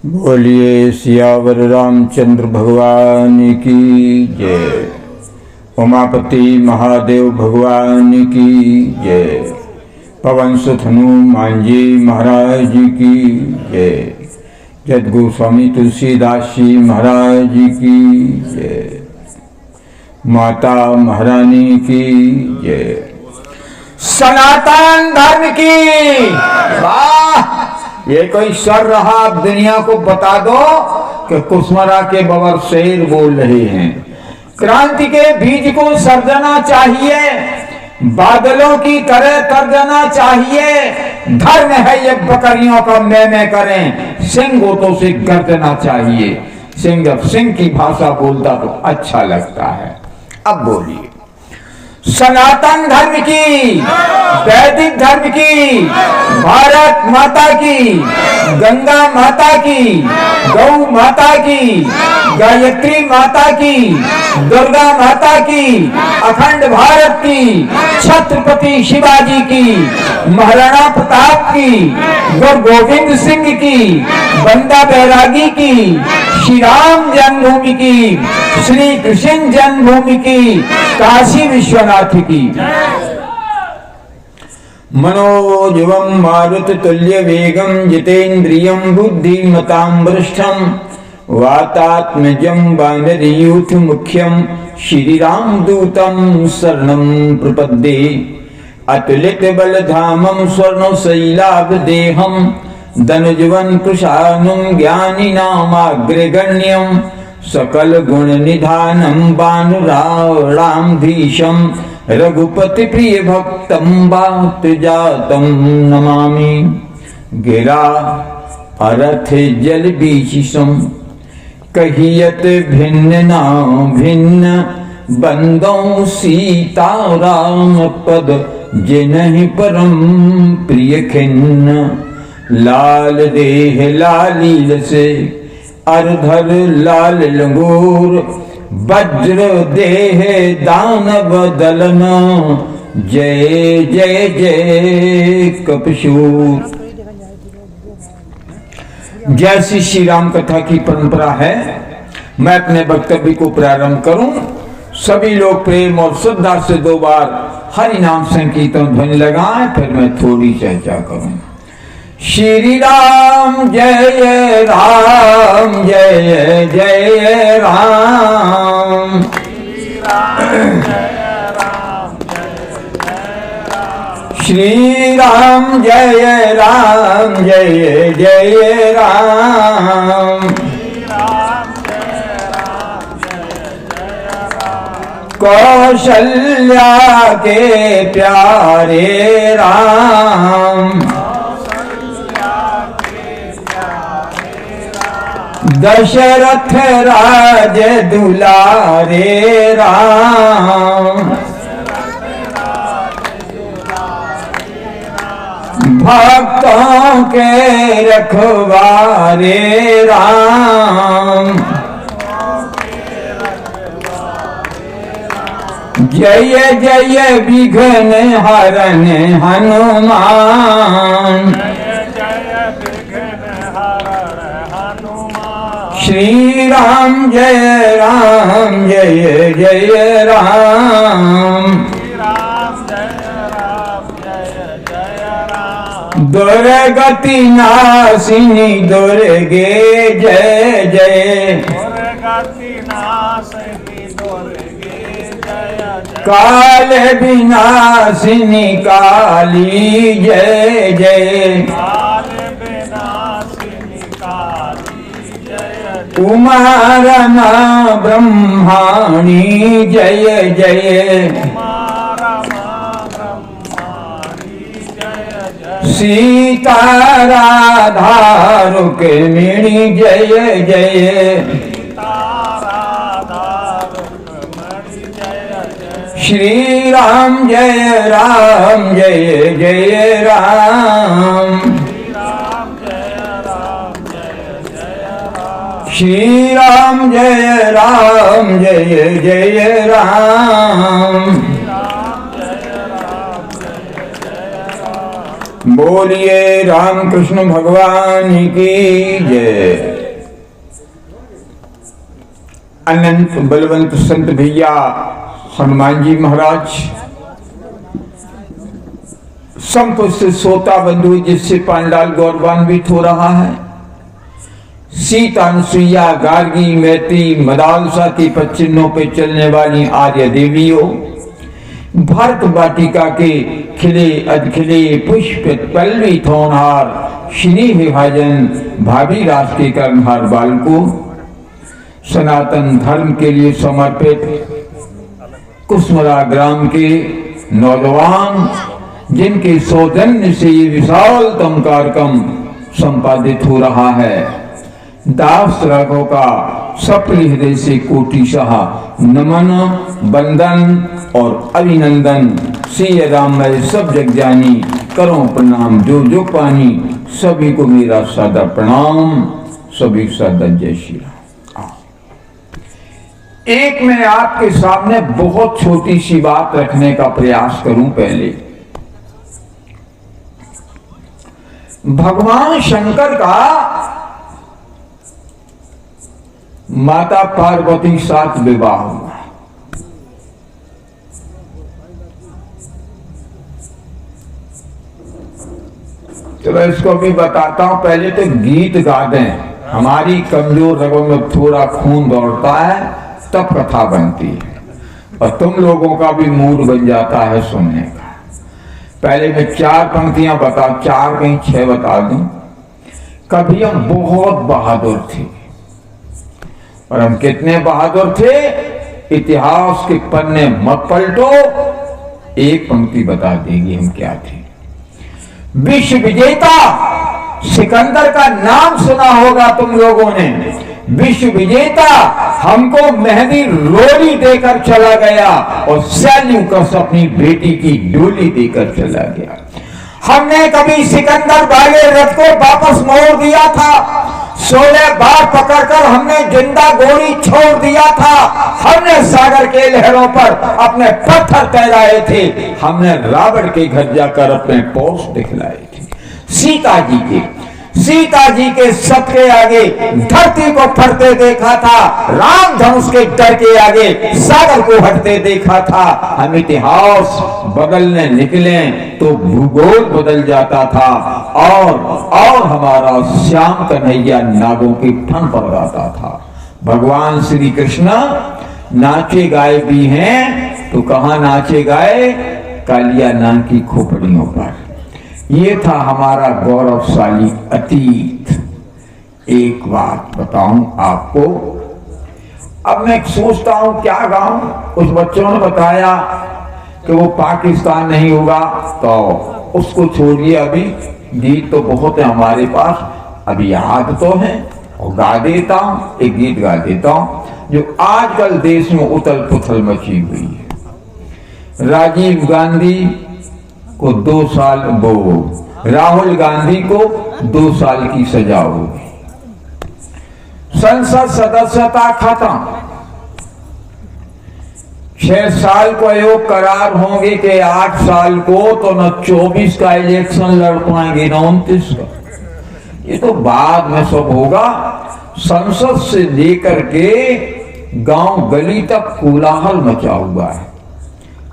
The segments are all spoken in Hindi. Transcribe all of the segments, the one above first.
बोलिए सियावर रामचंद्र भगवान की जय। उमापति महादेव भगवान की जय। पवन सुत हनुमान जी महाराज की जय। जद गोस्वामी तुलसीदास जी महाराज की जय। माता महारानी की जय। सनातन धर्म की वाह। ये कोई स्वर रहा, आप दुनिया को बता दो कि कुशमरा के बबर शेर बोल रहे हैं। क्रांति के बीज को सर्जना चाहिए, बादलों की तरह कर देना चाहिए। धर्म है ये बकरियों का मैं करें, सिंह गोतों से गर्जना चाहिए। सिंह की भाषा बोलता तो अच्छा लगता है। अब बोलिए सनातन धर्म की, वैदिक धर्म की, भारत माता की, गंगा माता की, गौ माता की, गायत्री माता की, दुर्गा माता की, अखंड भारत की, छत्रपति शिवाजी की, महाराणा प्रताप की, गुरु गोविंद सिंह की, बंदा बैरागी की, श्री राम जन्मभूमि की, श्री कृष्ण जन्मभूमि की, काशी विश्वनाथ की। मनोजवम मारुत तुल्य वेगम जितेन्द्रियम बुद्धिमतां वरिष्ठम वातात्मजं वानरयूथ मुख्यम श्री राम दूतम शरणं प्रपद्ये। अतुलित बलधामं स्वर्णशैलाभदेहं धनुजवन कुशानुं ज्ञानिनामाग्रगण्यं सकल गुण निधानं भानुराणाधीशं रघुपति प्रिय भक्तं वात जातं नमामि। गिरा अरथ जल बीचिसं कहियत भिन्न ना भिन्न बंदों सीताराम पद जिन्हि परम प्रिय खिन्न। लाल देह लालील से अरधर लाल लंगूर वज्र देह दानव दलन जय जय जय कपशूर। जैसी श्री राम कथा की परंपरा है, मैं अपने वक्तव्य को प्रारंभ करूं। सभी लोग प्रेम और श्रद्धा से 2 बार हरि नाम संकीर्तन ध्वनि लगाएं, फिर मैं थोड़ी चर्चा करूं। श्री राम जय राम जय जय राम। श्री राम जय राम जय जय राम। कौशल्या के प्यारे राम, दशरथ राज दुलारे राम। भक्तों के रखवारे राम। जय जय विघ्न हरन हनुमान। श्री राम जय जय राम। दुर्गति नाशिनी दुर्गे जय जय। काल विनाशिनी काली जय जय। उमारमा ब्रह्माणी जय जय। सीता राधा रुक्मिणी जय जय। श्री राम जय जय राम। श्री राम जय जय राम। बोलिए रामकृष्ण भगवान की जय। अनंत बलवंत संत भैया हनुमान जी महाराज, संपुष्ट श्रोता बंधु जिससे पांडाल गौरवान्वित हो रहा है, सीता अनुसुईया गार्गी मैत्री मदालसा के पच्चिन्हों पे चलने वाली आर्य देवियों, भारत वाटिका के खिले अधखिले पुष्प पल्लवी थोनहार श्री विभाजन भाभी राज के कर्णहार बालकों, सनातन धर्म के लिए समर्पित कुसमरा ग्राम के नौजवान, जिनके सौजन्य से ये विशालतम कार्यक्रम संपादित हो रहा है, दास राघव का सप्रिय हृदय से कोटिशः नमन वंदन और अभिनंदन। श्री राममय सब जग जानी, करो प्रणाम जो जो पानी, सभी को मेरा सादा प्रणाम, सभी सादा जय श्री राम। एक मैं आपके सामने बहुत छोटी सी बात रखने का प्रयास करूं। पहले भगवान शंकर का माता पार्वती साथ विवाह हुआ। चलो इसको भी बताता हूं। पहले तो गीत गा दें, हमारी कमजोर रगों में थोड़ा खून दौड़ता है तब कथा बनती है, और तुम लोगों का भी मूड बन जाता है सुनने का। पहले मैं 4 पंक्तियां बता, 4 कहीं 6 बता दूं। कभी हम बहुत बहादुर थे, और हम कितने बहादुर थे, इतिहास के पन्ने मत पलटो, एक पंक्ति बता देगी हम क्या थे। विश्व विजेता सिकंदर का नाम सुना होगा तुम लोगों ने। विश्व विजेता हमको मेहंदी रोली देकर चला गया, और सेल्यूकस अपनी बेटी की डोली देकर चला गया। हमने कभी सिकंदर वाले रथ को वापस मोड़ दिया था, 16 बार पकड़कर हमने जिंदा गोली छोड़ दिया था। हमने सागर के लहरों पर अपने पत्थर तैराए थे, हमने रावण के घर जाकर अपने पौष दिखलाए थे। सीता जी के सत के आगे धरती को फटते देखा था, राम धनुष के डर के आगे सागर को हटते देखा था। हम इतिहास बदलने निकले तो भूगोल बदल जाता था, और हमारा श्याम कन्हैया नागों की ठन पर आता था। भगवान श्री कृष्ण नाचे गाए भी हैं, तो कहां नाचे गाए? कालिया नाम की खोपड़ियों पर। ये था हमारा गौरवशाली अतीत। एक बात बताऊं आपको, अब मैं सोचता हूं क्या गाऊं। उस बच्चों ने बताया कि वो पाकिस्तान नहीं होगा, तो उसको छोड़िए, अभी गीत तो बहुत है हमारे पास, अभी याद तो है, और गा देता हूं। एक गीत गा देता हूं जो आजकल देश में उथल पुथल मची हुई है। राजीव गांधी को 2 साल, राहुल गांधी को 2 साल की सजा हो गई। संसद सदस्यता खत्म। 6 साल को अयोग करार होंगे कि 8 साल को, तो न 24 का इलेक्शन लड़ पाएंगे न 29 का। ये तो बाद में सब होगा। संसद से लेकर के गांव गली तक कोलाहल मचा हुआ है।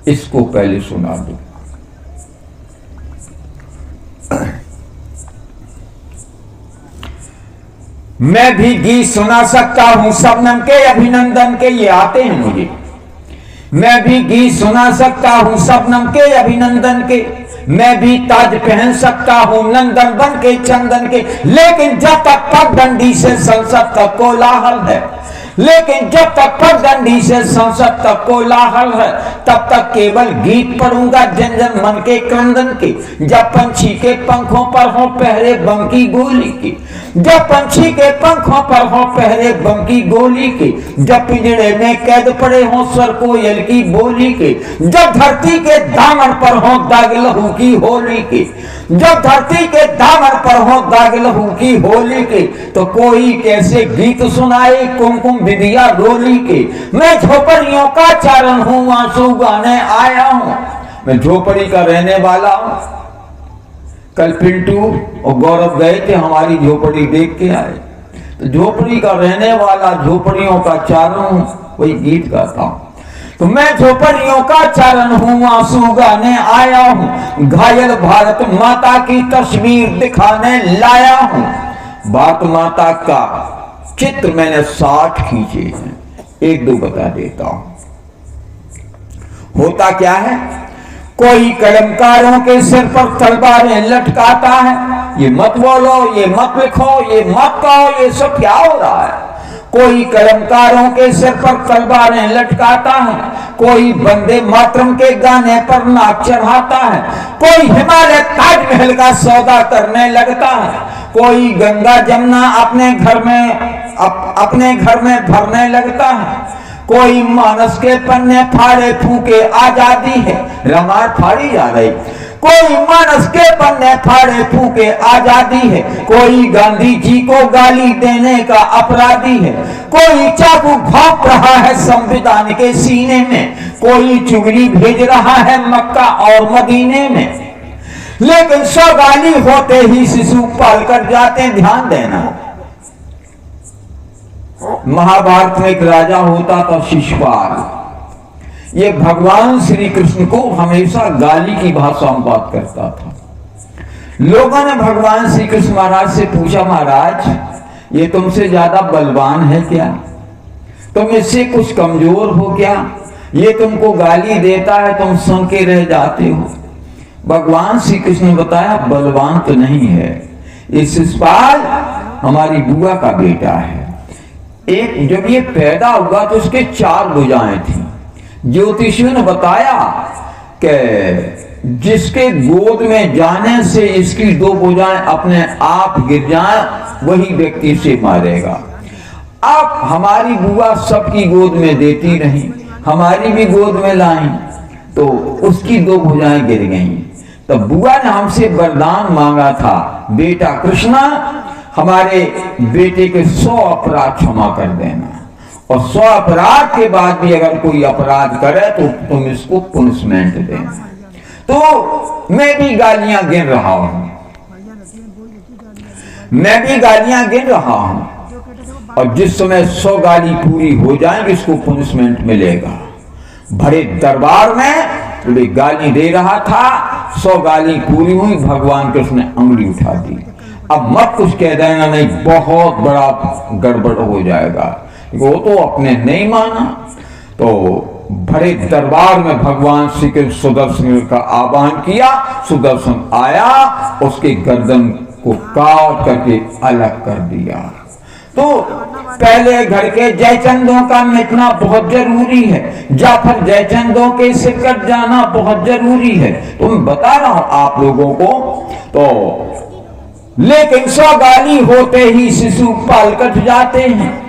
इसको पहले सुना दो। मैं भी गीत सुना सकता हूं शबनम के अभिनंदन के, ये आते हैं मुझे। मैं भी गीत सुना सकता हूं शबनम के अभिनंदन के, मैं भी ताज पहन सकता हूं नंदन बन के चंदन के, लेकिन जब तक पगडंडी से संसद तक कोलाहल है, लेकिन जब तक पगडंडी से संसद तक कोलाहल है, तब तक केवल गीत पढ़ूंगा जन जन मन के क्रंदन के। जब पंछी के पंखों पर हो पहरे बम की गोली के, जब पंछी के पंखों पर हो पहरे बम की गोली के, जब पिंजड़े में कैद पड़े हो स्वर कोयल की बोली के, जब धरती के दामन पर हो दाग लहू की होली के, जब धरती के दामन पर हो दाग लहू की होली के, तो कोई कैसे गीत सुनाए कुमकुम विदिया रोली के। मैं झोपड़ियों का चारण हूं, आंसू गाने आया हूं, मैं झोपड़ी का रहने वाला हूं। कल पिंटू और गौरव गए थे, हमारी झोपड़ी देख के आए। तो झोपड़ी का रहने वाला, झोपड़ियों का चारण, वही गीत गाता हूं। तो मैं झोपड़ियों का चारण हूं, आंसू गाने आया हूं, घायल भारत माता की तस्वीर दिखाने लाया हूं। भारत माता का चित्र मैंने 60 खींचे हैं, एक दो बता देता हूं। होता क्या है, कोई कलमकारों के सिर पर तलवारें लटकाता है, ये मत बोलो, ये मत लिखो, ये मत कहो, ये सब क्या हो रहा है। कोई कलमकारों के सिर पर तलवारें लटकाता है, कोई वंदे मातरम के गाने पर नाक चढ़ाता है, कोई हिमालय ताजमहल का सौदा करने लगता है, कोई गंगा जमुना अपने घर में भरने लगता है, कोई मानस के पन्ने फाड़े फूके आजादी है, रामायण फाड़ी जा रही। कोई मानस के पन्ने फाड़े फूके आजादी है, कोई गांधी जी को गाली देने का अपराधी है, कोई चाकू घोंप रहा है संविधान के सीने में, कोई चुगली भेज रहा है मक्का और मदीने में। लेकिन सौ गाली होते ही शिशु पाल कर जाते, ध्यान देना। महाभारत में एक राजा होता था शिशुपाल। ये भगवान श्री कृष्ण को हमेशा गाली की भाषा में बात करता था। लोगों ने भगवान श्री कृष्ण महाराज से पूछा, महाराज ये तुमसे ज्यादा बलवान है क्या, तुम इससे कुछ कमजोर हो क्या, ये तुमको गाली देता है तुम सुन के रह जाते हो। भगवान श्री कृष्ण ने बताया, बलवान तो नहीं है, ये शिशुपाल हमारी बुआ का बेटा है। एक जब ये पैदा हुआ तो उसके 4 भुजाएं थी। ज्योतिषियों ने बताया कि जिसके गोद में जाने से इसकी 2 भुजाएं अपने आप गिर जाएं, वही व्यक्ति से मारेगा। अब हमारी बुआ सबकी गोद में देती रही, हमारी भी गोद में लाई तो उसकी 2 भुजाएं गिर गईं। तो बुआ ने हमसे वरदान मांगा था, बेटा कृष्णा हमारे बेटे के 100 अपराध क्षमा कर देना, और 100 अपराध के बाद भी अगर कोई अपराध करे तो तुम इसको पनिशमेंट देना। तो मैं भी गालियां गिन रहा हूं, मैं भी गालियां गिन रहा हूं, और जिस समय 100 गाली पूरी हो जाएंगी इसको पनिशमेंट मिलेगा। बड़े दरबार में तो गाली दे रहा था, 100 गाली पूरी हुई, भगवान कृष्ण ने अंगुली उठा दी। अब मत कुछ कह देना, नहीं बहुत बड़ा गड़बड़ हो जाएगा। वो तो अपने नहीं माना। तो बड़े दरबार में भगवान श्री कृष्ण सुदर्शन का आह्वान किया, सुदर्शन आया, उसके गर्दन को काट करके अलग कर दिया। तो पहले घर के जयचंदों का मिटना बहुत जरूरी है, जाफर जयचंदों के सिर कट जाना बहुत जरूरी है। तो मैं बता रहा हूं आप लोगों को। तो लेकिन 100 गाली होते ही शिशुपाल कट जाते हैं,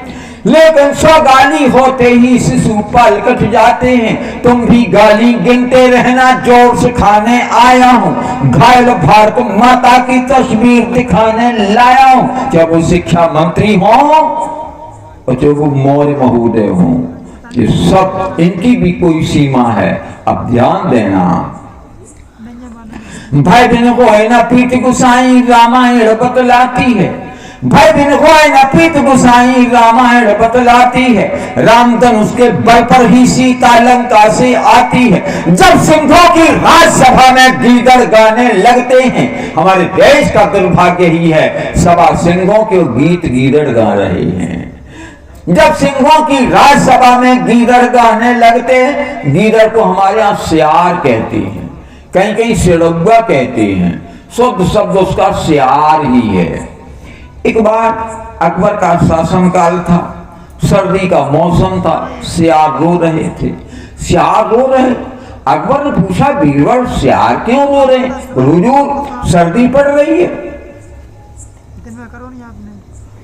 लेकिन 100 गाली होते ही शिशुपाल कट जाते हैं। तुम भी गाली गिनते रहना, जोर से खाने आया हूं, घायल भारत माता की तस्वीर दिखाने लाया हूं। चाहे वो शिक्षा मंत्री हो और चाहे वो मौर्य महोदय हो, ये सब इनकी भी कोई सीमा है। अब ध्यान देना, भाई बहनों को है ना पीठ गुसाई रामायण बतलाती है, भाई बहनों को है ना पीठ गुसाई रामायण बतलाती है। रामधनुष के बल पर ही सीता लंका से आती है। जब सिंहों की राज्यसभा में गीदड़ गाने लगते हैं, हमारे देश का दुर्भाग्य ही है, सभा सिंहों के गीत गीदड़ गा रहे हैं। जब सिंहों की राज्यसभा में गीदड़ गाने लगते हैं, गीदड़ को हमारे यहाँ सियार कहते हैं, कहीं कहीं सिड़ौआ कहते हैं, शुद्ध शब्द उसका सियार ही है। एक बार अकबर का शासनकाल था, सर्दी का मौसम था, सियार रो रहे थे, सियार रो रहे। अकबर ने पूछा, बीरबल सियार क्यों रो रहे? हुजूर सर्दी पड़ रही है।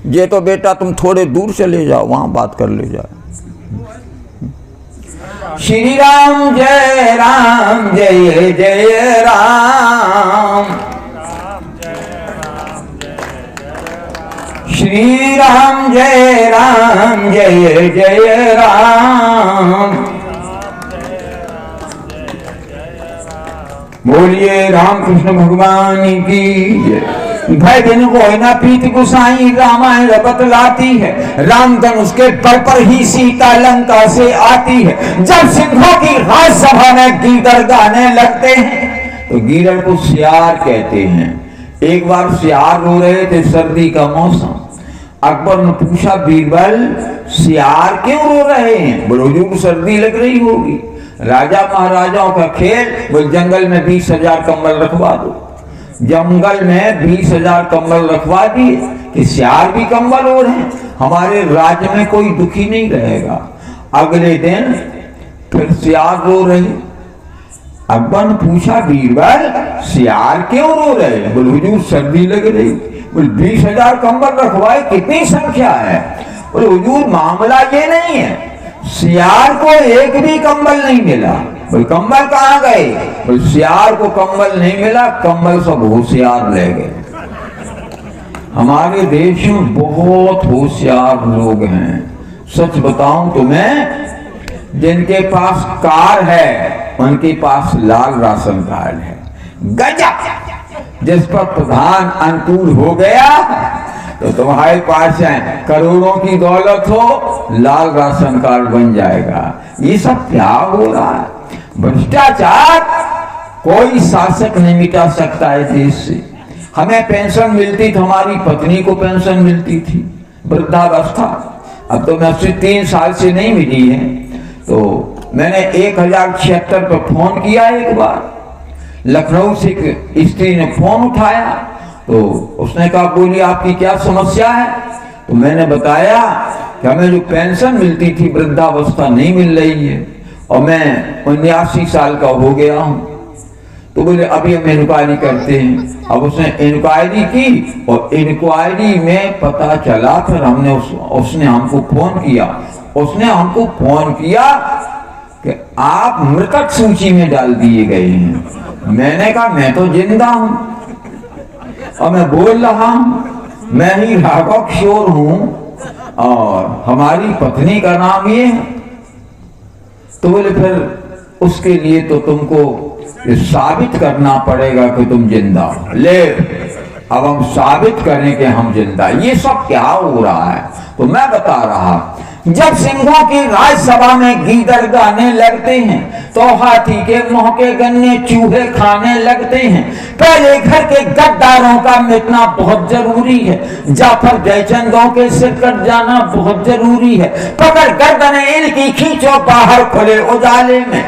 ये तो बेटा तुम थोड़े दूर चले जाओ, वहां बात कर ले जाओ। श्री राम जय जय राम, श्री राम जय जय राम। बोलिए रामकृष्ण भगवान की जय। भय दिन को ना प्रीति गुसाई रामायण बतलाती है, राम धनुष के बल पर ही सीता लंका से आती है। जब सिंहों की राजसभा में गीदड़ गाने लगते हैं तो गीदड़ को सियार कहते हैं। एक बार सियार रो रहे थे, सर्दी का मौसम। अकबर ने पूछा, बीरबल सियार क्यों रो रहे हैं? बोलो को सर्दी लग रही होगी। राजा महाराजाओं का खेल, वो जंगल में 20,000 कंबल रखवा दो। जंगल में 20,000 कंबल रखवा दिए कि सियार भी कंबल ओढ़ हैं, हमारे राज्य में कोई दुखी नहीं रहेगा। अगले दिन फिर सियार रो रहे। अकबर ने पूछा, बीरबल सियार क्यों रो रहे? बोले हुजूर सर्दी लग रही। बोले 20,000 कंबल रखवाए, कितनी संख्या है? बोले हुजूर मामला ये नहीं है, सियार को एक भी कंबल नहीं मिला। बोले कंबल कहाँ गए? बोले सियार को कंबल नहीं मिला, कंबल सब होशियार ले गए। हमारे देश में बहुत होशियार लोग हैं। सच बताऊं तुम्हें, जिनके पास कार है उनके पास लाल राशन कार्ड है। गजब! जिस पर प्रधान अनुकूल हो गया तो तुम्हारे पास है करोड़ों की दौलत हो, लाल राशन कार्ड बन जाएगा। ये सब क्या हो रहा है? भ्रष्टाचार कोई शासक नहीं मिटा सकता है देश से। हमें पेंशन मिलती थी, हमारी पत्नी को पेंशन मिलती थी वृद्धावस्था। अब तो मैं 3 साल से नहीं मिली है। तो मैंने 1076 पर फोन किया। एक बार लखनऊ से एक स्त्री ने फोन उठाया तो उसने कहा, बोली आपकी क्या समस्या है? तो मैंने बताया कि हमें जो पेंशन मिलती थी वृद्धावस्था नहीं मिल रही है और मैं 79 साल का हो गया हूं। तो बोले अभी हम इंक्वायरी करते हैं। अब उसने इंक्वायरी की और इंक्वायरी में पता चला, फिर हमने उसने हमको फोन किया। उसने हमको फोन किया कि आप मृतक सूची में डाल दिए गए हैं। मैंने कहा मैं तो जिंदा हूं और मैं बोल रहा हूं, मैं ही राघव किशोर हूं और हमारी पत्नी का नाम ये है। तो बोले फिर उसके लिए तो तुमको ये साबित करना पड़ेगा कि तुम जिंदा हो। ले अब हम साबित करें कि हम जिंदा। ये सब क्या हो रहा है? तो मैं बता रहा, जब सिंहों की राजसभा में गीदड़ गाने लगते हैं तो हाथी के मुंह के गन्ने चूहे खाने लगते हैं। पहले घर के गद्दारों का मिटना बहुत जरूरी है। जाफर जयचंदों के सिर कट जाना बहुत जरूरी है। पकड़ गर्दनें इनकी खींचो बाहर खुले उजाले में,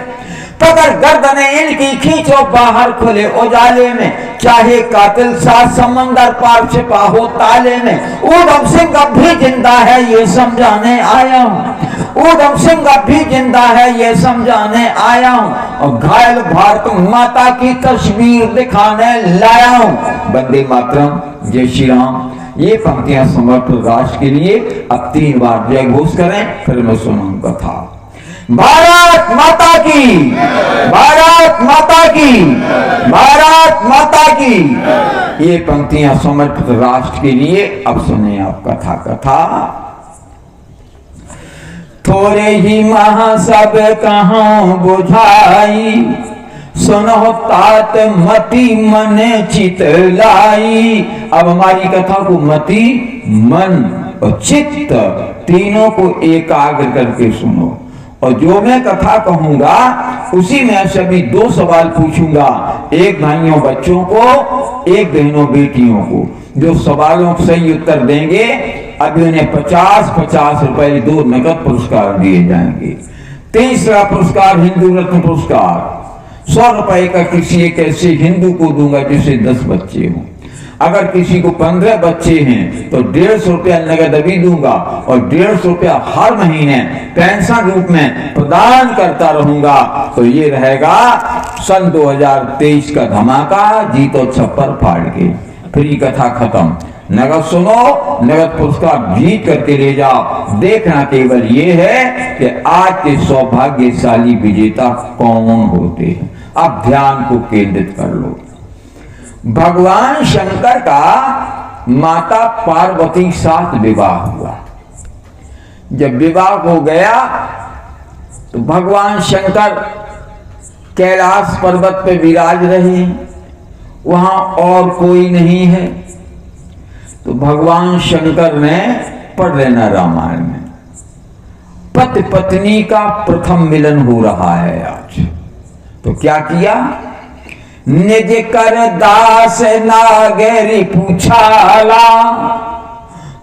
पकड़ गर्दनें इनकी खींचो बाहर खुले उजाले में। चाहे कातिल साथ समंदर पार छिपा हो ताले में। ऊधम सिंह अब भी जिंदा है ये समझाने आया हूँ। ऊधम सिंह अब भी जिंदा है ये समझाने आया हूँ और घायल भारत माता की तस्वीर दिखाने लाया हूँ। वंदे मातरम, जय श्री राम। ये पंक्तियां समर्पित राष्ट्र के लिए। अब 3 बार जय घोष करें, फिर मैं सुनाऊंगा कथा। भारत माता की, भारत माता की, भारत माता की। ये पंक्तियां समर्पित राष्ट्र के लिए। अब सुने आप कथा। कथा थोड़े ही महा सब कहां बुझाई, सुनो तात मति मन चित लाई। अब हमारी कथा को मति, मन और चित्त तीनों को एकाग्र करके सुनो। और जो मैं कथा कहूंगा उसी में सभी 2 सवाल पूछूंगा, एक भाइयों बच्चों को, एक बहनों बेटियों को। जो सवालों को सही उत्तर देंगे अभी उन्हें 50-50 रुपए 2 नगद पुरस्कार दिए जाएंगे। तीसरा पुरस्कार हिंदू रत्न पुरस्कार 100 रुपए का किसी एक ऐसे हिंदू को दूंगा जिसे 10 बच्चे हों। अगर किसी को 15 बच्चे हैं तो 150 रुपया नगद अभी दूंगा और 150 रुपया हर महीने पेंशन रूप में प्रदान करता रहूंगा। तो ये रहेगा सन 2023 का धमाका, जीतो छप्पर फाड़ के। फिर ये कथा खत्म। नगद सुनो, नगद पुरस्कार जीत करके ले जाओ। देखना केवल ये है कि आज के सौभाग्यशाली विजेता कौन होते हैं। अब ध्यान को केंद्रित कर लो। भगवान शंकर का माता पार्वती साथ विवाह हुआ। जब विवाह हो गया तो भगवान शंकर कैलाश पर्वत पे विराज रहे हैं, वहां और कोई नहीं है। तो भगवान शंकर ने पढ़ लेना रामायण में, पति पत्नी का प्रथम मिलन हो रहा है आज। तो क्या किया? निज कर दास नागेरी पूछाला।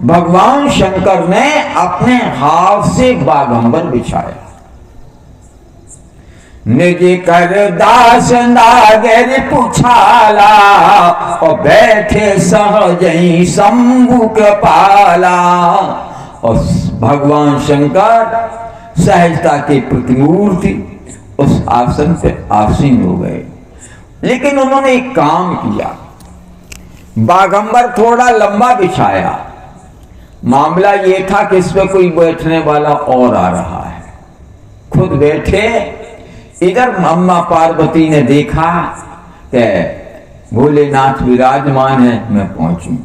भगवान शंकर ने अपने हाथ से बागंबर बिछाया। निज कर दास नागेरी पूछाला और बैठे सहजई शंभु के पाला। और भगवान शंकर सहजता की प्रतिमूर्ति उस आसन पे आसीन हो गए। लेकिन उन्होंने एक काम किया, बागंबर थोड़ा लंबा बिछाया। मामला यह था कि इस पे कोई बैठने वाला और आ रहा है। खुद बैठे, इधर अम्मा पार्वती ने देखा कि भोलेनाथ विराजमान है, मैं पहुंचूं।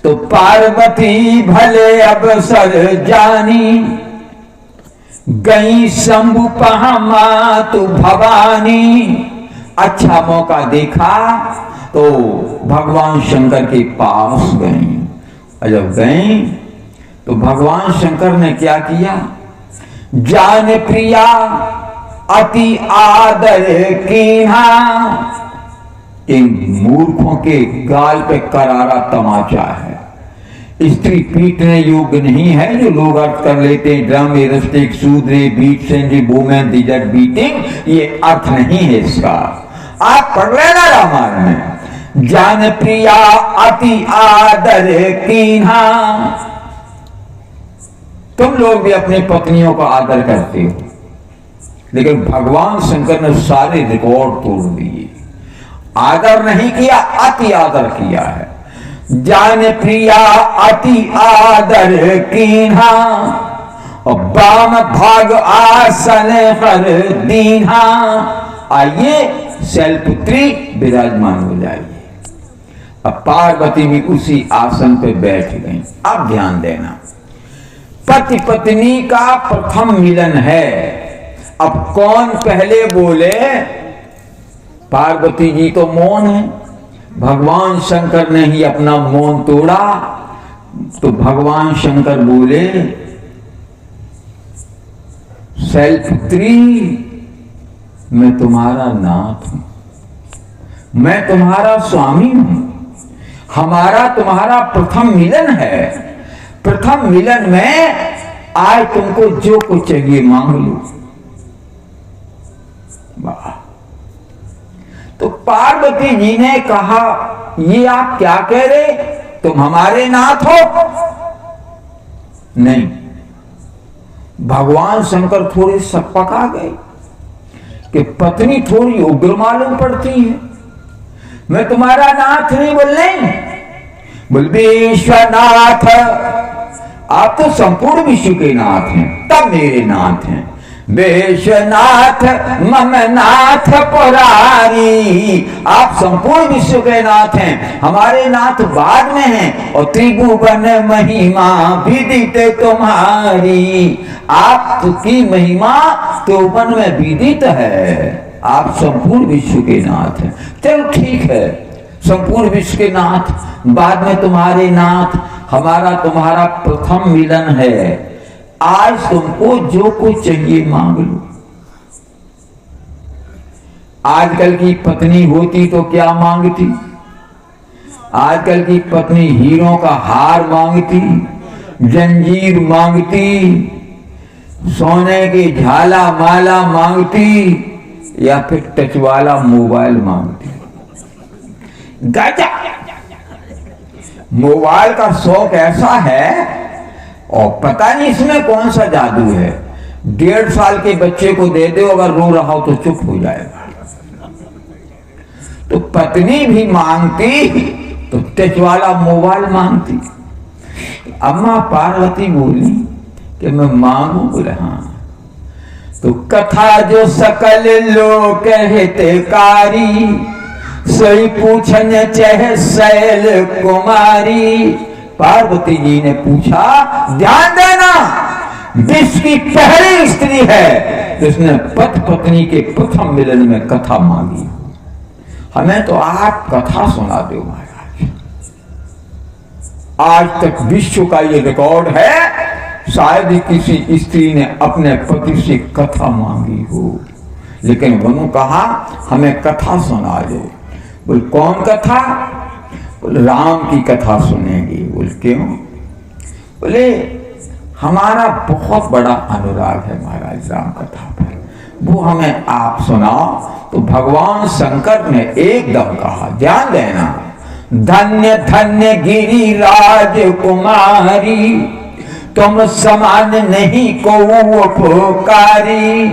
तो पार्वती भले अवसर जानी, गई शंभु पहामा तू भवानी। अच्छा मौका देखा तो भगवान शंकर के पास गई। और जब गई तो भगवान शंकर ने क्या किया? जान प्रिया अति आदर कीन्हा। इन मूर्खों के गाल पे करारा तमाचा है। स्त्री पीटने योग्य नहीं है, जो लोग अर्थ कर लेते हैं drum a rustic shudra beast and the women these are beating, ये अर्थ नहीं है इसका। आप पढ़ लेना रामायण में, जान प्रिया अति आदर कीन्हा। तुम लोग भी अपनी पत्नियों का आदर करते हो, लेकिन भगवान शंकर ने सारे रिकॉर्ड तोड़ दिए। आदर नहीं किया, अति आदर किया है। जान प्रिया अति आदर कीन्हा और बाम भाग आसन पर दीन्हा। आइए शैलपुत्री विराजमान हो जाइए। अब पार्वती भी उसी आसन पे बैठ गई। अब ध्यान देना, पति पत्नी का प्रथम मिलन है। अब कौन पहले बोले? पार्वती जी तो मौन है, भगवान शंकर ने ही अपना मौन तोड़ा। तो भगवान शंकर बोले, शैलपुत्री मैं तुम्हारा नाथ हूं, मैं तुम्हारा स्वामी हूं। हमारा तुम्हारा प्रथम मिलन है। प्रथम मिलन में आज तुमको जो कुछ चाहिए मांग लो। वाह! तो पार्वती जी ने कहा, ये आप क्या कह रहे? तुम हमारे नाथ हो? नहीं। भगवान शंकर थोड़े सकपका गए कि पत्नी थोड़ी उग्र मालूम पड़ती है। मैं तुम्हारा नाथ नहीं बोल रहे, बोल विश्वनाथ। आप तो संपूर्ण विश्व के नाथ हैं, तब मेरे नाथ हैं। विश्वनाथ मम नाथ पुरारी। आप संपूर्ण विश्व के नाथ हैं, हमारे नाथ बाद में हैं। और त्रिभुवन महिमा विदित तुम्हारी। आपकी महिमा त्रिभुवन में विदित है। आप संपूर्ण विश्व के नाथ हैं। चलो ठीक है, संपूर्ण विश्व के नाथ, बाद में तुम्हारे नाथ। हमारा तुम्हारा प्रथम मिलन है। आज तुमको जो कुछ चाहिए मांग लो। आजकल की पत्नी होती तो क्या मांगती? आजकल की पत्नी हीरों का हार मांगती, जंजीर मांगती, सोने की झाला माला मांगती, या फिर टच वाला मोबाइल मांगती। गजब! मोबाइल का शौक ऐसा है, और पता नहीं इसमें कौन सा जादू है। 1.5 साल के बच्चे को दे दो, अगर रो रहा हो तो चुप हो जाएगा। तो पत्नी भी मांगती तो टच वाला मोबाइल मांगती। अम्मा पार्वती बोली कि मैं मांगू? बोले हाँ। तो कथा जो सकल लोक हितकारी, सोई पूछन चह शैल कुमारी। पार्वती जी ने पूछा, ध्यान देना, विश्व की पहली स्त्री है, जिसने पति पत्नी के प्रथम मिलन में कथा मांगी, हमें तो आप कथा सुना दो महाराज। आज तक विश्व का ये रिकॉर्ड है, शायद ही किसी स्त्री ने अपने पति से कथा मांगी हो, लेकिन उन्होंने कहा हमें कथा सुना दो। बोल कौन कथा? बोल राम की कथा सुनेगी। बोल क्यों? बोले हमारा बहुत बड़ा अनुराग है महाराज राम कथा पर, वो हमें आप सुनाओ। तो भगवान शंकर ने एकदम कहा, ध्यान देना, धन्य धन्य गिरिराज कुमारी, तुम समान नहीं को उपकारी।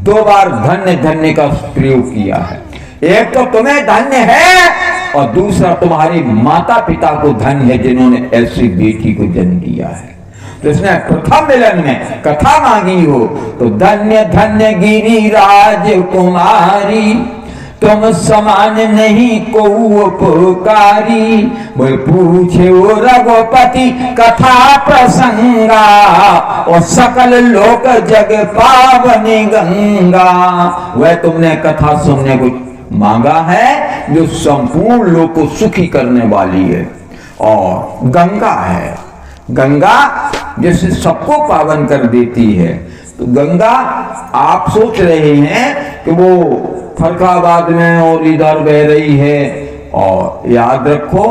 2 बार धन्य धन्य का प्रयोग किया है। एक तो तुम्हें धन्य है और दूसरा तुम्हारे माता पिता को धन्य है जिन्होंने ऐसी बेटी को जन्म दिया है। तो इसने प्रथम मिलन में कथा मांगी हो तो धन्य धन्य गिरिराज कुमारी, तुम समान नहीं को उपकारी। बोल पूछे वो रघुपति कथा प्रसंगा, और सकल लोक जग पावनी गंगा। वह तुमने कथा सुनने को मांगा है जो संपूर्ण लोक को सुखी करने वाली है, और गंगा है, गंगा जैसे सबको पावन कर देती है। तो गंगा आप सोच रहे हैं कि वो फरखाबाद में और इधर बह रही है, और याद रखो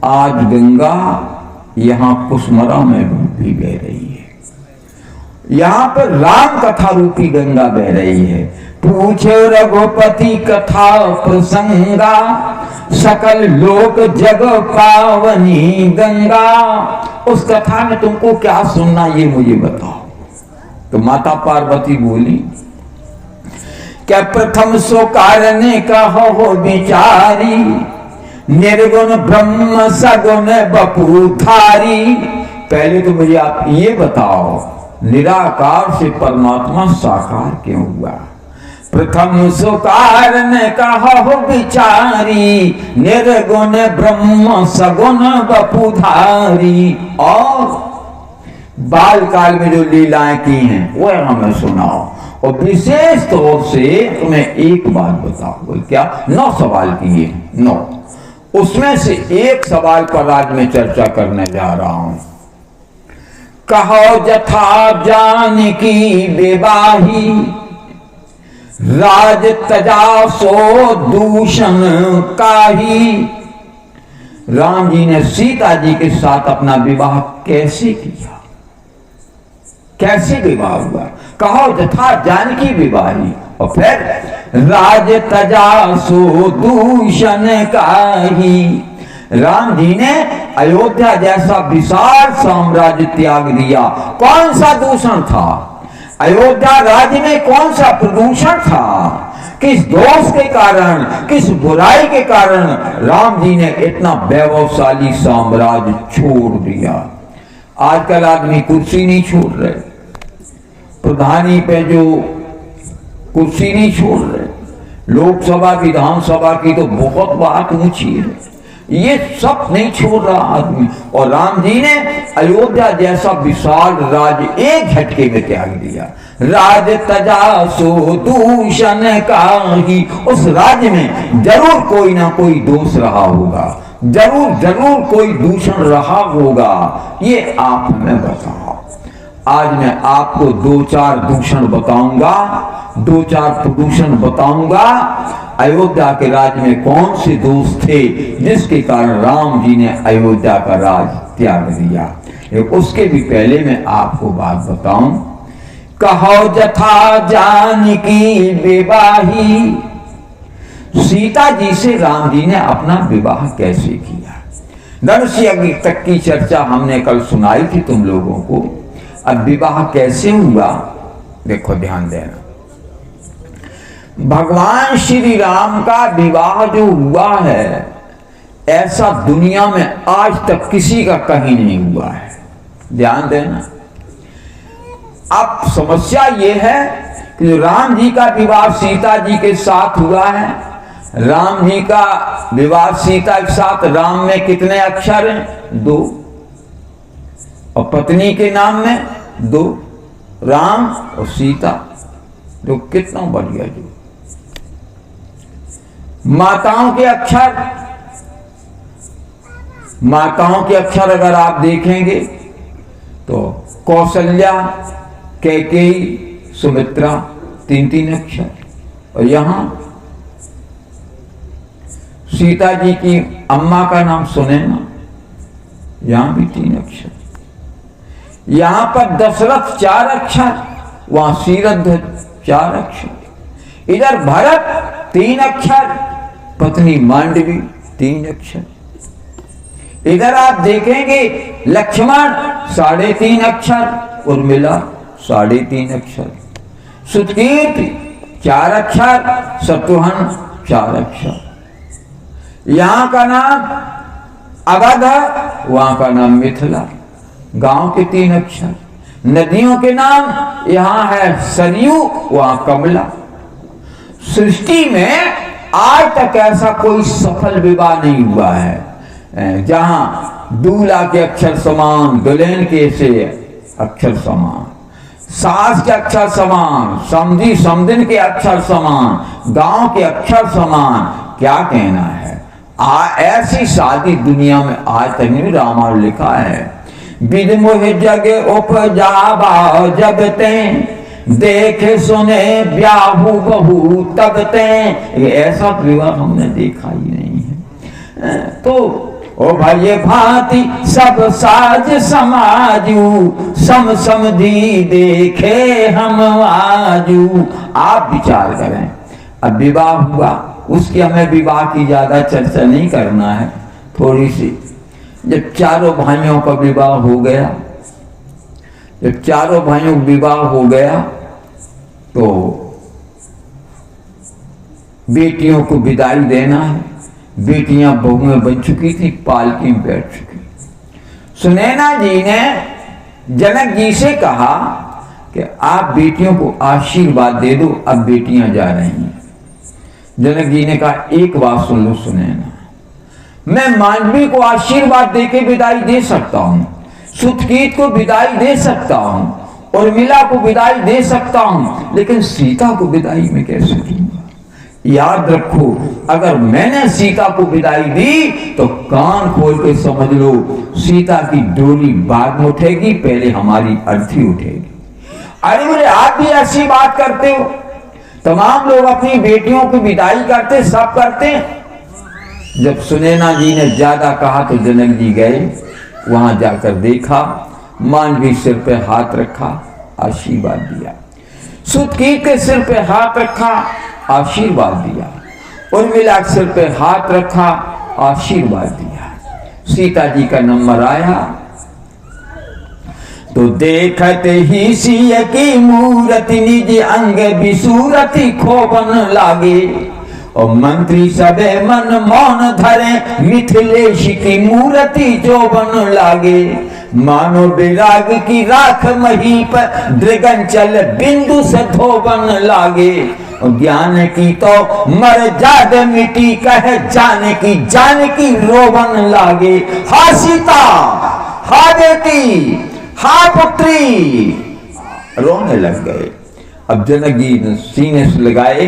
आज गंगा यहाँ कुसमरा में भी बह रही है। यहाँ पर राम कथा रूपी गंगा बह रही है। पूछे रघुपति कथा प्रसंगा, सकल लोक जग पावनी गंगा। उस कथा में तुमको क्या सुनना ये मुझे बताओ। तो माता पार्वती बोली, क्या प्रथम सो कारण कहो विचारी, निर्गुण ब्रह्म सगुण बपुधारी। पहले तो मुझे आप ये बताओ, निराकार से परमात्मा साकार क्यों हुआ? प्रथम सो कारण कहो विचारी, निर्गुण ब्रह्म सगुण बपुधारी। और बाल काल में जो लीलाएं की हैं वह हमें सुनाओ, और विशेष तौर से तुम्हें एक बात बताओ। बोल क्या? 9 सवाल किए, 9, उसमें से एक सवाल पर आज मैं चर्चा करने जा रहा हूं। कहो जथा जानकी विवाही, राज तजा सो दूषण काही। राम जी ने सीता जी के साथ अपना विवाह कैसे किया, कैसे विवाह हुआ? कहो जथा जानकी विवाही, और फिर राज तजा सो दूषण काही। राम जी ने अयोध्या जैसा विशाल साम्राज्य त्याग दिया। कौन सा दूषण था? अयोध्या राज्य में कौन सा प्रदूषण था? किस दोष के कारण, किस बुराई के कारण राम जी ने इतना वैभवशाली साम्राज्य छोड़ दिया? आजकल आदमी कुर्सी नहीं छोड़ रहे, प्रधानी पे जो कुर्सी नहीं छोड़ रहे, लोकसभा विधानसभा की तो बहुत बात ऊंची है, ये सब नहीं छोड़ रहा आदमी। और राम जी ने अयोध्या जैसा विशाल राज्य एक झटके में त्याग दिया। राज तजा सो दूषण काही। उस राज्य में जरूर कोई ना कोई दोष रहा होगा, जरूर जरूर कोई दूषण रहा होगा। ये आप हमें बताओ। आज मैं आपको 2-4 दूषण बताऊंगा, 2-4 प्रदूषण बताऊंगा। अयोध्या के राज्य में कौन से दोष थे जिसके कारण राम जी ने अयोध्या का राज त्याग दिया। उसके भी पहले मैं आपको बात बताऊं। कहो जथा जानकी विवाही, सीता जी से राम जी ने अपना विवाह कैसे किया? धनुष यज्ञ तक की चर्चा हमने कल सुनाई थी तुम लोगों को। अब विवाह कैसे हुआ देखो, ध्यान देना। भगवान श्री राम का विवाह जो हुआ है, ऐसा दुनिया में आज तक किसी का कहीं नहीं हुआ है। ध्यान देना। अब समस्या यह है कि राम जी का विवाह सीता जी के साथ हुआ है। राम जी का विवाह सीता के साथ, राम में कितने अक्षर हैं? 2, और पत्नी के नाम में 2, राम और सीता। तो कितना बढ़िया जो माताओं के अक्षर, माताओं के अक्षर अगर आप देखेंगे तो कौशल्या, कैकेयी, सुमित्रा, 3-3 अक्षर। और यहां सीता जी की अम्मा का नाम सुनैना, यहां भी 3 अक्षर। यहां पर दशरथ 4 अक्षर, वहां शीरध्वज 4 अक्षर। इधर भरत 3 अक्षर, पत्नी मांडवी 3 अक्षर। इधर आप देखेंगे लक्ष्मण 3.5 अक्षर, उर्मिला 3.5 अक्षर, सुतकीर्ति 4 अक्षर, शत्रुघ्न 4 अक्षर। यहां का नाम अवध, वहां का नाम मिथिला, गांव के 3 अक्षर। नदियों के नाम यहां है सरयू, वहां कमला। सृष्टि में आज तक ऐसा कोई सफल विवाह नहीं हुआ है जहां दूल्हा के अक्षर समान, दुल्हन के से अक्षर समान, सास के अक्षर समान, समधी समधिन के अक्षर समान, गांव के अक्षर समान। क्या कहना है, ऐसी शादी दुनिया में आज तक नहीं। रामायण लिखा है, विध मोह जग उपजावा जब ते, देखे सुने ब्याहू बहू तब ते। ऐसा विवाह हमने देखा ही नहीं है। तो ओ भाई भांति सब साज समाजू, सम समधी देखे हम आजू। आप विचार करें, अब विवाह हुआ, उसकी हमें विवाह की ज्यादा चर्चा नहीं करना है, थोड़ी सी। जब चारों भाइयों का विवाह हो गया, जब चारों भाइयों का विवाह हो गया तो बेटियों को विदाई देना है। बेटियां बहुएं बन चुकी थी, पालकी में बैठ चुकी। सुनैना जी ने जनक जी से कहा कि आप बेटियों को आशीर्वाद दे दो, अब बेटियां जा रही हैं। जनक जी ने कहा एक बात सुन लो सुनैना, मैं मांडवी को आशीर्वाद देके विदाई दे सकता हूं, सुतकीत को विदाई दे सकता हूं, उर्मिला को विदाई दे सकता हूं, लेकिन सीता को विदाई में कैसे दूंगा। याद रखो, अगर मैंने सीता को विदाई दी तो कान खोल के समझ लो, सीता की डोली बाद में उठेगी, पहले हमारी अर्थी उठेगी। अरे बोले आप भी ऐसी बात करते हो, तमाम लोग अपनी बेटियों की विदाई करते, सब करते। जब सुनैना जी ने ज्यादा कहा तो जनक जी गए, वहां जाकर देखा, मांडवी सिर पे हाथ रखा, आशीर्वाद दिया। सुतकीत के सिर पे हाथ रखा, आशीर्वाद दिया। उर्मिला के सिर पे हाथ रखा, आशीर्वाद दिया। सीता जी का नंबर आया तो देखते ही सिय की मूर्ति, निज अंग बिसूरति खोबन लागे। और मंत्री सबे मन मौन धरे, मिथिलेश की मूर्ति जो बन लागे। मानो विराग की राख मही पर, दृगन चल बिंदु से धोबन लागे। और ज्ञान की तो मर जाद मिटी, कहे जान की रोबन लागे। हा सीता, हा बेटी, हा पुत्री, रोने लग गए। अब जनक जी सीने से लगाए,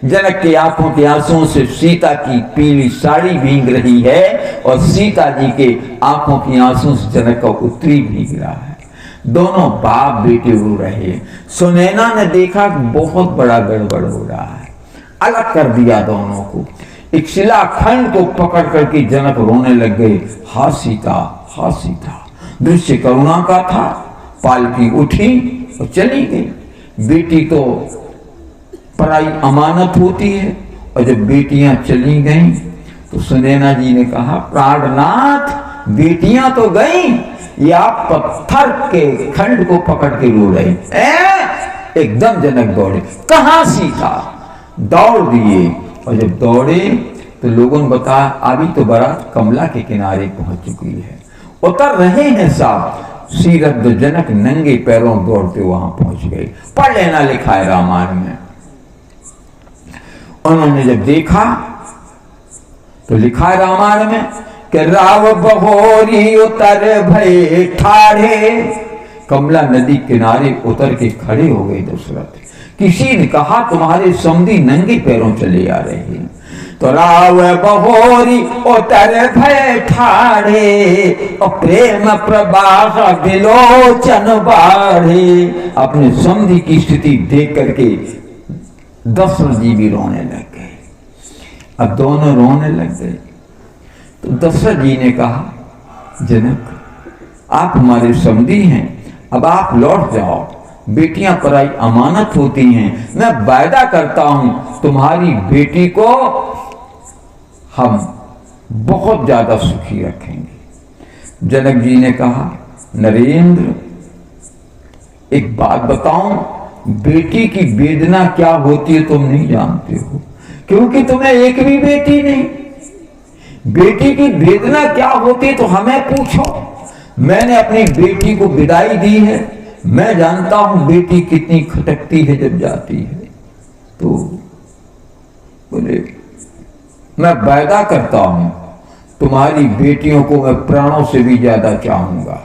जनक की आंखों के आंसुओं से सीता की पीली साड़ी भीग रही है, और सीता जी के आंखों की आंसुओं से जनक का उत्तरी भीग रहा है। दोनों बाप बेटे रो रहे हैं। सुनैना ने देखा बहुत बड़ा गड़बड़ हो रहा है, अलग कर दिया दोनों को। एक शिलाखंड को पकड़ करके जनक रोने लग गए, हा सीता, हा सीता। दृश्य करुणा का था। पालकी उठी और चली गई। बेटी तो पराई अमानत होती है, और जब बेटियां चली गईं तो सुनैना जी ने कहा, प्राणनाथ, बेटियां तो गईं, या पत्थर के खंड को पकड़ के रो रहे। एकदम जनक दौड़े, कहां सीता? दौड़ दिए, और जब दौड़े तो लोगों ने बताया अभी तो बारात कमला के किनारे पहुंच चुकी है। उतर रहे हैं साहब। शीरध्वज जनक नंगे पैरों दौड़ते वहां पहुंच गए। पढ़ लेना, लिखा है रामायण में। उन्होंने जब देखा तो लिखा है रामायण में कि राव बहोरी उतर भय ठाढ़े। कमला नदी किनारे उतर के खड़े हो गए दशरथ। किसी ने कहा तुम्हारे समधी नंगे पैरों चले आ रहे हैं, तो राव बहोरी उतर भय ठाड़े और प्रेम प्रवाह बिलोचन बाढ़े। अपने समधी की स्थिति देख करके दशरथ जी भी रोने लग गए। अब दोनों रोने लग गए तो दशरथ जी ने कहा, जनक आप हमारे समधी हैं, अब आप लौट जाओ, बेटियां पराई अमानत होती हैं। मैं वायदा करता हूं तुम्हारी बेटी को हम बहुत ज्यादा सुखी रखेंगे। जनक जी ने कहा, नरेंद्र एक बात बताऊं, बेटी की वेदना क्या होती है तुम नहीं जानते हो, क्योंकि तुम्हें एक भी बेटी नहीं। बेटी की वेदना क्या होती है तो हमें पूछो। मैंने अपनी बेटी को विदाई दी है, मैं जानता हूं बेटी कितनी खटकती है जब जाती है। तो बोले मैं वायदा करता हूं तुम्हारी बेटियों को मैं प्राणों से भी ज्यादा चाहूंगा।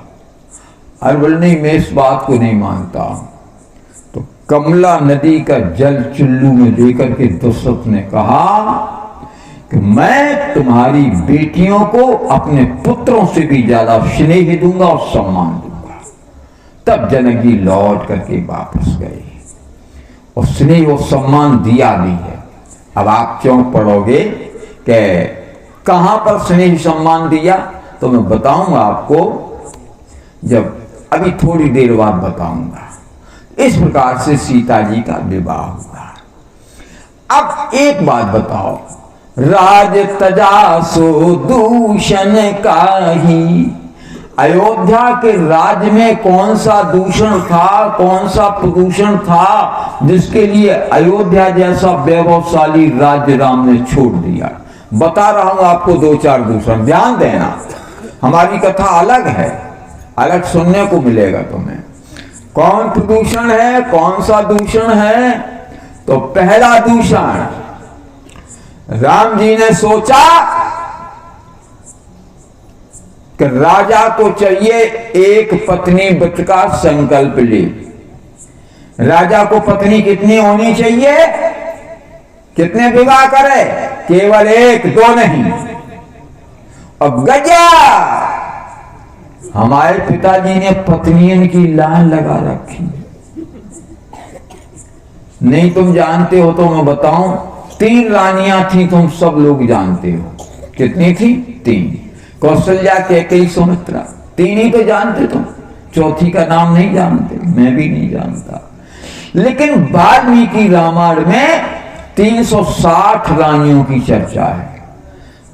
और बोले नहीं, मैं इस बात को नहीं मानता हूं। तो कमला नदी का जल चुल्लू में लेकर के दशरथ ने कहा कि मैं तुम्हारी बेटियों को अपने पुत्रों से भी ज्यादा स्नेह दूंगा और सम्मान दूंगा। तब जनक जी लौट करके वापस गए और स्नेह और सम्मान दिया भी है। अब आप चौंक पड़ोगे कि कहां पर स्नेह सम्मान दिया, तो मैं बताऊंगा आपको, जब अभी थोड़ी देर बाद बताऊंगा। इस प्रकार से सीता जी का विवाह हुआ। अब एक बात बताओ, राज तजा सो दूषण काही, अयोध्या के राज्य में कौन सा दूषण था, कौन सा प्रदूषण था जिसके लिए अयोध्या जैसा वैभवशाली राज्य राम ने छोड़ दिया। बता रहा हूं आपको दो चार दूषण, ध्यान देना, हमारी कथा अलग है, अलग सुनने को मिलेगा तुम्हें। कौन प्रदूषण है, कौन सा दूषण है? तो पहला दूषण, राम जी ने सोचा कि राजा को चाहिए एक पत्नी व्रत का संकल्प ले। राजा को पत्नी कितनी होनी चाहिए, कितने विवाह करे? केवल एक, दो नहीं। और गजब, हमारे पिताजी ने पत्नियों की लाइन लगा रखी। नहीं तुम जानते हो तो मैं बताऊं, 3 रानियां थी, तुम सब लोग जानते हो। कितनी थी? 3। कौशल्या, कैकेयी, सुमित्रा, 3 ही तो जानते तुम, चौथी का नाम नहीं जानते, मैं भी नहीं जानता। लेकिन वाल्मीकि रामायण में 360 रानियों की चर्चा है।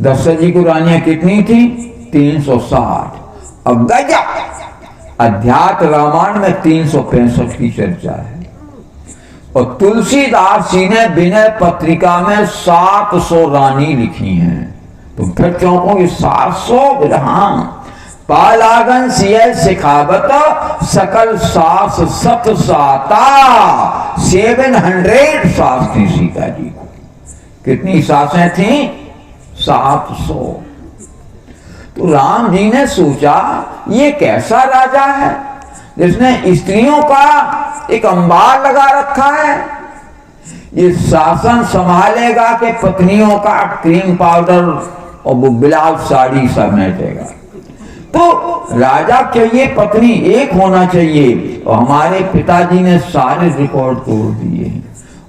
दशरथ जी को रानियां कितनी थी? 360। अब गजब, अध्यात्म रामायण में 365 की चर्चा है। और तुलसीदास जी ने विनय पत्रिका में 700 रानी लिखी हैं। तुम फिर चौंकोगे, 700 विधान पालागन सिय सिखावत सकल सास सत साता, 700 सास थी सीता जी को। कितनी सासें थी? 700। तो राम जी ने सोचा ये कैसा राजा है जिसने स्त्रियों का एक अंबार लगा रखा है, ये शासन संभालेगा कि पत्नियों का क्रीम पाउडर और वो बिलाल साड़ी समेटेगा। तो राजा चाहिए पत्नी एक होना चाहिए, और हमारे पिताजी ने सारे रिकॉर्ड तोड़ दिए।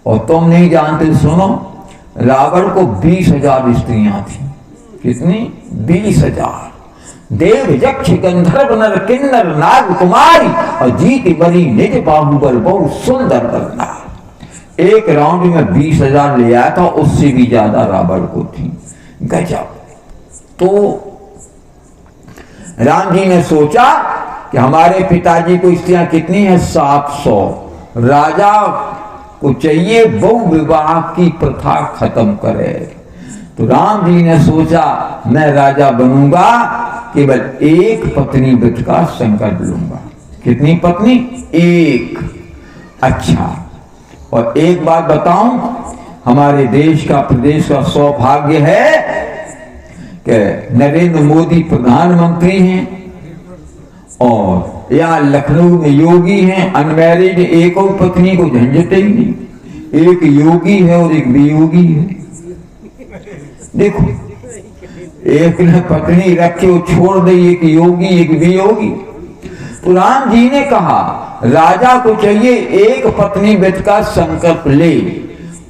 और तुम नहीं जानते, सुनो, रावण को 20,000 स्त्रियां थी। कितनी? 20,000। देव यक्ष गंधर्व नर किन्नर नाग कुमारी और जीत बनी निज बाहुबल बहुत सुंदर करना। एक राउंड में 20,000 ले आया था, उससे भी ज्यादा रावण को थी। गजब। तो राम जी ने सोचा कि हमारे पिताजी को स्त्रियां कितनी है? 700। राजा को चाहिए बहु विवाह की प्रथा खत्म करे। तो राम जी ने सोचा मैं राजा बनूंगा, केवल एक पत्नी व्रत का संकल्प लूंगा। कितनी पत्नी? एक। अच्छा, और एक बात बताऊं, हमारे देश का, प्रदेश का सौभाग्य है कि नरेंद्र मोदी प्रधानमंत्री हैं और या लखनऊ में योगी हैं, अनमैरिड, एक और पत्नी को झंझट ही नहीं। एक योगी है और एक वियोगी है। देखो, एक ने पत्नी रखे वो छोड़ दी, एक योगी एक वियोगी। तो राम जी ने कहा राजा को चाहिए एक पत्नी व्रत का संकल्प ले।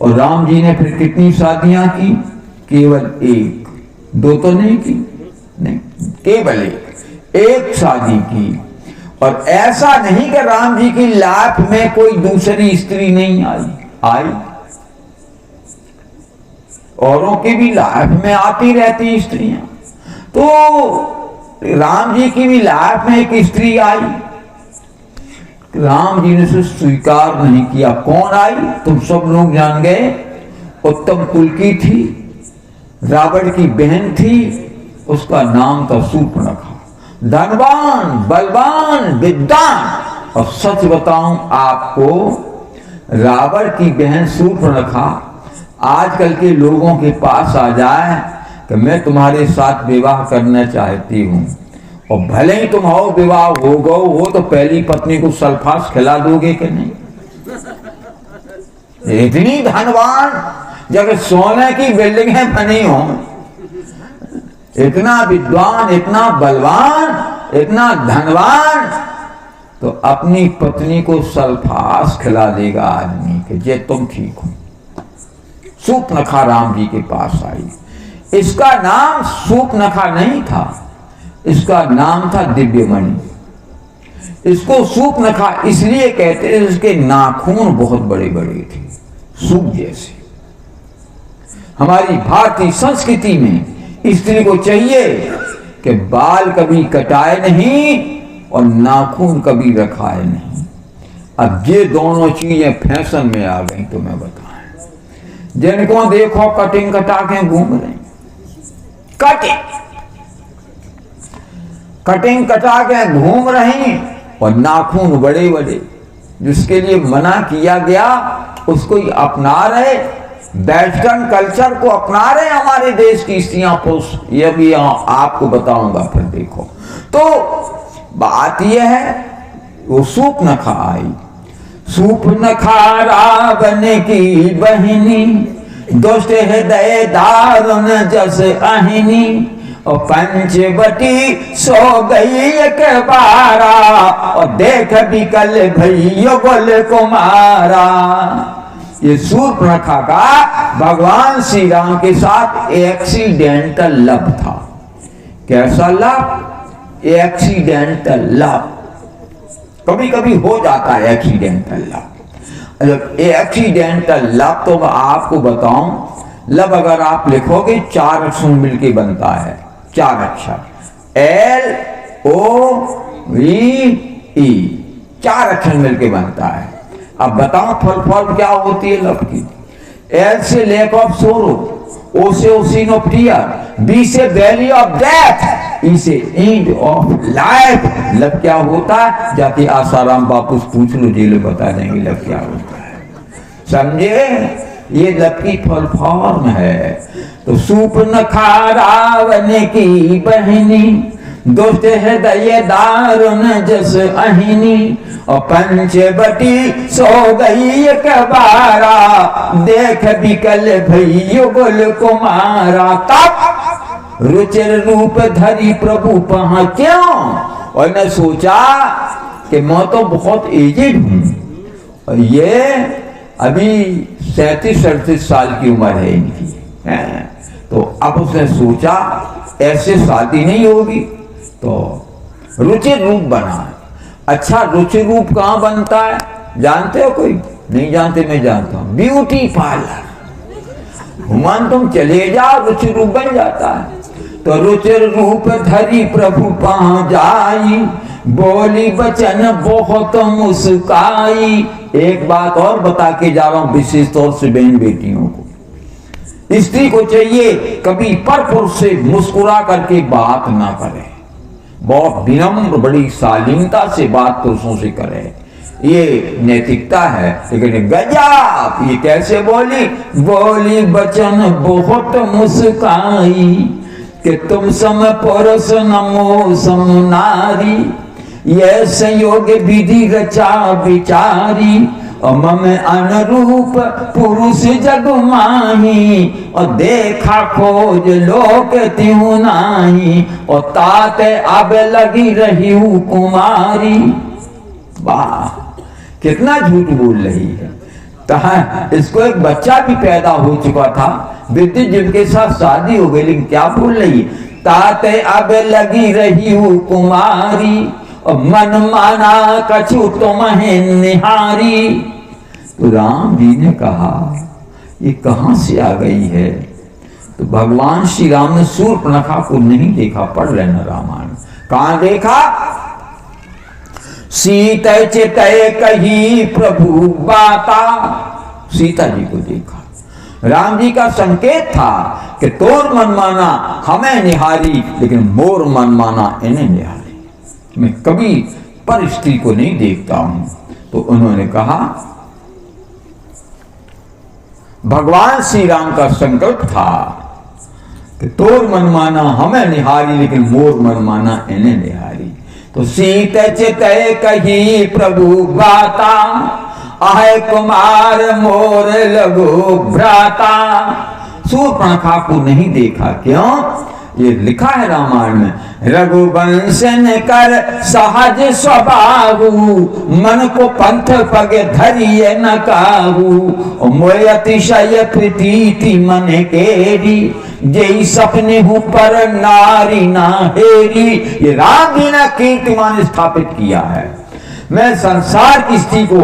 और राम जी ने फिर कितनी शादियां की? केवल एक, दो तो नहीं की, नहीं, केवल एक शादी की। और ऐसा नहीं कि राम जी की लाइफ में कोई दूसरी स्त्री नहीं आई, औरों की भी लाइफ में आती रहती स्त्रियां। तो राम जी की भी लाइफ में एक स्त्री आई, राम जी ने उसे स्वीकार नहीं किया। कौन आई? तुम सब लोग जान गए। उत्तम कुल की थी, रावण की बहन थी, उसका नाम था शूर्पणखा। धनवान, बलवान, विद्वान। और सच बताऊं आपको, रावण की बहन शूर्पणखा आजकल के लोगों के पास आ जाए कि मैं तुम्हारे साथ विवाह करना चाहती हूं, और भले ही तुम हो विवाह हो गो, वो तो पहली पत्नी को सल्फास खिला दोगे कि नहीं? इतनी धनवान, जगह सोने की बिल्डिंगें बनी हो, इतना विद्वान, इतना बलवान, इतना धनवान, तो अपनी पत्नी को सल्फास खिला देगा आदमी के जे तुम ठीक हो। शूर्पणखा राम जी के पास आई। इसका नाम शूर्पणखा नहीं था, इसका नाम था दिव्यमणि। इसको शूर्पणखा इसलिए कहते हैं इसके नाखून बहुत बड़े बड़े थे, सूप जैसे। हमारी भारतीय संस्कृति में स्त्री को चाहिए कि बाल कभी कटाए नहीं और नाखून कभी रखाए नहीं। अब ये दोनों चीजें फैशन में आ गई, तो मैं बताएं, जिनको देखो कटिंग कटा के घूम रहे, कटिंग कटा के घूम रही, और नाखून बड़े बड़े। जिसके लिए मना किया गया उसको ही अपना रहे, वेस्टर्न कल्चर को अपना रहे हमारे देश की स्त्रियां पुरुष। ये भी आपको बताऊंगा फिर। देखो, तो बात यह है, वो शूर्पणखा आई। शूर्पणखा रावण की बहिनी, दुष्ट हृदय दारुण जस अहिनी, और पंचवटी सो गई एक बारा, और देख बिकल भैया बोल कुमारा। ये शूर्पणखा का भगवान श्री राम के साथ एक्सीडेंटल लव था। कैसा लव? Accidental love. कभी कभी हो जाता है एक्सीडेंटल लव। एक्सीडेंटल लव तो मैं आपको बताऊं, लव अगर आप लिखोगे 4 अक्षर मिलके बनता है, 4 अक्षर, LOVE, 4 अक्षर मिलके बनता है। अब बताओ फुल फॉर्म क्या होती है लव की? L से लैक ऑफ सोरो, O से ओसिन ऑफ टीयर, B से वैली ऑफ डेथ, E से एंड ऑफ लाइफ। लव क्या होता है? जाके आसाराम बापू पूछ लो, जेल बता देंगे लव क्या होता है। समझे? ये लव की फुल फॉर्म है। तो शूर्पणखा रावण की बहिनी, दुष्ट हृदय दारुण जस अहिनी, और पंचवटी सो गई एक बारा, देख बिकल भैया बोल कुमारा। तब रुचिर रूप धरी प्रभु पहुंचा, और ने सोचा कि मैं तो बहुत एजेड हूं, और ये अभी 37-38 साल की उम्र है इनकी। तो अब उसने सोचा ऐसे शादी नहीं होगी, तो रुचिर रूप बना। अच्छा, रुचिर रूप कहाँ बनता है जानते हो? कोई नहीं जानते? मैं जानता हूँ, ब्यूटी पार्लर। हुमान तुम चले जाओ, रुचिर रूप बन जाता है। तो रुचिर रूप धरी प्रभु पहुंच जाई, बोली बचन बहुत मुस्काई। एक बात और बता के जा रहा हूं विशेष तौर से बहन बेटियों को, स्त्री को चाहिए कभी पर पुरुष से मुस्कुरा करके बात ना करे, बहुत विनम्र बड़ी शालीनता से बात पुरुषों से करे, ये नैतिकता है। लेकिन गजब ये कैसे बोली? बोली बचन बहुत मुस्काई, कि तुम सम पुरुष नमो सम नारी, ये संयोग विधि रचा विचारी, और मम अनुरूप पुरुष जग माही, और देखा खोज लोक त्यों नाही, और ताते अब लगी रही कुमारी। वाह, कितना झूठ बोल रही है। इसको एक बच्चा भी पैदा हो चुका था, विद्युत जिनके साथ शादी हो गई, लेकिन क्या बोल रही, ताते अब लगी रही कुमारी, और मन माना कछु तुम्हें निहारी। तो राम जी ने कहा ये कहां से आ गई है? तो भगवान श्री राम ने शूर्पणखा को नहीं देखा, पढ़ लेना रामायण। कहां देखा? सीता चितय कही प्रभु बाता, सीता जी को देखा। राम जी का संकेत था कि तोर मन माना हमें निहारी, लेकिन मोर मन माना इन्हें निहारी। मैं कभी पर स्त्री को नहीं देखता हूं। तो उन्होंने कहा, भगवान श्री राम का संकल्प था कि तोर मन माना हमें निहारी, लेकिन मोर मन माना इन्हें निहारी। तो सीता चितय कही प्रभु बाता, आए कुमार मोर लगो भ्राता। शूर्पणखा को नहीं देखा, क्यों? ये लिखा है रामायण में, रघुवंशन कर सहज स्वभाव, मन को पंथ पग धरिए न काहू, मोय अतिशय प्रीति मन केरी, जय सपने हूं पर नारी ना हेरी। ये राम जी ने कीर्तिमान स्थापित किया है। मैं संसार की स्त्री को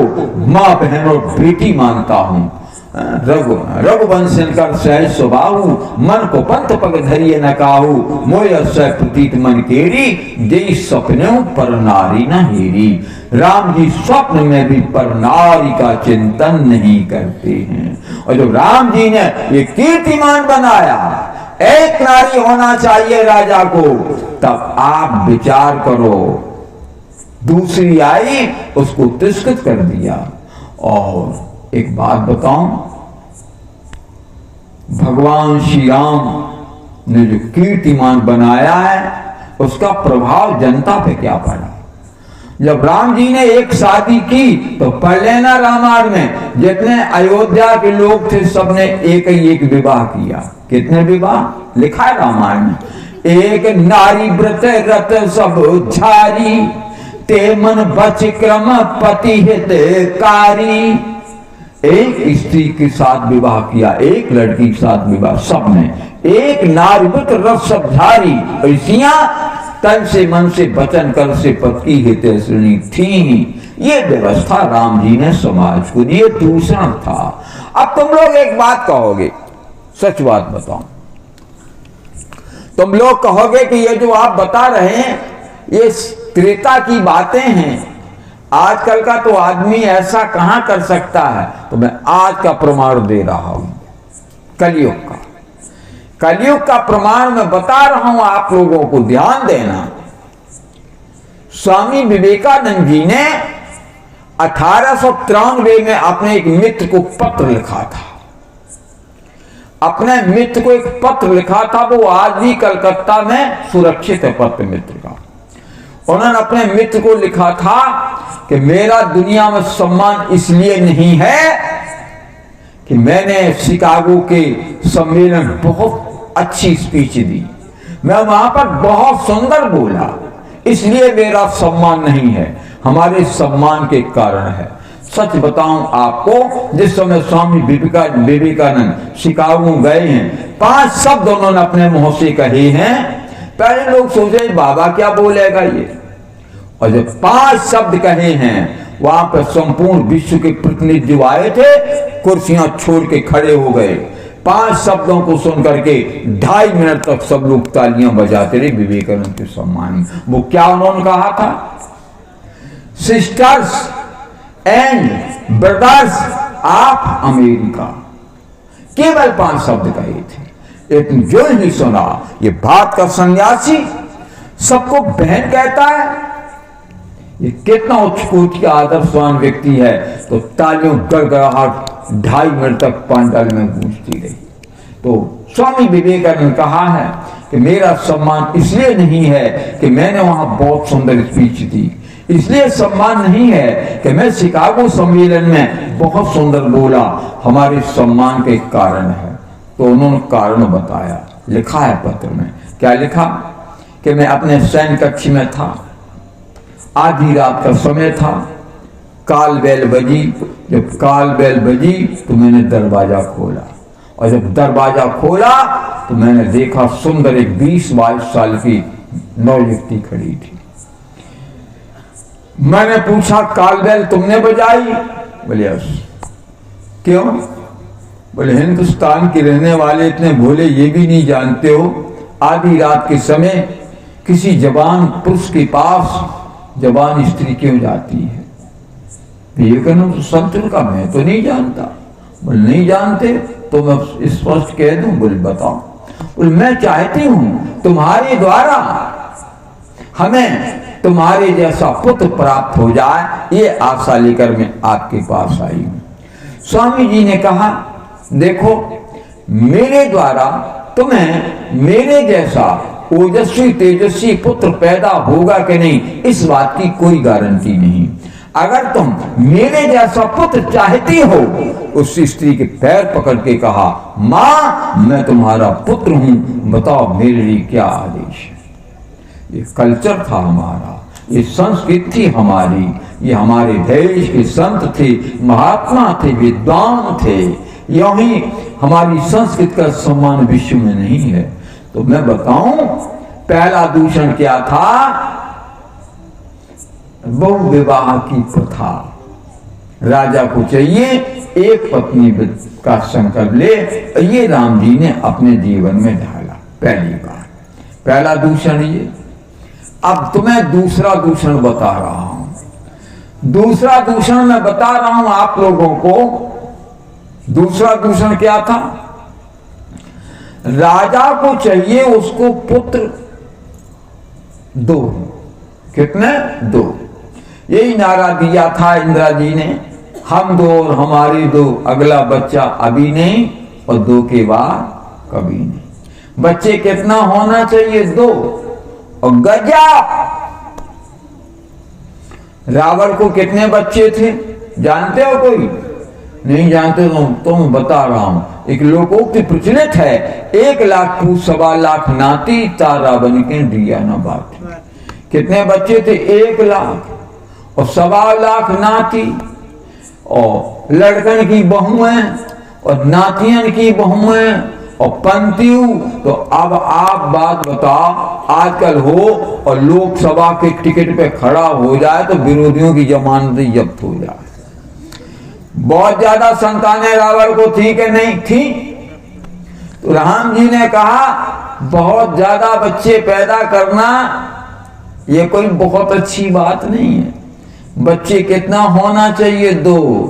मां बहन और बेटी मानता हूं। रघुवंशन कर सहज स्वभाव, मन को पंथ पग धरिए न काहू, मोय अतिशय प्रतीत मन केरी, जय सपने पर नारी न हेरी। राम जी स्वप्न में भी पर नारी का चिंतन नहीं करते हैं। और जब राम जी ने ये कीर्तिमान बनाया, एक नारी होना चाहिए राजा को, तब आप विचार करो, दूसरी आई उसको तिरस्कृत कर दिया। और एक बात बताऊं, भगवान श्री राम ने जो कीर्तिमान बनाया है, उसका प्रभाव जनता पे क्या पड़ा? जब राम जी ने एक शादी की, तो पढ़ लेना रामायण में, जितने अयोध्या के लोग थे सबने एक ही एक विवाह किया। कितने विवाह? लिखा है रामायण में, एक नारी व्रत रत सब झारी, ते मन बच क्रम पति हितकारी। एक स्त्री के साथ विवाह किया, एक लड़की के साथ विवाह, सबने एक नारी व्रत रत सब झारी। ऐसियां तन से मन से वचन कर से पति हितैषिणी थी। ये व्यवस्था राम जी ने समाज को दी, दूषण था। अब तुम लोग एक बात कहोगे, सच बात बताओ, तुम लोग कहोगे कि ये जो आप बता रहे हैं ये त्रेता की बातें हैं, आजकल का तो आदमी ऐसा कहां कर सकता है। तो मैं आज का प्रमाण दे रहा हूं, कलयुग का। कलयुग का प्रमाण मैं बता रहा हूं, आप लोगों को ध्यान देना। स्वामी विवेकानंद जी ने 1893 में अपने एक मित्र को पत्र लिखा था। अपने मित्र को एक पत्र लिखा था, वो आज भी कलकत्ता में सुरक्षित है पत्र मित्र का। उन्होंने अपने मित्र को लिखा था कि मेरा दुनिया में सम्मान इसलिए नहीं है कि मैंने शिकागो के सम्मेलन में बहुत अच्छी स्पीच दी, मैं वहां पर बहुत सुंदर बोला, इसलिए मेरा सम्मान नहीं है, हमारे सम्मान के कारण है। सच बताऊं आपको, जिस समय स्वामी विवेकानंद शिकागो गए हैं, 5 शब्द उन्होंने अपने मुंह से कहे हैं। पहले लोग सोचे बाबा क्या बोलेगा ये, और जब 5 शब्द कहे हैं, वहां पर संपूर्ण विश्व के प्रतिनिधि जो आए थे, कुर्सियां छोड़ के खड़े हो गए। 5 शब्दों को सुन करके 2.5 मिनट तक सब लोग तालियां बजाते रहे विवेकानंद के सम्मान में। वो क्या उन्होंने कहा था? Sisters and brothers of America, केवल 5 शब्द कहे थे। लेकिन जो नहीं सुना, ये बात का सन्यासी सबको बहन कहता है, ये कितना उच्च कोटि का आदर्शवान व्यक्ति है। तो तालियों गड़गड़ाहट 2.5 मिनट तक पंडाल में गूंजती रही। तो स्वामी विवेकानंद कहा है कि मेरा सम्मान इसलिए नहीं है कि मैंने वहां बहुत सुंदर स्पीच दी, इसलिए सम्मान नहीं है कि मैं शिकागो सम्मेलन में बहुत सुंदर बोला, हमारे सम्मान के कारण है। तो उन्होंने कारण बताया, लिखा है पत्र में। क्या लिखा? कि मैं अपने सैन्य कक्ष में था, आधी रात का समय था, काल बेल बजी। जब काल बेल बजी तो मैंने दरवाजा खोला, और जब दरवाजा खोला तो मैंने देखा सुंदर एक 20-22 साल की नौयुवती खड़ी थी। मैंने पूछा, काल बेल तुमने बजाई? बोले यस। क्यों? बोले हिंदुस्तान के रहने वाले इतने भोले ये भी नहीं जानते हो आधी रात के समय किसी जवान पुरुष के पास जवान स्त्री क्यों जाती है? विवेकानंद संतुल का मैं तो नहीं जानता। बोले नहीं जानते तो मैं स्पष्ट कह दूं? बोले बताओ। बोले मैं चाहती हूं तुम्हारे द्वारा हमें तुम्हारे जैसा पुत्र प्राप्त हो जाए, ये आशा लेकर मैं आपके पास आई हूं। स्वामी जी ने कहा, देखो मेरे द्वारा तुम्हें मेरे जैसा ओजस्वी तेजस्वी पुत्र पैदा होगा कि नहीं, इस बात की कोई गारंटी नहीं। अगर तुम मेरे जैसा पुत्र चाहती हो, उस स्त्री के पैर पकड़ के कहा, मां मैं तुम्हारा पुत्र हूं, बताओ मेरे लिए क्या आदेश है। ये कल्चर था हमारा, ये संस्कृति थी हमारी, ये हमारे देश के संत थे, महात्मा थे, विद्वान थे। यही हमारी संस्कृति का सम्मान विश्व में नहीं है। तो मैं बताऊं, पहला दूषण क्या था? बहु विवाह की प्रथा। राजा को चाहिए एक पत्नी का संकल्प ले, ये राम जी ने अपने जीवन में ढाला पहली बार। पहला दूषण ये। अब तुम्हें दूसरा दूषण बता रहा हूं। दूसरा दूषण मैं बता रहा हूं आप लोगों को। दूसरा दूषण क्या था? राजा को चाहिए उसको पुत्र 2। कितने? 2। यही नारा दिया था इंदिरा जी ने, हम 2 और हमारे 2, अगला बच्चा अभी नहीं और 2 के बाद कभी नहीं। बच्चे कितना होना चाहिए? 2। और गजब, रावण को कितने बच्चे थे जानते हो? कोई नहीं जानते तो मैं बता रहा हूं। एक लोकोक्ति प्रचलित है, 1 लाख पूत 1.25 लाख नाती, 4 रावण के दिया न बात। कितने बच्चे थे? 1 लाख और 1.25 लाख नाती, और लड़कन की बहुएं और नातियन की बहुएं और पंतियु। तो अब आप बात बताओ, आजकल हो और लोकसभा के टिकट पे खड़ा हो जाए तो विरोधियों की जमानत जब्त हो जाए। बहुत ज्यादा संतानें रावण को थी कि नहीं थी? तो राम जी ने कहा, बहुत ज्यादा बच्चे पैदा करना ये कोई बहुत अच्छी बात नहीं है। बच्चे कितना होना चाहिए? 2।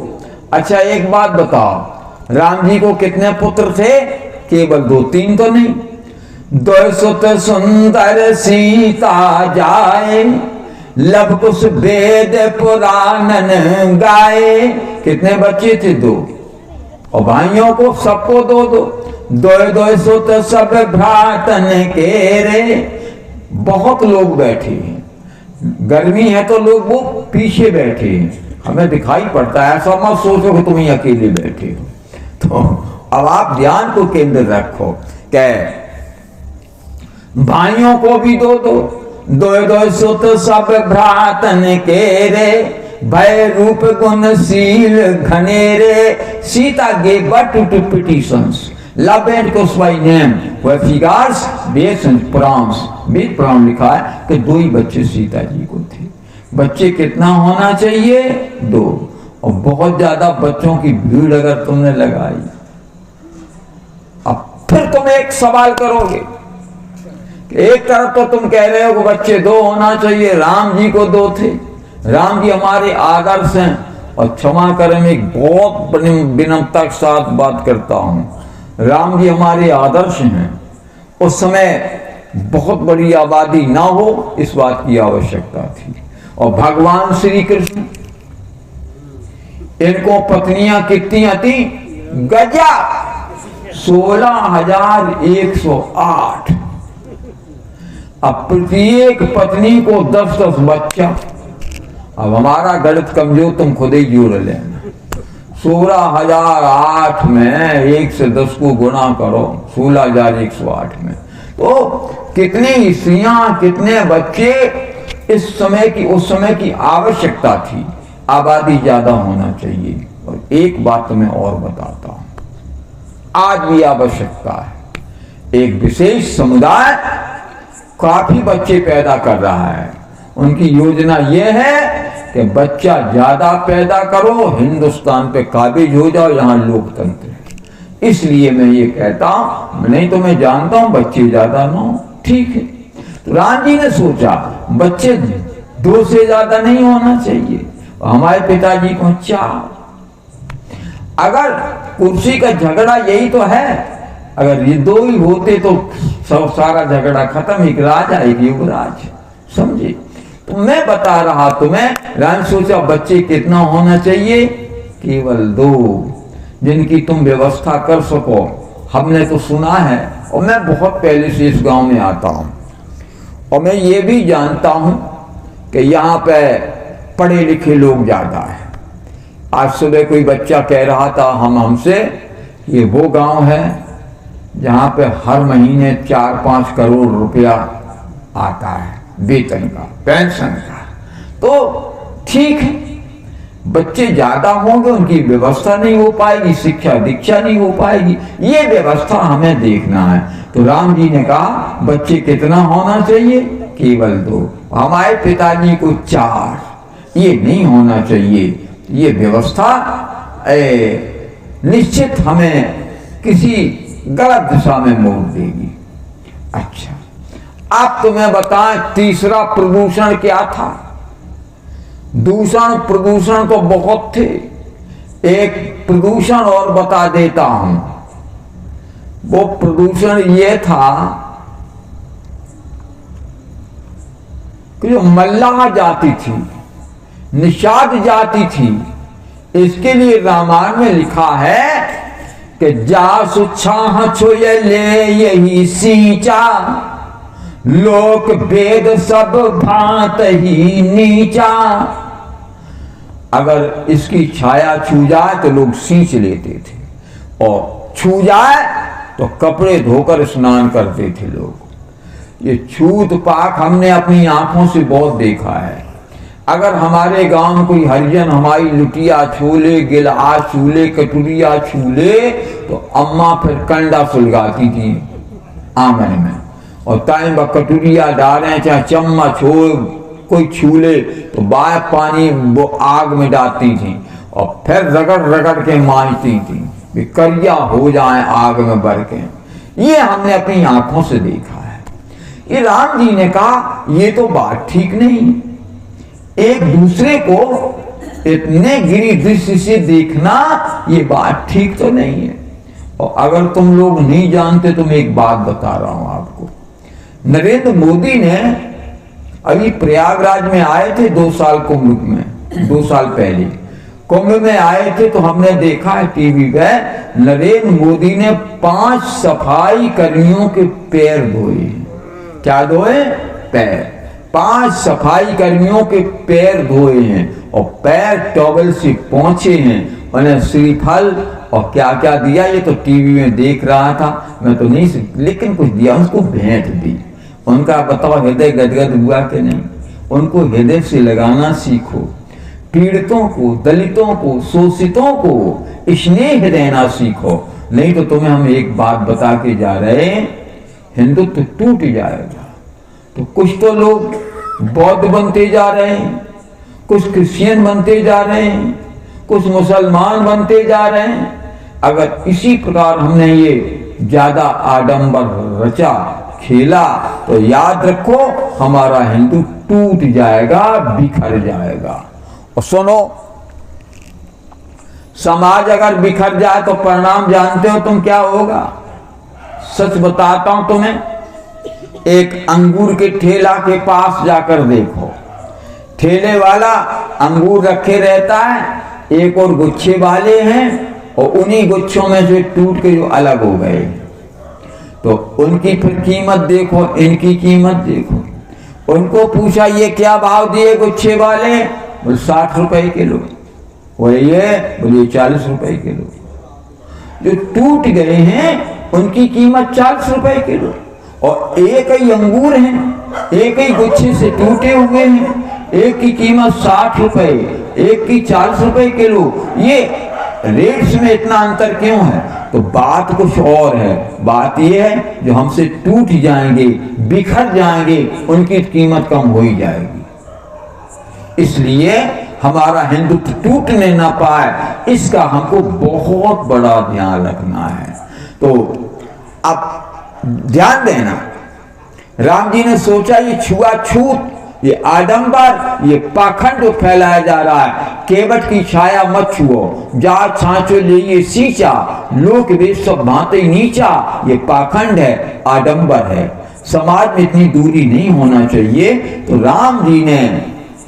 अच्छा एक बात बताओ, राम जी को कितने पुत्र थे? केवल 2, 3 तो नहीं। 200 सुंदर सीता जाए, लव कुश वेद पुराणन गाए। कितने बच्चे थे? 2। और भाइयों को सबको 2-2। 200 तो सब भ्रातन के रे। बहुत लोग बैठे हैं, गर्मी है तो लोग वो पीछे बैठे हैं, हमें दिखाई पड़ता है। ऐसा मत सोचो कि तुम ही अकेले बैठे हो। तो अब आप ध्यान को केंद्र रखो कि भाइयों को भी 2-2। 200 तो सब भ्रातन के रे, भय रूप गुणशील घनेरे। Sita gave birth to 2 petitions. Love and Kush by name were figures based on Purans. Veda Purana लिखा है कि 2 ही बच्चे सीता जी को थे। बच्चे कितना होना चाहिए? 2। और बहुत ज्यादा बच्चों की भीड़ अगर तुमने लगाई, अब फिर तुम एक सवाल करोगे कि एक तरफ तो तुम कह रहे हो कि बच्चे 2 होना चाहिए, राम जी को 2 थे। राम जी हमारे आदर्श हैं। और क्षमा करें, मैं एक बहुत विनम्रता के साथ बात करता हूं, राम जी हमारे आदर्श हैं। उस समय बहुत बड़ी आबादी ना हो, इस बात की आवश्यकता थी। और भगवान श्री कृष्ण, इनको पत्नियां कितनी थी? गजा 16,108। अब प्रत्येक पत्नी को 10-10 बच्चा। अब हमारा गणित कमजोर, तुम खुद ही जोड़ लेना। 16,008 में 1 से 10 को गुणा करो 16,108 में, तो कितनी स्त्रियां, कितने बच्चे उस समय की आवश्यकता थी। आबादी ज्यादा होना चाहिए। और एक बात तुम्हें और बताता हूं, आज भी आवश्यकता है। एक विशेष समुदाय काफी बच्चे पैदा कर रहा है। उनकी योजना यह है कि बच्चा ज्यादा पैदा करो, हिंदुस्तान पे काबिज हो जाओ, यहां लोकतंत्र है। इसलिए मैं ये कहता हूं, नहीं तो मैं जानता हूं बच्चे ज्यादा ना हो, ठीक है। तो राम जी ने सोचा बच्चे 2 से ज्यादा नहीं होना चाहिए। हमारे पिताजी को 4। अगर कुर्सी का झगड़ा यही तो है, अगर ये 2 ही होते तो सब सारा झगड़ा खत्म, एक राजा एक युवराज, समझे। तो मैं बता रहा तुम्हें, राम सोचा बच्चे कितना होना चाहिए, केवल 2, जिनकी तुम व्यवस्था कर सको। हमने तो सुना है, और मैं बहुत पहले से इस गांव में आता हूं, और मैं ये भी जानता हूं कि यहाँ पे पढ़े लिखे लोग ज्यादा है। आज सुबह कोई बच्चा कह रहा था हमसे, ये वो गांव है जहां पे हर महीने 4-5 करोड़ रुपया आता है वेतन का, पेंशन का। तो ठीक है, बच्चे ज्यादा होंगे, उनकी व्यवस्था नहीं हो पाएगी, शिक्षा दीक्षा नहीं हो पाएगी। ये व्यवस्था हमें देखना है। तो राम जी ने कहा बच्चे कितना होना चाहिए, केवल 2। हमारे पिताजी को 4। ये नहीं होना चाहिए। ये व्यवस्था निश्चित हमें किसी गलत दिशा में मोड़ देगी। अच्छा, अब तुम्हें बताएं तीसरा प्रदूषण क्या था। दूषण प्रदूषण तो बहुत थे, एक प्रदूषण और बता देता हूं। वो प्रदूषण ये था कि जो मल्लाह जाति थी, निषाद जाति थी, इसके लिए रामायण में लिखा है कि जासु छाह छोयले यही सींचा, लोक वेद सब भांत ही नीचा। अगर इसकी छाया छू जाए तो लोग सींच लेते थे, और छू जाए तो कपड़े धोकर स्नान करते थे लोग। ये छूत पाक हमने अपनी आंखों से बहुत देखा है। अगर हमारे गांव में कोई हरिजन हमारी लुटिया छूले, गिलास छूले, कटोरिया छूले, तो अम्मा फिर कंडा सुलगाती थी आंगन में, और टाइम ब कटोरिया डालें चाहे चम्मच हो, कोई छूले तो बाय पानी वो आग में डालती थी, और फिर रगड़ रगड़ के मांजती थी, करिया हो जाए आग में भर के। ये हमने अपनी आंखों से देखा है। ये राम जी ने कहा ये तो बात ठीक नहीं। एक दूसरे को इतने गिरी दृष्टि से देखना, ये बात ठीक तो नहीं है। और अगर तुम लोग नहीं जानते तो मैं एक बात बता रहा हूं आपको। नरेंद्र मोदी ने अभी प्रयागराज में आए थे 2 साल कुंभ में, 2 साल पहले कुंभ में आए थे, तो हमने देखा है टीवी पे, नरेंद्र मोदी ने 5 सफाई कर्मियों के पैर धोए। क्या धोए? पैर। 5 सफाई कर्मियों के पैर धोए हैं, और पैर टॉवल से पहुंचे हैं, उन्हें श्रीफल और क्या क्या दिया, ये तो टीवी में देख रहा था, मैं तो नहीं, लेकिन कुछ दिया, उसको भेंट दी। उनका बताओ हृदय गदगद हुआ कि नहीं? उनको हृदय से लगाना सीखो। पीड़ितों को, दलितों को, शोषितों को स्नेह देना सीखो, नहीं तो तुम्हें हम एक बात बता के जा रहे हैं, हिंदुत्व टूट जाएगा। तो कुछ तो लोग बौद्ध बनते जा रहे हैं, कुछ क्रिश्चियन बनते जा रहे हैं, कुछ मुसलमान बनते जा रहे हैं। अगर इसी प्रकार हमने ये ज्यादा आडंबर रचा खेला तो याद रखो हमारा हिंदू टूट जाएगा, बिखर जाएगा। और सुनो, समाज अगर बिखर जाए तो परिणाम जानते हो तुम क्या होगा? सच बताता हूं तुम्हें, एक अंगूर के ठेला के पास जाकर देखो, ठेले वाला अंगूर रखे रहता है, एक और गुच्छे वाले हैं, और उन्हीं गुच्छों में से टूट के जो अलग हो गए। तो उनकी फिर कीमत देखो, इनकी कीमत देखो। उनको पूछा ये क्या भाव दिए गुच्छे वाले? बोले 60 रुपए किलो। बोले ये? बोले 40 रुपए किलो। जो टूट गए हैं उनकी कीमत 40 रुपए किलो, और एक ही अंगूर हैं, एक ही गुच्छे से टूटे हुए हैं, एक की कीमत 60 रुपए, एक की 40 रुपए किलो। ये रेट्स में इतना अंतर क्यों है? तो बात कुछ और है। बात ये है जो हमसे टूट जाएंगे, बिखर जाएंगे, उनकी कीमत कम हो ही जाएगी। इसलिए हमारा हिंदुत्व टूटने ना पाए, इसका हमको बहुत बड़ा ध्यान रखना है। तो अब ध्यान देना, राम जी ने सोचा ये छुआछूत, ये आडंबर, ये पाखंड जो फैलाया जा रहा है, केवट की छाया मत छुओ, जात सांचो ले ये सींचा, लोक वेश सब भांति नीचा, ये पाखंड है, आडंबर है। समाज में इतनी दूरी नहीं होना चाहिए। तो राम जी ने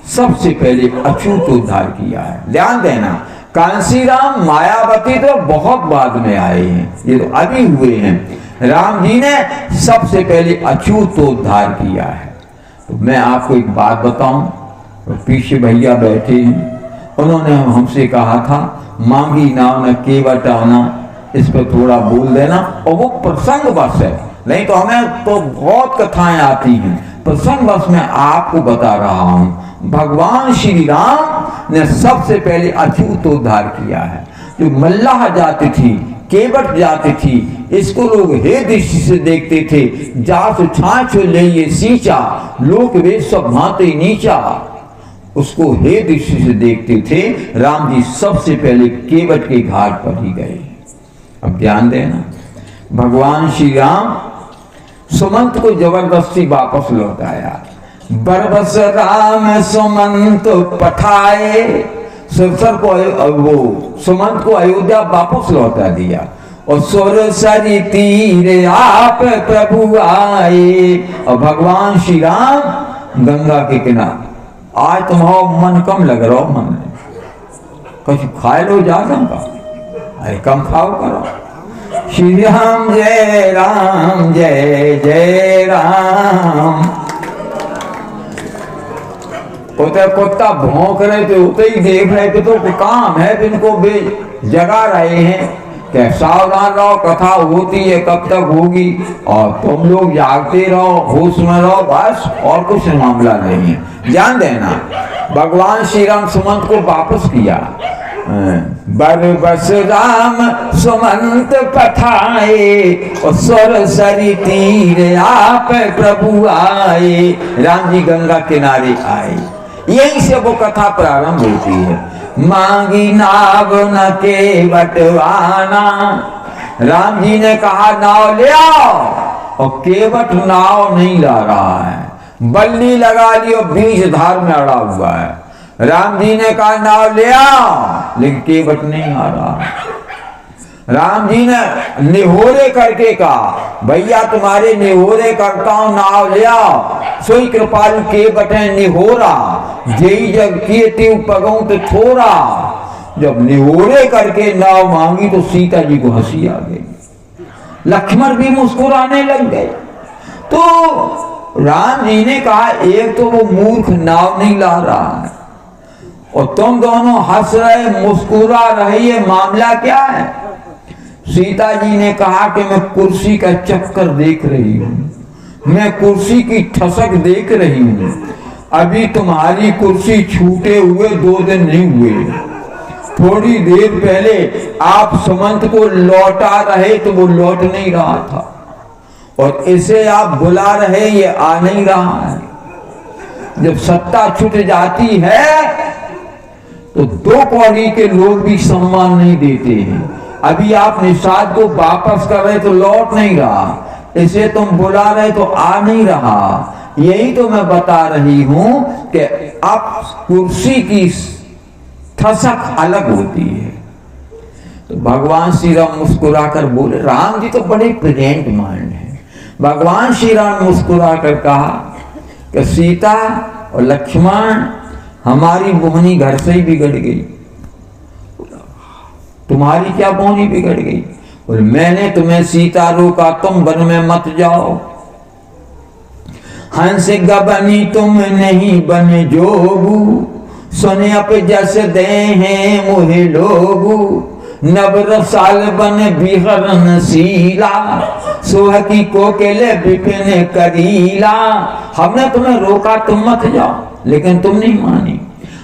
सबसे पहले अछूत उद्धार किया है। ध्यान देना, कांसीराम मायावती तो बहुत बाद में आए हैं, ये तो अभी हुए हैं। राम जी ने सबसे पहले अछूत उद्धार किया है। तो मैं आपको एक बात बताऊं, तो पीछे भैया बैठे हैं, उन्होंने हमसे कहा था मांगी नाव न केवट आना, इस पर थोड़ा बोल देना। और वो प्रसंग बस है, नहीं तो हमें तो बहुत कथाएं आती हैं, प्रसंग बस मैं आपको बता रहा हूं। भगवान श्री राम ने सबसे पहले अछूत उद्धार किया है। जो मल्लाह जाति थी, केवट जाति थी, इसको लोग हे दृष्टि से देखते थे, जास छाछ ले ये सींचा, लोक वेश सब भांति नीचा, उसको हे दृष्टि से देखते थे। राम जी सबसे पहले केवट के घाट पर ही गए। अब ध्यान देना, भगवान श्री राम सुमंत को जबरदस्ती वापस लौटाया। बरबस राम सुमंत पठाए, सुरसर को वो सुमंत को अयोध्या वापस लौटा दिया। और सुरसरी तीर आप प्रभु आए, और भगवान श्री राम गंगा के किनारे। आज तुम्हारा मन कम लग रहा हो, मन कुछ खाए लो ज्यादा का, अरे कम खाओ करो। श्री राम जय राम जय जय राम। कुत्ता भौंक रहे थे, उते ही देख रहे थे, तो काम है इनको जगा रहे हैं कि सावधान रहो, कथा होती है कब तक होगी, और तुम लोग जागते रहो, होश में रहो, बस और कुछ मामला नहीं है। ध्यान देना, भगवान श्री राम सुमंत को वापस किया। बरबस राम सुमंत पठाए, और सुरसरी तीर आप प्रभु आए। राम जी गंगा किनारे आए। यहीं से वो कथा प्रारंभ होती है। मांगी नाव न केवट आना, राम जी ने कहा नाव ले आओ, और केवट नाव नहीं ला रहा है, बल्ली लगा ली और बीच धार में अड़ा हुआ है। राम जी ने कहा नाव ले आओ, लेकिन केवट नहीं आ रहा। राम जी ने निहोरे करके कहा भैया तुम्हारे निहोरे करता हूं, नाव ले आओ। सोई कृपालु केवट है निहोरा, जेई जग किए त्यों पगऊं तो थोड़ा। जब निहोरे करके नाव मांगी तो सीता जी को हंसी आ गई, लक्ष्मण भी मुस्कुराने लग गए। तो राम जी ने कहा एक तो वो मूर्ख नाव नहीं ला रहा है, और तुम दोनों हंस रहे मुस्कुरा रहे, ये मामला क्या है? सीता जी ने कहा कि मैं कुर्सी का चक्कर देख रही हूँ, मैं कुर्सी की ठसक देख रही हूँ। अभी तुम्हारी कुर्सी छूटे हुए 2 दिन नहीं हुए, थोड़ी देर पहले आप सुमंत को लौटा रहे तो वो लौट नहीं रहा था, और इसे आप बुला रहे ये आ नहीं रहा है। जब सत्ता छूट जाती है तो 2 कौड़ी के लोग भी सम्मान नहीं देते हैं। अभी आप निषाद को वापस कर रहे तो लौट नहीं रहा, इसे तुम बुला रहे तो आ नहीं रहा। यही तो मैं बता रही हूं कि अब कुर्सी की ठसक अलग होती है। तो भगवान श्री राम मुस्कुराकर बोले, राम जी तो बड़े प्रेजेंट माइंड है। भगवान श्री राम मुस्कुराकर कहा कि सीता और लक्ष्मण हमारी बोहनी घर से ही बिगड़ गई। तुम्हारी क्या बोहनी बिगड़ गई? और मैंने तुम्हें सीता रोका, तुम वन में मत जाओ। हंस गबनी तुम नहीं बने जोगू, सुने अप जस दे हैं मोहे लोगू। नबर साल बन बिहरन सीला, सोह की कोकिले विपिन करीला। हमने तुम्हें रोका तुम मत जाओ, लेकिन तुम नहीं मानी।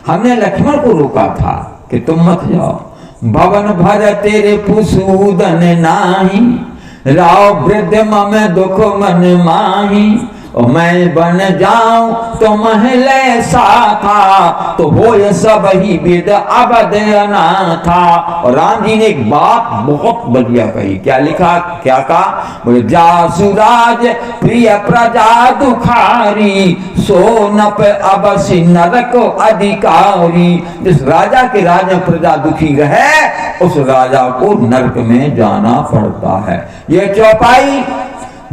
हमने लक्ष्मण को रोका था कि तुम मत जाओ। भवन भर तेरे पुसूदन नाही, राव वृद्ध मम दुख मन माही। और मैं बन जाऊं तो महले साथा, तो हो ये सब ही विद अबद अनाथा। और राम जी ने एक बात बहुत बढ़िया कही। क्या लिखा, क्या कहा? बोले जासुराज प्रिय प्रजा दुखारी, सोनप अबसी नरक अधिकारी। जिस राजा के राज में प्रजा दुखी रहे, उस राजा को नरक में जाना पड़ता है। ये चौपाई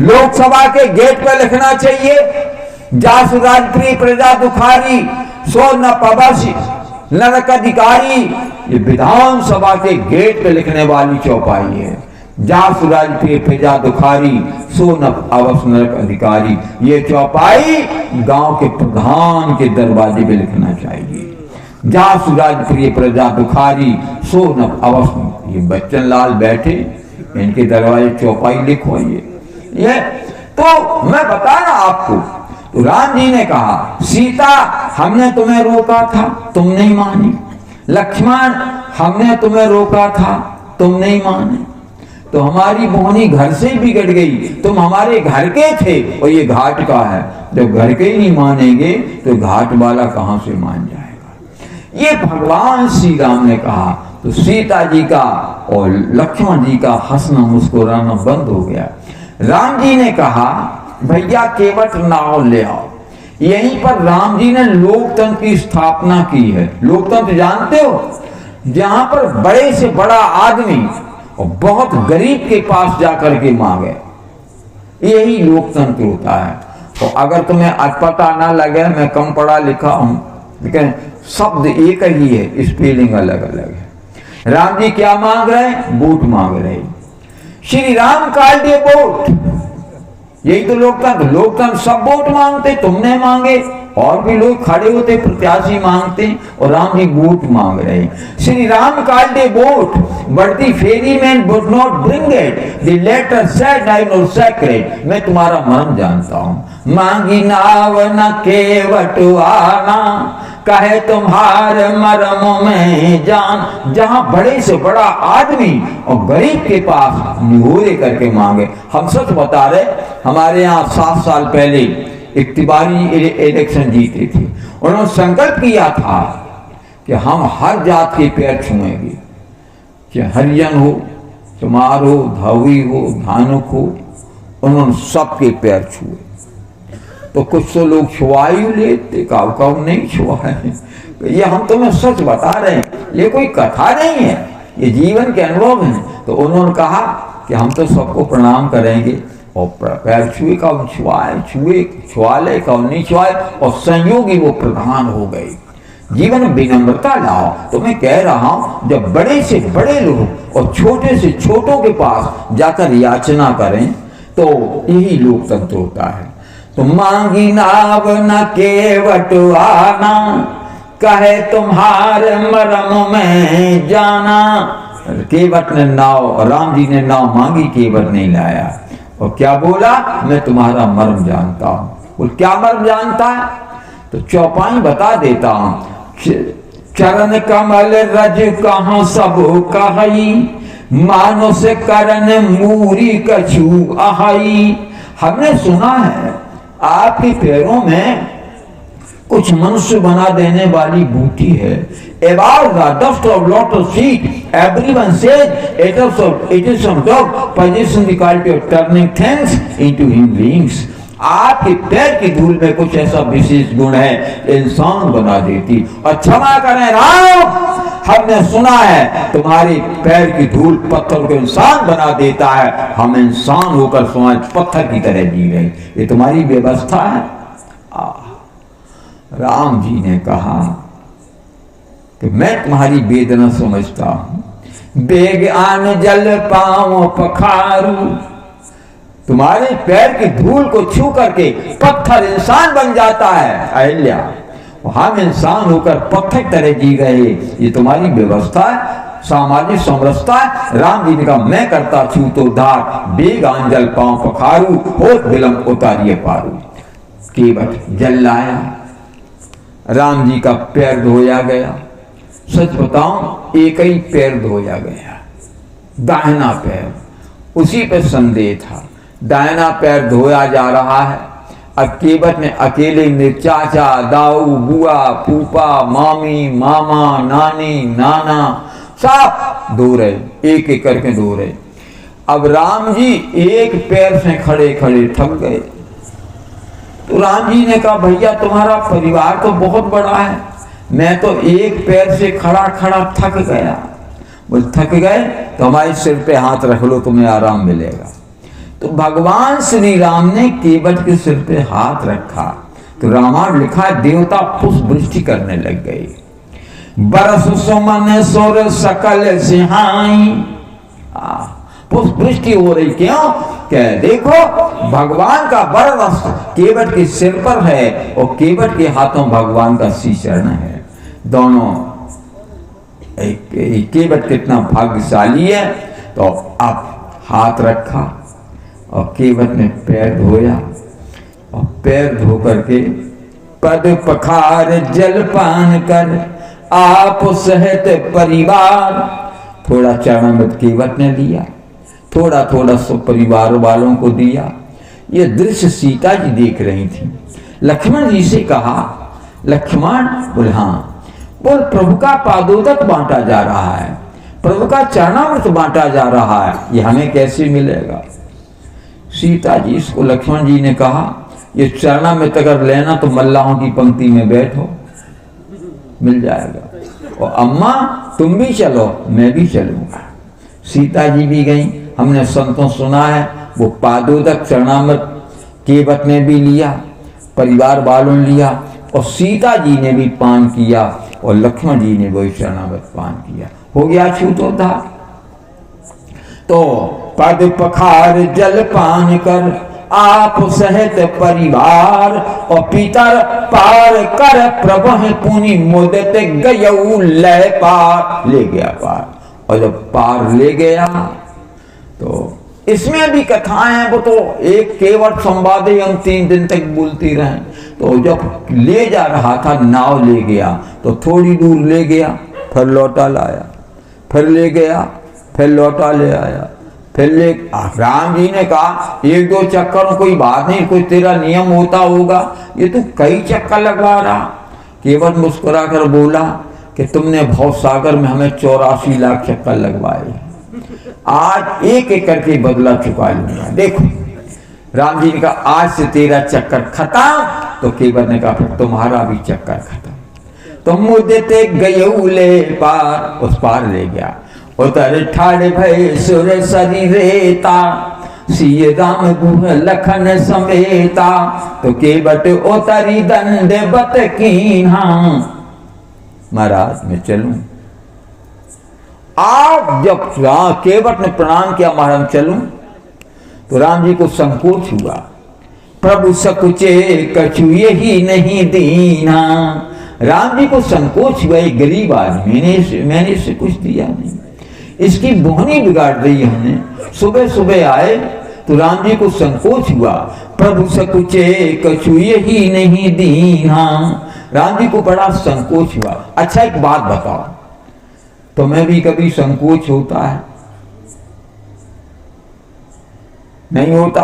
लोकसभा के गेट पर लिखना चाहिए। जासुराज प्रिय प्रजा दुखारी, सो न पबसी नरक अधिकारी। ये विधानसभा के गेट पे लिखने वाली चौपाई है। जासुराज प्रिय प्रजा दुखारी, सो न अवस नरक अधिकारी। ये चौपाई गांव के प्रधान के दरवाजे पे लिखना चाहिए। जासुराज प्रिय प्रजा दुखारी, सो न अवस। ये बच्चन लाल बैठे, इनके दरवाजे चौपाई लिखो। ये तो मैं बता रहा आपको। तो राम जी ने कहा, सीता हमने तुम्हें रोका था, तुम नहीं मानी। लक्ष्मण हमने तुम्हें रोका था, तुम नहीं माने। तो हमारी बोहनी घर से बिगड़ गई। तुम हमारे घर के थे और ये घाट का है। जब घर के ही नहीं मानेंगे तो घाट वाला कहां से मान जाएगा? ये भगवान श्री राम ने कहा। तो सीता जी का और लक्ष्मण जी का हंसना मुस्कुराना बंद हो गया। राम जी ने कहा, भैया केवट नाव ले आओ। यहीं पर राम जी ने लोकतंत्र की स्थापना की है। लोकतंत्र जानते हो? जहां पर बड़े से बड़ा आदमी और बहुत गरीब के पास जाकर के मांगे, यही लोकतंत्र होता है। तो अगर तुम्हें अटपटा ना लगे, मैं कम पढ़ा लिखा हूं, लेकिन शब्द एक ही है, स्पेलिंग अलग अलग है। राम जी क्या मांग रहे हैं? वोट मांग रहे हैं। Shri Ram called the vote, यही तो लोकतंत्र। लोकतंत्र सब वोट मांगते, तुमने मांगे, और भी लोग खड़े होते प्रत्याशी मांगते, और राम जी वोट मांग रहे हैं। Shri Ram called the boat, but the ferryman would not bring it, the latter said I know secret. मैं तुम्हारा मर्म जानता हूं। मांगी नाव न केवट आना, कहे तुम्हार मरम में जान। जहां बड़े से बड़ा आदमी और गरीब के पास निहोरे करके मांगे। हम सच बता रहे, हमारे यहाँ 7 साल पहले एक तिवारी इलेक्शन जीते थे। उन्होंने संकल्प किया था कि हम हर जात के पैर छुएंगे, चाहे हरिजन हो, चमार हो, धावी हो, धानुक हो। उन्होंने सबके पैर छुए। तो कुछ तो लोग छुआई लेते, काव नहीं छुआ है। ये हम तुम्हें सच बता रहे हैं, ये कोई कथा नहीं है, ये जीवन के अनुभव हैं। तो उन्होंने कहा कि हम तो सबको प्रणाम करेंगे, और पैर छुए का छुआए, छुए छुआ ले का नहीं छुआए, और संयोगी वो प्रधान हो गए। जीवन में विनम्रता लाओ। तो मैं कह रहा हूं, जब बड़े से बड़े लोग और छोटे से छोटों के पास जाकर याचना करें, तो यही लोकतंत्र होता है। तो मांगी नाव न केवट आना, कहे तुम्हार मरम में जाना। केवट ने नाव, राम जी ने नाव मांगी, केवट नहीं लाया। और क्या बोला? मैं तुम्हारा मर्म जानता हूं। वो क्या मर्म जानता है? तो चौपाई बता देता हूं। चरण कमल रज कहां सब कहई, मानो से करण मूरी कछु आहाई। हमने सुना है आपके पैरों में कुछ मनुष्य बना देने वाली बूटी है। About the dust of lotus feet, everyone says it is some dog possessing the quality of turning things into human beings. आपके पैर की धूल में कुछ ऐसा विशेष गुण है, इंसान बना देती। और क्षमा करें राम, हमने सुना है तुम्हारे पैर की धूल पत्थर को इंसान बना देता है। हम इंसान होकर समाज पत्थर की तरह जी रहे, ये तुम्हारी व्यवस्था है। राम जी ने कहा कि मैं तुम्हारी वेदना समझता हूं, बेग आन जल पांव पखारू, तुम्हारे पैर की धूल को छू करके पत्थर इंसान बन जाता है। अहिल्या, हम इंसान होकर पत्थर तरह जी गए, ये तुम्हारी व्यवस्था है, सामाजिक समरसता है। राम जी ने कहा मैं करता छू तो उद्धार, बेग आन जल पांव पखारू, होत विलंब उतारिए पारू। केवट जल लाया, राम जी का पैर धोया गया। सच बताऊं, एक ही पैर धोया गया, दाहिना पैर, उसी पे संदेह था। दाहिना पैर धोया जा रहा है। अब केवट ने अकेले में चाचा, दाऊ, बुआ, फूफा, मामी, मामा, नानी, नाना सब धो रहे, एक एक करके धो रहे। अब राम जी एक पैर से खड़े खड़े थक गए। तो राम जी ने कहा भैया तुम्हारा परिवार तो बहुत बड़ा है, मैं तो एक पैर से खड़ा खड़ा थक गया। बोल थक गए तो हमारे सिर पे हाथ रख लो, तुम्हें आराम मिलेगा। तो भगवान श्री राम ने केवट के सिर पे हाथ रखा तो रामायण लिखा, देवता पुष्प वृष्टि करने लग गए। बरस सुमन सुर सकल सिहाई, पुष्प वृष्टि हो रही। क्यों? क्या देखो भगवान का बरस केवट के सिर पर है और केवट के हाथों भगवान का श्रीचरण है। दोनों केवट कितना भाग्यशाली है। तो अब हाथ रखा और केवट ने पैर धोया और पैर धो करके पद पखार जल पान कर आप सहित परिवार, थोड़ा चरणामृत केवट ने लिया, थोड़ा थोड़ा सब परिवार वालों को दिया। ये दृश्य सीता जी देख रही थी। लक्ष्मण जी से कहा, लक्ष्मण, बोल हाँ, बोल प्रभु का पादोदक बांटा जा रहा है, प्रभु का चरणामृत बांटा जा रहा है, ये हमें कैसे मिलेगा? सीता जी इसको लक्ष्मण जी ने कहा, ये चरणामृत अगर लेना तो मल्लाहों की पंक्ति में बैठो, मिल जाएगा। और अम्मा तुम भी चलो, मैं भी चलूंगा। सीता जी भी गई। हमने संतों सुना है वो पादोदक चरणामृत केवट ने भी लिया, परिवार वालों ने लिया और सीता जी ने भी पान किया और लक्ष्मण जी ने वही चरणामृत पान किया। हो गया छूतोद्धार। तो पद पखार जल पान कर आप सहित परिवार और पितर पार कर प्रभु पुनि मुदित गयऊ लय पार, ले गया पार। और जब पार ले गया तो इसमें भी कथाएं हैं, वो तो एक केवट संवादे हम 3 दिन तक बोलती रहे। तो जब ले जा रहा था, नाव ले गया तो थोड़ी दूर ले गया, फिर लौटा लाया, फिर ले गया, फिर लौटा ले आया, फिर ले। राम जी ने कहा 1-2 चक्कर कोई बात नहीं, कोई तेरा नियम होता होगा, ये तो कई चक्कर लगवा रहा। केवट मुस्कुरा कर बोला कि तुमने भव सागर में हमें 84 लाख चक्कर लगवाए, आज एक एक करके बदला चुका लूंगा। देखो राम जी ने कहा आज से तेरा चक्कर खत्म। तो केवट ने कहा फिर तुम्हारा भी चक्कर खत्म। तो मुद्दे गयऊ ले पार, उस पार ले गया। उतर ठाड़ भय सुर शरीरेता, सिय राम गुह लखन समेता। तो केवट उतरी दंड बत कीन्हा, महाराज मैं चलूं। आप जब केवट ने प्रणाम किया, महाराज चलूं, तो राम जी को संकोच हुआ। प्रभु सकुचे कछु यही नहीं दीना, राम जी को संकोच हुआ, एक गरीब आदमी मैंने इससे कुछ दिया नहीं, इसकी बोहनी बिगाड़ रही हमने। सुबह सुबह आए तो राम जी को संकोच हुआ। प्रभु सकुचे कछु यही नहीं दीना, राम जी को बड़ा संकोच हुआ। अच्छा एक बात बताओ, तुम्हें भी कभी संकोच होता है? नहीं होता?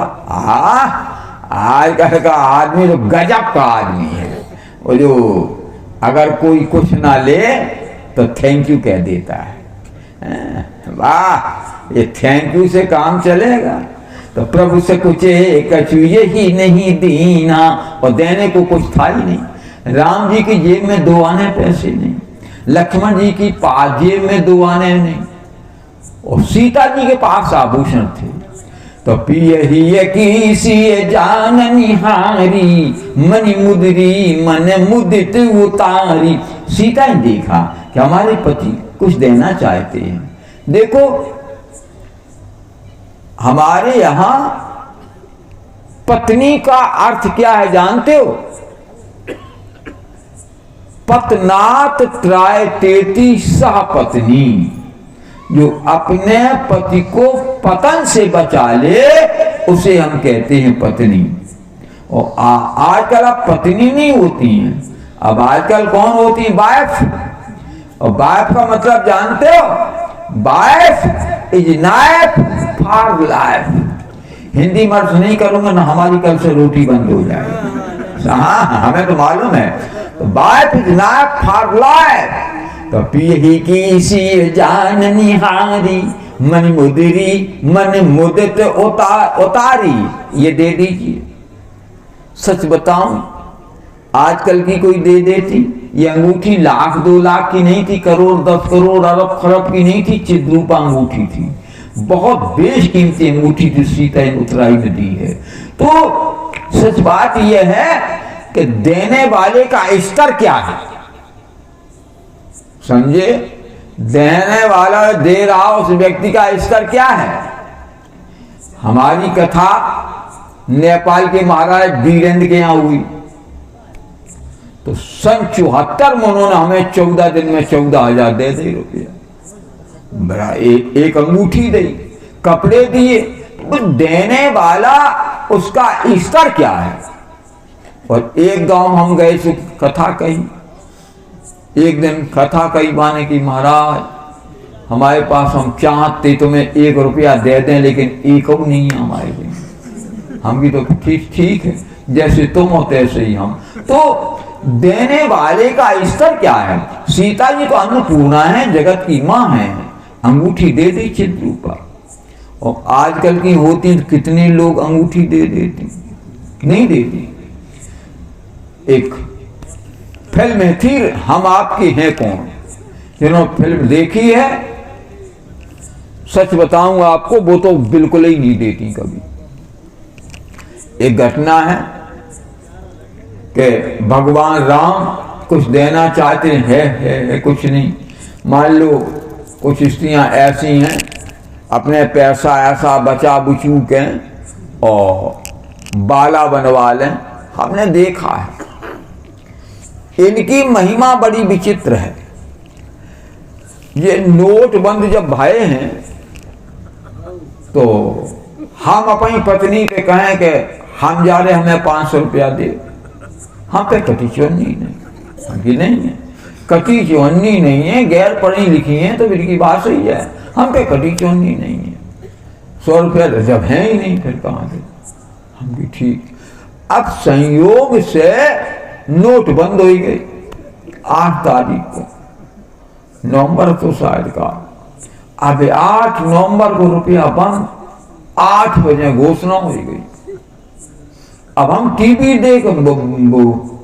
आजकल का आदमी तो गजब का आदमी है, वो जो अगर कोई कुछ ना ले तो थैंक यू कह देता है। वाह, ये थैंक यू से काम चलेगा? तो प्रभु से कुछ कछु यही नहीं दीना, और देने को कुछ था ही नहीं। राम जी की जेब में 2 आने पैसे नहीं, लक्ष्मण जी की जेब में 2 आने नहीं, और सीता जी के पास आभूषण थे। तो पिय की सी जान निहारी, मणि मुद्री मन मुदित उतारी। सीता ने देखा कि हमारे पति कुछ देना चाहते हैं, देखो हमारे यहां पत्नी का अर्थ क्या है जानते हो? पत्नात त्रायतेति सह पत्नी, जो अपने पति को पतन से बचा ले उसे हम कहते हैं पत्नी। और आजकल अब पत्नी नहीं होती हैं, अब आजकल कौन होती है? वाइफ। और वाइफ का मतलब जानते हो? Wife is knife for life. Hindi merge नहीं करूंगा ना, हमारी कल से रोटी बंद हो जाए। हाँ हमें तो मालूम है। Wife is knife for life. तो पियही की सी जान निहारी, मन मुदरी मन मुदत उतारी, ये दे दीजिए। सच बताऊं, आजकल की कोई दे देती? ये अंगूठी 1,00,000 2,00,000 की नहीं थी, करोड़ 10 करोड़ अरब खरब की नहीं थी, चिद्रूपा अंगूठी थी। बहुत बेशकीमती अंगूठी थी, सीता उत्तराई ने दी है। तो सच बात यह है कि देने वाले का स्तर क्या है, समझे? देने वाला दे रहा उस व्यक्ति का स्तर क्या है? हमारी कथा नेपाल के महाराज वीरेंद्र के यहां हुई, तो सन 74 में उन्होंने हमें 14 दिन में 14,000 दे दे रुपया। बड़ा एक अंगूठी दी, कपड़े दिए। तो देने वाला उसका स्तर क्या है? और एक गांव हम गए थे, कथा कही, एक दिन कथा कही माने की महाराज हमारे पास हम चाहते तुम्हें 1 रुपया दे दें, लेकिन एक नहीं है हमारे लिए। हम भी तो ठीक है, जैसे तुम हो तैसे ही हम। तो देने वाले का स्तर क्या है? सीता जी तो अन्नपूर्णा है, जगत की मां है, अंगूठी दे दी चिद्रूपा। और आजकल की होती कितने लोग अंगूठी दे देते, नहीं देती। एक फिल्म थी हम आपके हैं कौन, जिन्होंने फिल्म देखी है, सच बताऊं आपको, वो तो बिल्कुल ही नहीं देती कभी। एक घटना है कि भगवान राम कुछ देना चाहते हैं, कुछ नहीं। मान लो कुछ स्त्रियां ऐसी हैं, अपने पैसा ऐसा बचा बुचू के और बाला बनवा लें, हमने देखा है। इनकी महिमा बड़ी विचित्र है। ये नोटबंद जब भये हैं तो हम अपनी पत्नी पे कहें कि हम जा रहे, हमें 500 रुपया दे, हम पे कटी चौन्नी नहीं, हमकी नहीं है, कटी चौन्नी नहीं है, गैर पढ़ी लिखी है तो फिर की बात सही है, हम पे कटी चौन्नी नहीं है। 100 रुपया जब है ही नहीं, फिर कहाँ से हम भी ठीक। अब संयोग से नोट बंद हो गई 8 तारीख को, नवंबर तो शायद का। अब 8 नवंबर को रुपया बंद, 8 बजे घोषणा हो गई। अब हम टीवी देख,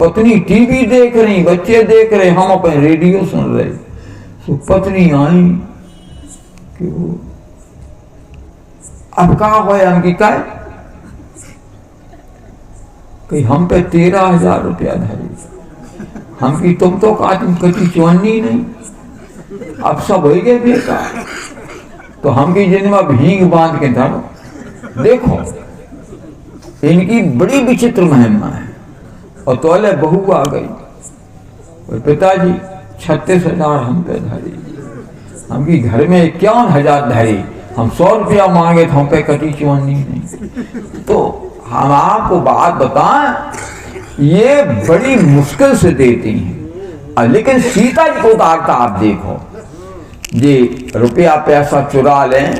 पत्नी टीवी देख रही, बच्चे देख रहे, हम अपने रेडियो सुन रहे। तो पत्नी आई कि वो अब कहा हुआ हमकी काय कि हम पे 13,000 रुपया धरी, हमकी तुम तो कटी चौन्नी नहीं, अब सब हो गए बेकार। तो हमकी जिनवा भीग बांध के धरो। देखो इनकी बड़ी विचित्र महिमा है। और तोले बहू आ गई, और पिताजी 36,000 हम पे धरी, हमकी घर में 51,000 धरी, हम 100 रुपया मांगे तो हम पे कटी चौन्नी नहीं। तो हम आपको बात बताएं, ये बड़ी मुश्किल से देती हैं। लेकिन सीता जी को उतारता आप देखो, ये रुपया पैसा चुरा लें,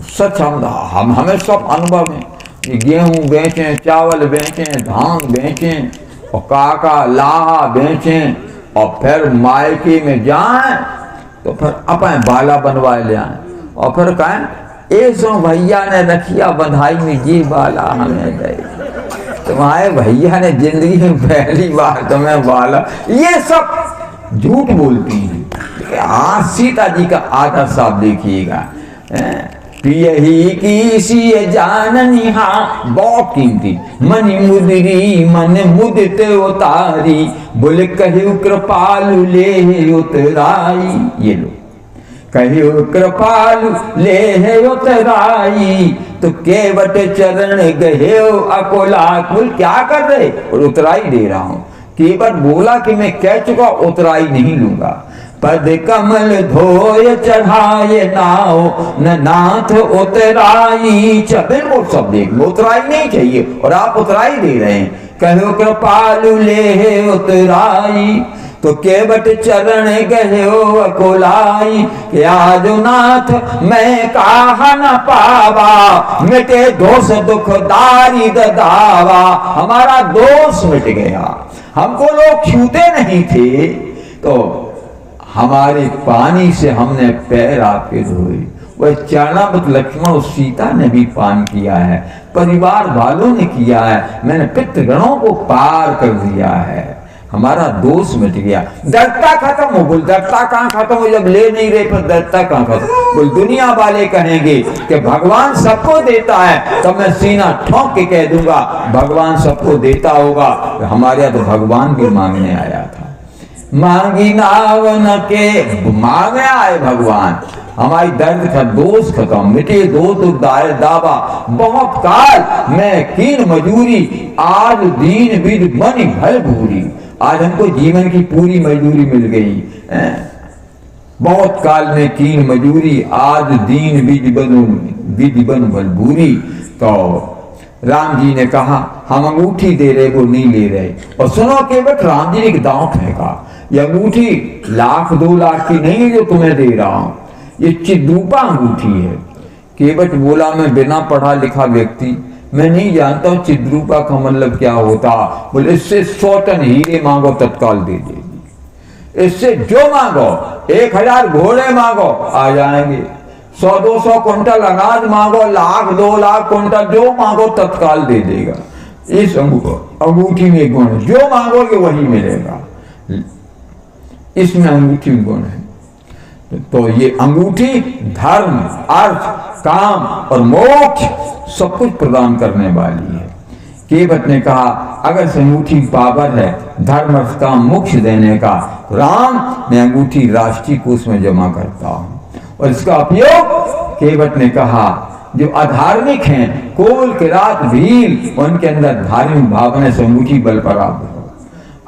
सच हम हमें सब अनुभव है। गेहूं बेचें, चावल बेचें, धान बेचें और काका लाहा बेचें, और फिर मायके में जाएं तो फिर अपने बाला बनवा ले आए, और फिर कहें ऐसो भैया ने रखिया बंधाई में ये बाला हमें दे, तुम्हारे भैया ने जिंदगी में पहली बार तुम्हें बाला। ये सब झूठ बोलती हैं। आज सीता जी का आधा साफ देखिएगा, पियही की सी जाननी, हाँ बहुत कीमती, मनि मुदरी मन मुदित उतारी, बोले कहु कृपालु ले उतराई। ये लो कहियो कृपालु ले है उतराई, तो केवट चरण गहे अकोला। बोल क्या कर रहे? और उतराई दे रहा हूं। केवट बोला कि मैं कह चुका, उतराई नहीं लूंगा। पद कमल धोय चढ़ाए नाव, न नाथ उतराई। बिल्कुल सब देख लो, उतराई नहीं चाहिए और आप उतराई दे रहे हैं। कहो कृपालु ले उतराई, तो केवट चरण गहे अकोलाई। कि आज नाथ मैं कहा न पावा, मिटे दोष दुख दारी दावा। हमारा दोष मिट गया, हमको लोग छूते नहीं थे, तो हमारे पानी से हमने पैर आपके धोए। वह चरणामृत लक्ष्मण और सीता ने भी पान किया है, परिवार वालों ने किया है, मैंने पितृगणों को पार कर दिया है, हमारा दोष मिट गया। डरता खत्म हो। बोल डरता कहां खत्म हो, जब ले नहीं रहे पर डरता कहां खत्म। बोल दुनिया वाले कहेंगे कि भगवान सबको देता है, तब मैं सीना ठोक के कह दूंगा भगवान सबको देता होगा। हमारे यहाँ तो भगवान भी मांगने आया था। मांगी नावन के मांगे आए भगवान, हमारी दर्द का दोष खत्म, मिटे दो दुख दावा। बहुत काल मैं कीन मजूरी, आज दीन विद बनी भल भूरी। आज हमको जीवन की पूरी मजदूरी मिल गई। बहुत काल में कीन मजूरी, आज दीन विद बन भल भूरी। तो राम जी ने कहा हम अंगूठी दे रहे, वो नहीं ले रहे। और सुनो केवट, राम जी ने एक दांव फेंका। ये अंगूठी 1,00,000 2,00,000 की नहीं है जो तुम्हें दे रहा हूं, ये चिद्रूपा अंगूठी है। केवट बोला मैं बिना पढ़ा लिखा व्यक्ति, मैं नहीं जानता हूं चिद्रूपा का मतलब क्या होता। बोले इससे 100 टन हीरे मांगो तत्काल दे देगी। इससे जो मांगो, 1,000 घोड़े मांगो आ जाएंगे, 100-200 कुंटल अनाज मांगो, 1,00,000-2,00,000 कुंटल जो मांगो तत्काल दे देगा। इस अंगूठी में गुण, जो मांगोगे वही मिलेगा, इसमें अंगूठी गुण है। तो ये अंगूठी धर्म, अर्थ, काम और मोक्ष सब कुछ प्रदान करने वाली है। केवट ने कहा अगर से अंगूठी पावर है धर्म, अर्थ, काम, मोक्ष देने का, राम मैं अंगूठी राष्ट्रीय कोष में जमा करता हूं। और इसका उपयोग, केवट ने कहा जो अधार्मिक हैं, कोल किरात भील, उनके अंदर धार्मिक भावना से अंगूठी बल पराबर।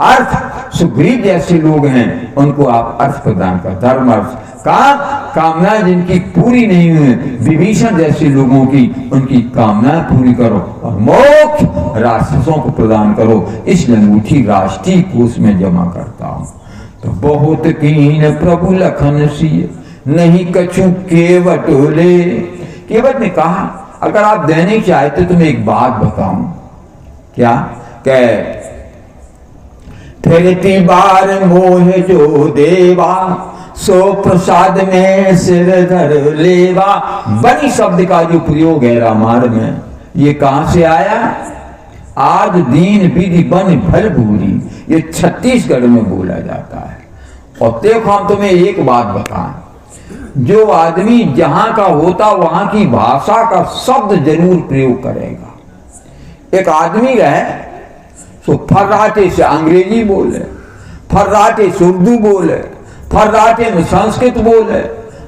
अर्थ, सुग्रीव जैसे लोग हैं उनको आप अर्थ प्रदान कर, धर्म, अर्थ, काम, कामना जिनकी पूरी नहीं हुई, विभीषण जैसे लोगों की उनकी कामनाएं पूरी करो। और मोक्ष राक्षसों को प्रदान करो। इसलिए अंगूठी राष्ट्रीय कोष में जमा करता हूं। तो बहुत कीन प्रभु लखन सिय, नहीं कछु केवट ले। केवट ने कहा अगर आप देने चाहते तो मैं एक बात बताऊं। क्या? कह फिरती बार मोह जो देवा, सो प्रसाद में सिर धर लेवा। बनी शब्द का जो प्रयोग है रामायण में, ये कहां से आया? आज दीन विधि बन भल भूरी, ये छत्तीसगढ़ में बोला जाता है। और देखो हम तुम्हें एक बात बताएं, जो आदमी जहां का होता वहां की भाषा का शब्द जरूर प्रयोग करेगा। एक आदमी रहे तो फर्राटे से अंग्रेजी बोले, फर्राटे से उर्दू बोले, फर्राटे में संस्कृत बोले,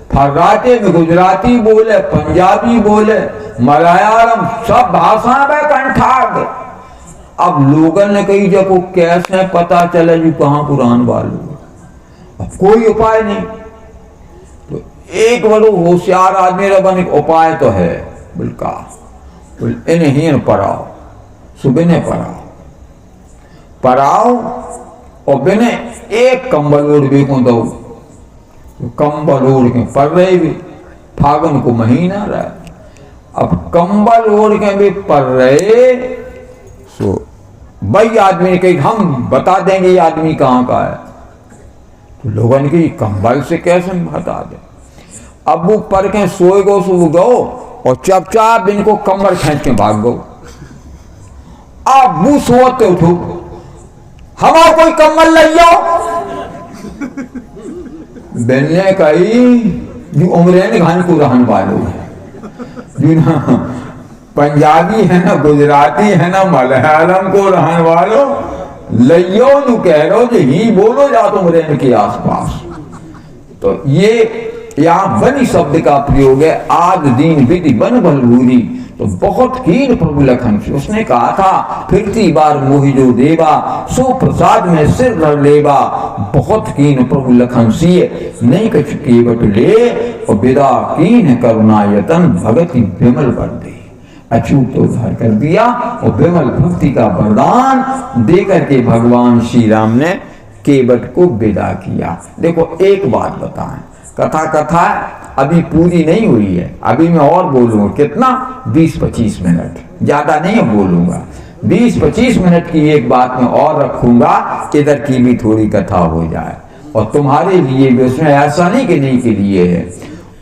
फर्राटे में गुजराती बोले, पंजाबी बोले, मलयालम, सब भाषा में कंठाग। अब लोगों ने कही जब वो कैसे पता चले जो कहां कुरान वालों, अब कोई उपाय नहीं। तो एक बड़ो होशियार आदमी बन उपाय तो है, बिल्का इन्हें पढ़ाओ, सुबह ने पढ़ाओ और बिने एक कंबल ओढ़ भी को दो। कंबल ओढ़ के पढ़ रहे भी, फागुन को महीना रहा, अब कंबल ओढ़ के भी पढ़ रहे। सो भाई आदमी ने कही हम बता देंगे ये आदमी कहां का है। तो लोगों ने कही कंबल से कैसे बता दे। अब वो पढ़ के सोए गो, सो गो और चपचाप इनको कंबल खींच के भाग गो। अब वो सोते उठो, हमारा कोई कम्बल ले जाओ। बेलने कही जो उमरेन घान को रहन वालों है, जो ना पंजाबी है ना गुजराती है ना मलयालम को रहन वालों, लियो जो कह रहे हो जो ही बोलो जा तुम रेन के आसपास। तो ये यहाँ बनी शब्द का प्रयोग है, आद दीन विधि बन बलभूरी। तो बहुत कीन प्रभु लखन से उसने कहा था, फिरती बार मोहि जो देवा, सो प्रसाद में सिर धर लेवा। बहुत कीन प्रभु लखन सिए, नहीं कछु केवट ले, और विदा कीन करुणा यतन, भगति विमल वर दे। अछूत तो उद्धार कर दिया और विमल भक्ति का वरदान देकर के भगवान श्री राम ने केवट को विदा किया। देखो एक बात बताएं, कथा अभी पूरी नहीं हुई है, अभी मैं और बोलूंगा, कितना 20-25 मिनट, ज्यादा नहीं बोलूंगा। 20-25 मिनट की एक बात मैं और रखूंगा, इधर की भी थोड़ी कथा हो जाए, और तुम्हारे लिए भी, उसमें ऐसा नहीं कि नहीं के लिए है।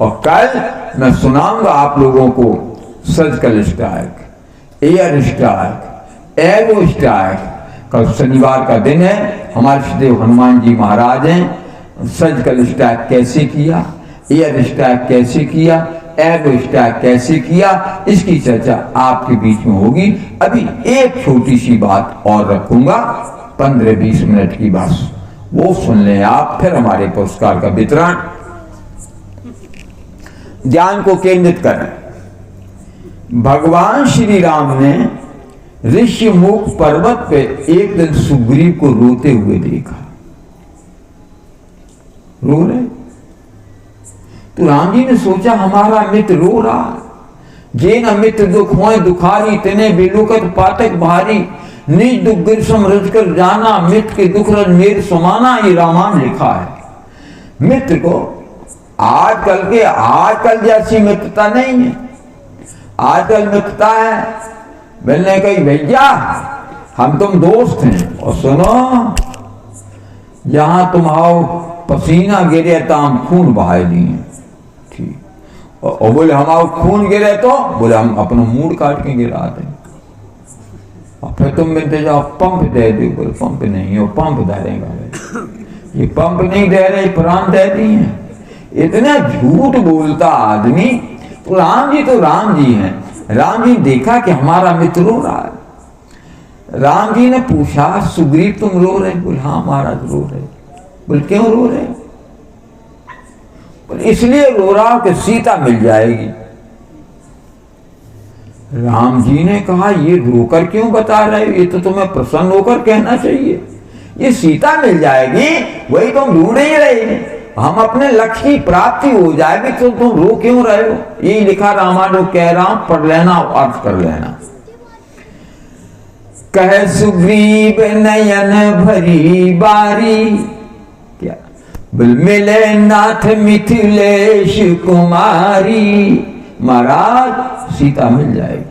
और कल मैं सुनाऊंगा आप लोगों को surgical strike, air strike, arrow strike. कल शनिवार का दिन है, हमारे सदैव हनुमान जी महाराज हैं, सर्जिकल स्ट्राइक कैसे किया, एयर स्ट्राइक कैसे किया, एरो स्ट्राइक कैसे किया, इसकी चर्चा आपके बीच में होगी। अभी एक छोटी सी बात और रखूंगा, 15-20 मिनट की बात, वो सुन लें आप, फिर हमारे पुरस्कार का वितरण। ध्यान को केंद्रित करें। भगवान श्री राम ने ऋषिमुख पर्वत पे एक दिन सुग्रीव को रोते हुए देखा। रो रहे, तो राम जी ने सोचा हमारा मित्र रो रहा, जे न मित्र दुख होए दुखारी, तिने बिलुकत पातक भारी, निज दुख गिरसम रज कर जाना, मित्र के दुख रज मेरे समाना। ये रामायण लिखा है। मित्र को आजकल जैसी मित्रता नहीं है। आजकल मित्रता है, मैंने कही भैया हम तुम दोस्त हैं, और सुनो जहां तुम आओ पसीना गिरे तो हम खून बहाए लिए, ठीक, और बोले हम आओ खून गिरे तो बोले हम अपना मूड काट के गिरा दें, और फिर तुम मिलते जाओ पंप दे दो, बोले पंप नहीं है, पंप डालेगा, ये पंप नहीं दे रहे, प्राण दे दिए। इतना झूठ बोलता आदमी। तो राम जी हैं। राम जी देखा कि हमारा मित्र रो रहा है। राम जी ने पूछा सुग्रीव तुम रो रहे? बोले हाँ महाराज रो रहे। बोले क्यों रो रहे? बोले इसलिए रो रहा कि सीता मिल जाएगी। राम जी ने कहा ये रोकर क्यों बता रहे हो, ये तो तुम्हें प्रसन्न होकर कहना चाहिए। ये सीता मिल जाएगी वही तुम ढूंढ ही रहे, हम अपने लक्ष्य की प्राप्ति हो जाएगी तो तुम रो क्यों रहे हो। यही लिखा रामायण जो कह रहा हूं, पढ़ लेना और अर्थ कर लेना। कह सुग्रीव नयन भरी बारी, क्या बोल मिले नाथ मिथिलेश कुमारी। महाराज सीता मिल जाएगी।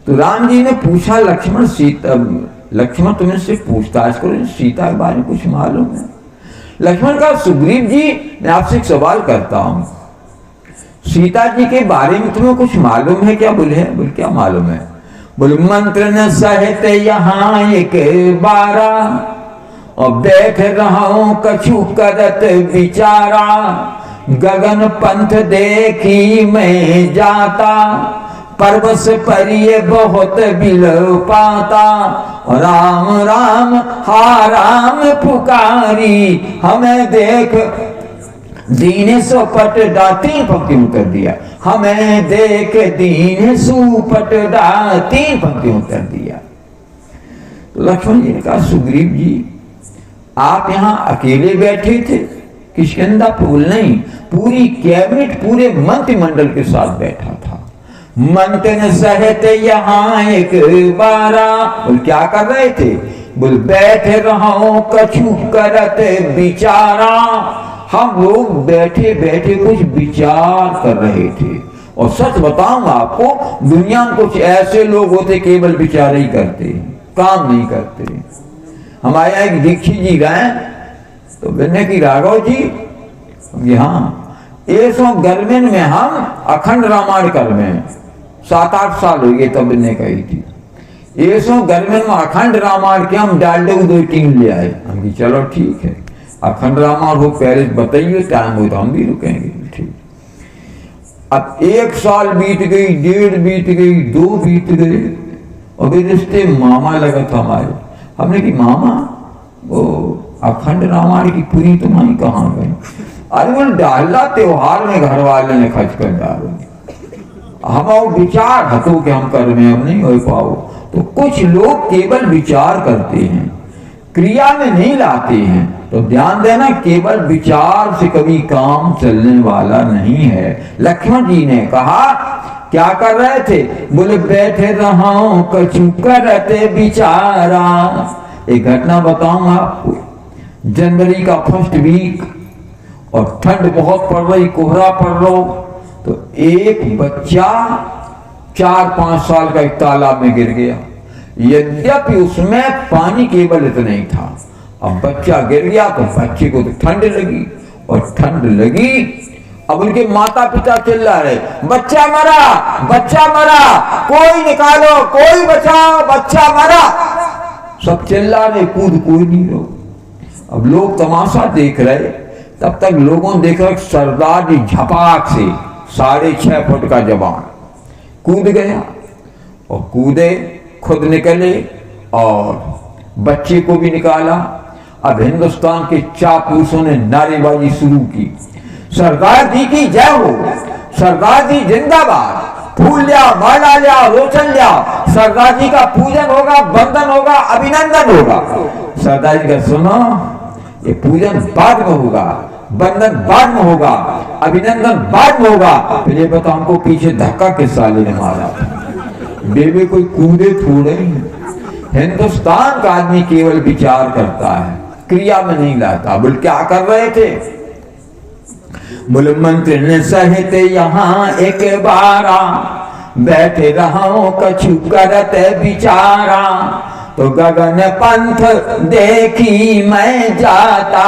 तो राम जी ने पूछा लक्ष्मण लक्ष्मण तुमने से पूछताछ करो, सीता के बारे में कुछ मालूम है? लक्ष्मण का सुग्रीव जी मैं आपसे एक सवाल करता हूं, सीता जी के बारे में तुम्हें कुछ मालूम है क्या? बोले बोले क्या मालूम है? बोले मंत्र न सहत यहाँ एक बारा, और बैठ रहा हूं कछु करत विचारा। गगन पंथ देखी मैं जाता, परवश परिये बहुत बिल पाता। राम राम हा राम पुकारी, हमें देख दीन सुपट डा। 3 पंक्ति उत्तर दिया, हमें देख दीन सुपट डा। 3 पंक्ति उत्तर दिया। तो लक्ष्मण जी ने कहा सुग्रीव जी आप यहां अकेले बैठे थे? किष्किंधा फूल नहीं, पूरी कैबिनेट पूरे मंत्रिमंडल के साथ बैठा था। मंत्र सहत यहाँ एक बारा, बोल क्या कर रहे थे? बोल बैठ रहा कछु करत विचारा। हम लोग बैठे बैठे कुछ विचार कर रहे थे। और सच बताऊंगा आपको, दुनिया में कुछ ऐसे लोग होते केवल विचार ही करते, काम नहीं करते। हमारे यहाँ एक दीक्षित जी गए तो बोलने की राघव जी हाँ ये सो गर्मिन में हम अखंड रामायण कर में 7-8 साल हो गए, तब ने कही थी ये सो गर्मिन में अखंड रामायण के हम डालडे 2 टीम ले आए। हम की चलो ठीक है, अखंड रामायण हो पहले बताइए, टाइम हो तो हम भी रुकेंगे। ठीक, अब 1 साल बीत गई, 1.5 बीत गई, 2 बीत गई, और रिश्ते मामा लगा था हमारे। हमने की मामा वो अखंड रामायण की पूरी तुम्हारी कहाँ गई? अरे बोल डाला त्योहार में घर वाले ने खर्च कर डालो, हम विचार हतो कि हम कर में अब नहीं हो पाओ। तो कुछ लोग केवल विचार करते हैं, क्रिया में नहीं लाते हैं। तो ध्यान देना, केवल विचार से कभी काम चलने वाला नहीं है। लक्ष्मण जी ने कहा क्या कर रहे थे? बोले बैठे रहा कछु करते विचारा। एक घटना बताऊंगा आपको। जनवरी का फर्स्ट वीक और ठंड बहुत पड़ रही, कोहरा पड़ रहा, तो एक बच्चा 4-5 साल का एक तालाब में गिर गया। यद्यपि उसमें पानी केवल इतना ही था। अब बच्चा गिर गया तो बच्चे को तो ठंड लगी, और ठंड लगी, अब उनके माता पिता चिल्ला रहे बच्चा मरा, बच्चा मरा, कोई निकालो, कोई बचाओ, बच्चा मरा। सब चिल्ला रहे, कूद कोई नहीं रो। अब लोग तमाशा देख रहे, तब तक लोगों ने देखा सरदार जी झपाक से 6.5 फुट का जवान कूद गया, और कूदे, खुद निकले और बच्चे को भी निकाला। अब हिंदुस्तान के चापलूसों ने नारेबाजी शुरू की, सरदार जी की जय हो, सरदार जी जिंदाबाद, फूल लिया, माला लिया, रोशन लिया, सरदार जी का पूजन होगा, वंदन होगा, अभिनंदन होगा। सरदार जी का सुनो, ये पूजन बाद में होगा, वंदन बाद में होगा, अभिनंदन बाद में होगा। फिर ये बताओ हमको पीछे धक्का किस साले ने मारा? बेबे कोई कूदे थोड़े। हिंदुस्तान का आदमी केवल विचार करता है, क्रिया में नहीं लाता। बोल क्या कर रहे थे? बोले मंत्री ने सहित यहाँ एक बारा, बैठे रहा कछु करते विचारा। तो गगन पंथ देखी मैं जाता,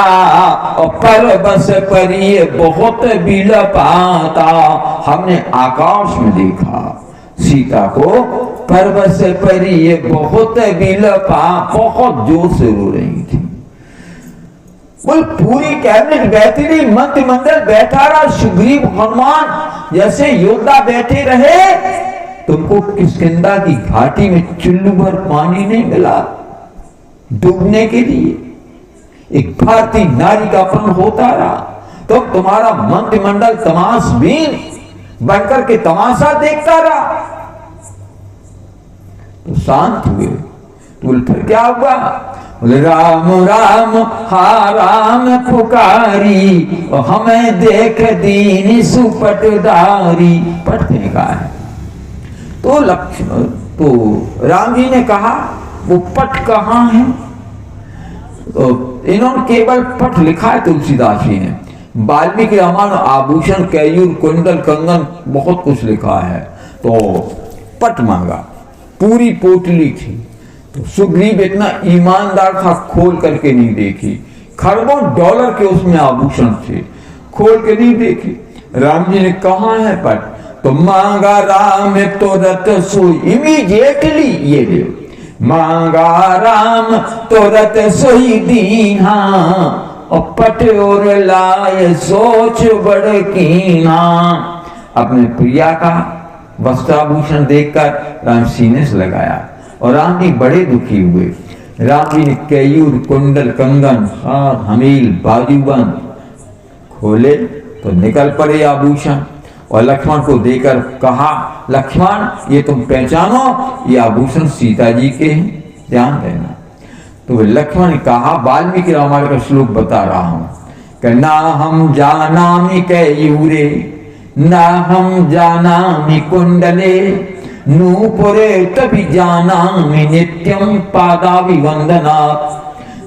और परबस पर ये बहुत बिलपाता। हमने आकाश में देखा सीता को, परबस पर ये बहुत बिलपा, बहुत जोर से रो रही थी। बोल पूरी कैबिनेट बैठी रही, मंत्रिमंडल बैठा रहा, सुग्रीव हनुमान जैसे योद्धा बैठे रहे। तुमको किष्किंधा की घाटी में चुल्लू भर पानी नहीं मिला डूबने के लिए? एक भारतीय नारी का अपहरण होता रहा, तो तुम्हारा मंत्रिमंडल तमाशबीन बनकर के तमाशा देखता रहा। तो शांत हुए। तो फिर क्या हुआ? राम राम हा राम पुकारी, और हमें देख दीन सुपटदारी। पट फेंका है। तो लक्ष्मण, तो राम जी ने कहा वो पट कहाँ है? तो इन्होंने केवल पट लिखा है तुलसीदास जी ने। वाल्मीकि रामायण आभूषण, कैयूर, कुंडल, कंगन बहुत कुछ लिखा है। तो पट मांगा, पूरी पोटली थी। तो सुग्रीव इतना ईमानदार था, खोल करके नहीं देखी। खरबों डॉलर के उसमें आभूषण थे, खोल के नहीं देखी। राम जी ने कहा है पट? तो मांगा राम तो रत सोई, इमीडिएटली ये दे। मांगा राम तो रत सोई दीना, और पट और लाए सोच बड़ कीना। अपने प्रिया का वस्त्राभूषण देखकर राम सीने से लगाया, और राम जी बड़े दुखी हुए। राम जी ने कैयूर, कुंडल, कंगन, हाथ, हमील, बाजूबंद खोले तो निकल पड़े आभूषण, और लक्ष्मण को देकर कहा लक्ष्मण ये तुम पहचानो, ये आभूषण सीता जी के हैं, ध्यान देना। तो लक्ष्मण ने कहा, वाल्मीकि रामायण का श्लोक बता रहा हूं कि ना हम जानामि कैयूरे, ना हम जानामि कुंडले, नूपुरे तभी जानामि नित्यम पादाभिवंदनात्।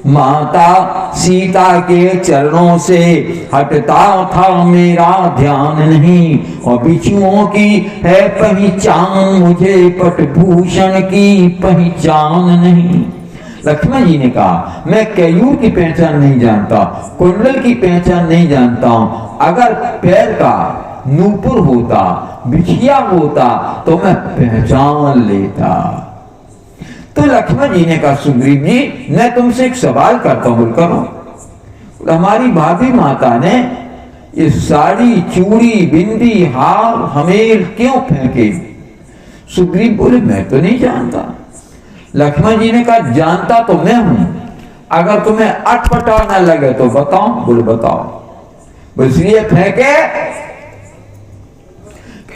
माता सीता के चरणों से हटता था मेरा ध्यान नहीं, और बिच्छुओं की है पहचान, मुझे पटभूषण की पहचान नहीं। लक्ष्मण जी ने कहा मैं कैयूर की पहचान नहीं जानता, कुंडल की पहचान नहीं जानता हूं। अगर पैर का नूपुर होता, बिछिया होता तो मैं पहचान लेता। तो लक्ष्मण जी ने कहा सुग्रीव जी मैं तुमसे एक सवाल करता हूं, करो। हमारी भाभी माता ने ये साड़ी, चूड़ी, बिंदी, हार, हमेल क्यों फेंके? सुग्रीव बोले मैं तो नहीं जानता। लक्ष्मण जी ने कहा जानता तो मैं हूं, अगर तुम्हें अटपटा न लगे तो बताओ, बोले बताओ। इसलिए फेंके,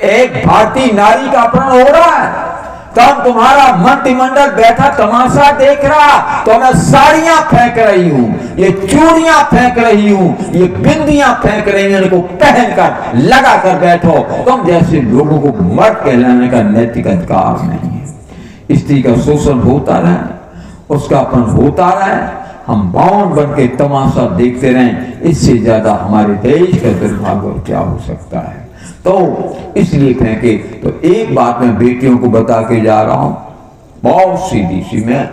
एक भारतीय नारी का अपहरण हो रहा है, तब तुम्हारा मंत्रिमंडल बैठा तमाशा देख रहा, तो मैं साड़ियां फेंक रही हूं, ये चूड़ियां फेंक रही हूं, ये बिंदियां फेंक रही हूं, इनको पहनकर लगा कर बैठो। तुम जैसे लोगों को मर्द कहलाने का नैतिक अधिकार नहीं है। स्त्री का शोषण होता रहे, उसका अपन होता रहे, हम बाउंड बन के तमाशा देखते रहें, इससे ज्यादा हमारे देश का दुर्भाग्य क्या हो सकता है। तो इसलिए फेंके। तो एक बात मैं बेटियों को बता के जा रहा हूं, बहुत सीधी सी, मैं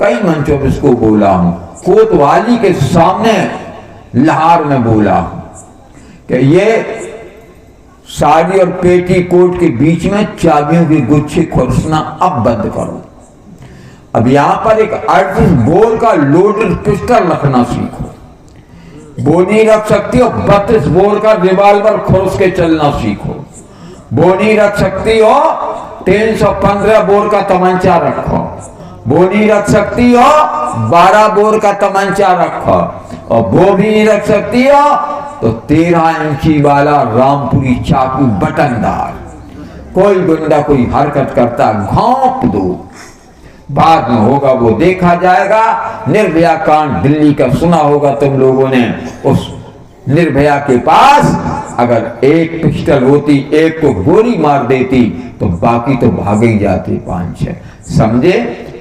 कई मंचों पर इसको बोला हूं, कोतवाली के सामने लाहौर में बोला हूं कि ये साड़ी और पेटी कोट के बीच में चाबियों के गुच्छे खुरसना अब बंद करो। अब यहां पर एक 38 बोर का लोडेड पिस्टल रखना सीखो। वो नहीं रख सकती हो 32 बोर का रिवाल्वर खुरस के चलना सीखो। वो नहीं रख सकती हो 315 बोर का तमंचा रखो। वो नहीं रख सकती हो 12 बोर का तमंचा रखो। और वो भी नहीं रख सकती हो तो 13 इंची वाला रामपुरी चाकू बटनदार। कोई गुंडा कोई हरकत करता घोंप दो, बाद में होगा वो देखा जाएगा। निर्भया कांड दिल्ली का सुना होगा तुम लोगों ने। उस निर्भया के पास अगर एक पिस्टल होती, एक को गोली मार देती, तो बाकी तो भाग ही जाते 5-6। समझे?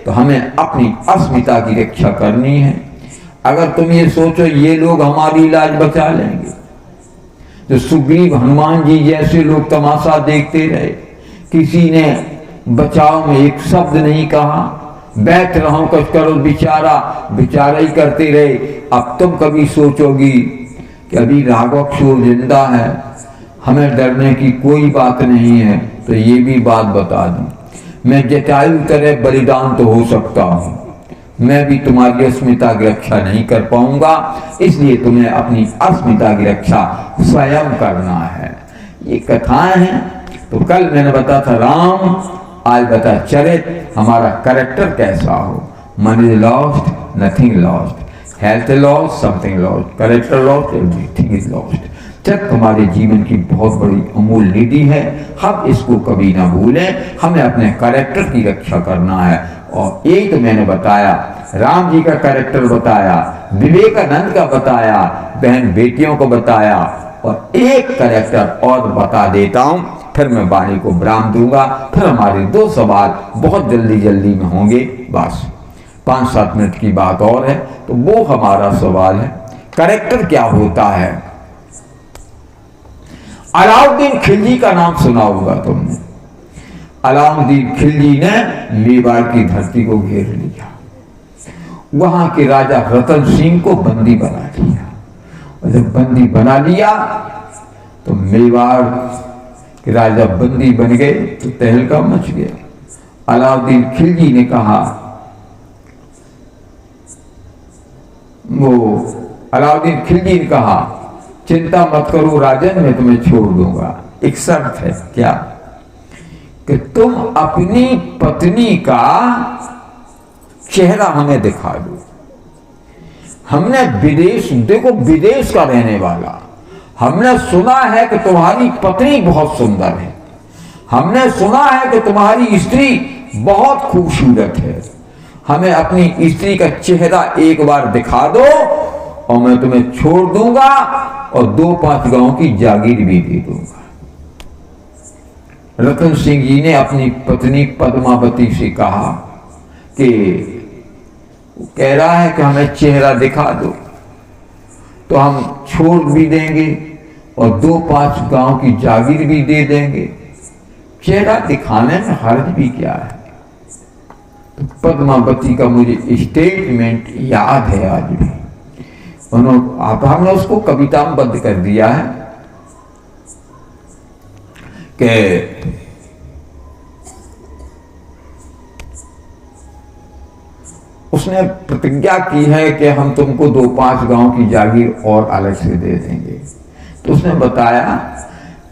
तो हमें अपनी अस्मिता की रक्षा करनी है। अगर तुम ये सोचो ये लोग हमारी लाज बचा लेंगे, तो सुग्रीव हनुमान जी जैसे लोग तमाशा देखते रहे, किसी ने बचाव में एक शब्द नहीं कहा, बैठ रहा कुछ करो, बेचारा ही करते रहे। अब तुम कभी सोचोगी कि अभी राघव किशोर जिंदा है, हमें डरने की कोई बात नहीं है, तो ये भी बात बता दूं, मैं जटायु तरह बलिदान तो हो सकता हूं, मैं भी तुम्हारी अस्मिता की रक्षा नहीं कर पाऊंगा। इसलिए तुम्हें अपनी अस्मिता की रक्षा स्वयं करना है। ये कथाएं हैं। तो कल मैंने बताया था राम, आज बता चरित, हमारा कैरेक्टर कैसा हो। मन is lost, nothing lost, health lost, something lost, character lost, everything is lost. चरित्र हमारे जीवन की बहुत बड़ी अमूल्य निधि है, हम इसको कभी ना भूलें। हमें अपने कैरेक्टर की रक्षा करना है। और यही तो मैंने बताया, राम जी का कैरेक्टर बताया, विवेकानंद का बताया, बहन बेटियों को बताया, और एक कैरेक्टर और बता देता हूं, फिर मैं वाणी को विराम दूंगा। फिर हमारे 2 सवाल बहुत जल्दी में होंगे, बस 5-7 मिनट की बात और है। तो वो हमारा सवाल है, कैरेक्टर क्या होता है। अलाउद्दीन खिलजी का नाम सुना होगा तुमने। अलाउद्दीन खिलजी ने मेवाड़ की धरती को घेर लिया, वहां के राजा रतन सिंह को बंदी बना लिया। और जब बंदी बना लिया तो मेवाड़ के राजा बंदी बन गए तो तहलका मच गया। अलाउद्दीन खिलजी ने कहा, अलाउद्दीन खिलजी ने कहा, चिंता मत करो राजन, मैं तुम्हें छोड़ दूंगा, एक शर्त है। क्या? कि तुम अपनी पत्नी का चेहरा हमें दिखा दो। हमने विदेश, देखो विदेश का रहने वाला, हमने सुना है कि तुम्हारी पत्नी बहुत सुंदर है, हमने सुना है कि तुम्हारी स्त्री बहुत खूबसूरत है, हमें अपनी स्त्री का चेहरा एक बार दिखा दो और मैं तुम्हें छोड़ दूंगा और 2-5 गांव की जागीर भी दे दूंगा। रतन सिंह जी ने अपनी पत्नी पद्मावती से कहा कि कह रहा है कि हमें चेहरा दिखा दो तो हम छोड़ भी देंगे और 2-5 गांव की जागीर भी दे देंगे, चेहरा दिखाने में हर्ज भी क्या है। तो पद्मावती का मुझे स्टेटमेंट याद है आज भी, हमने उसको कविता में बंद कर दिया है कि उसने प्रतिज्ञा की है कि हम तुमको 2-5 गांव की जागीर और अलग से दे देंगे। तो उसने बताया,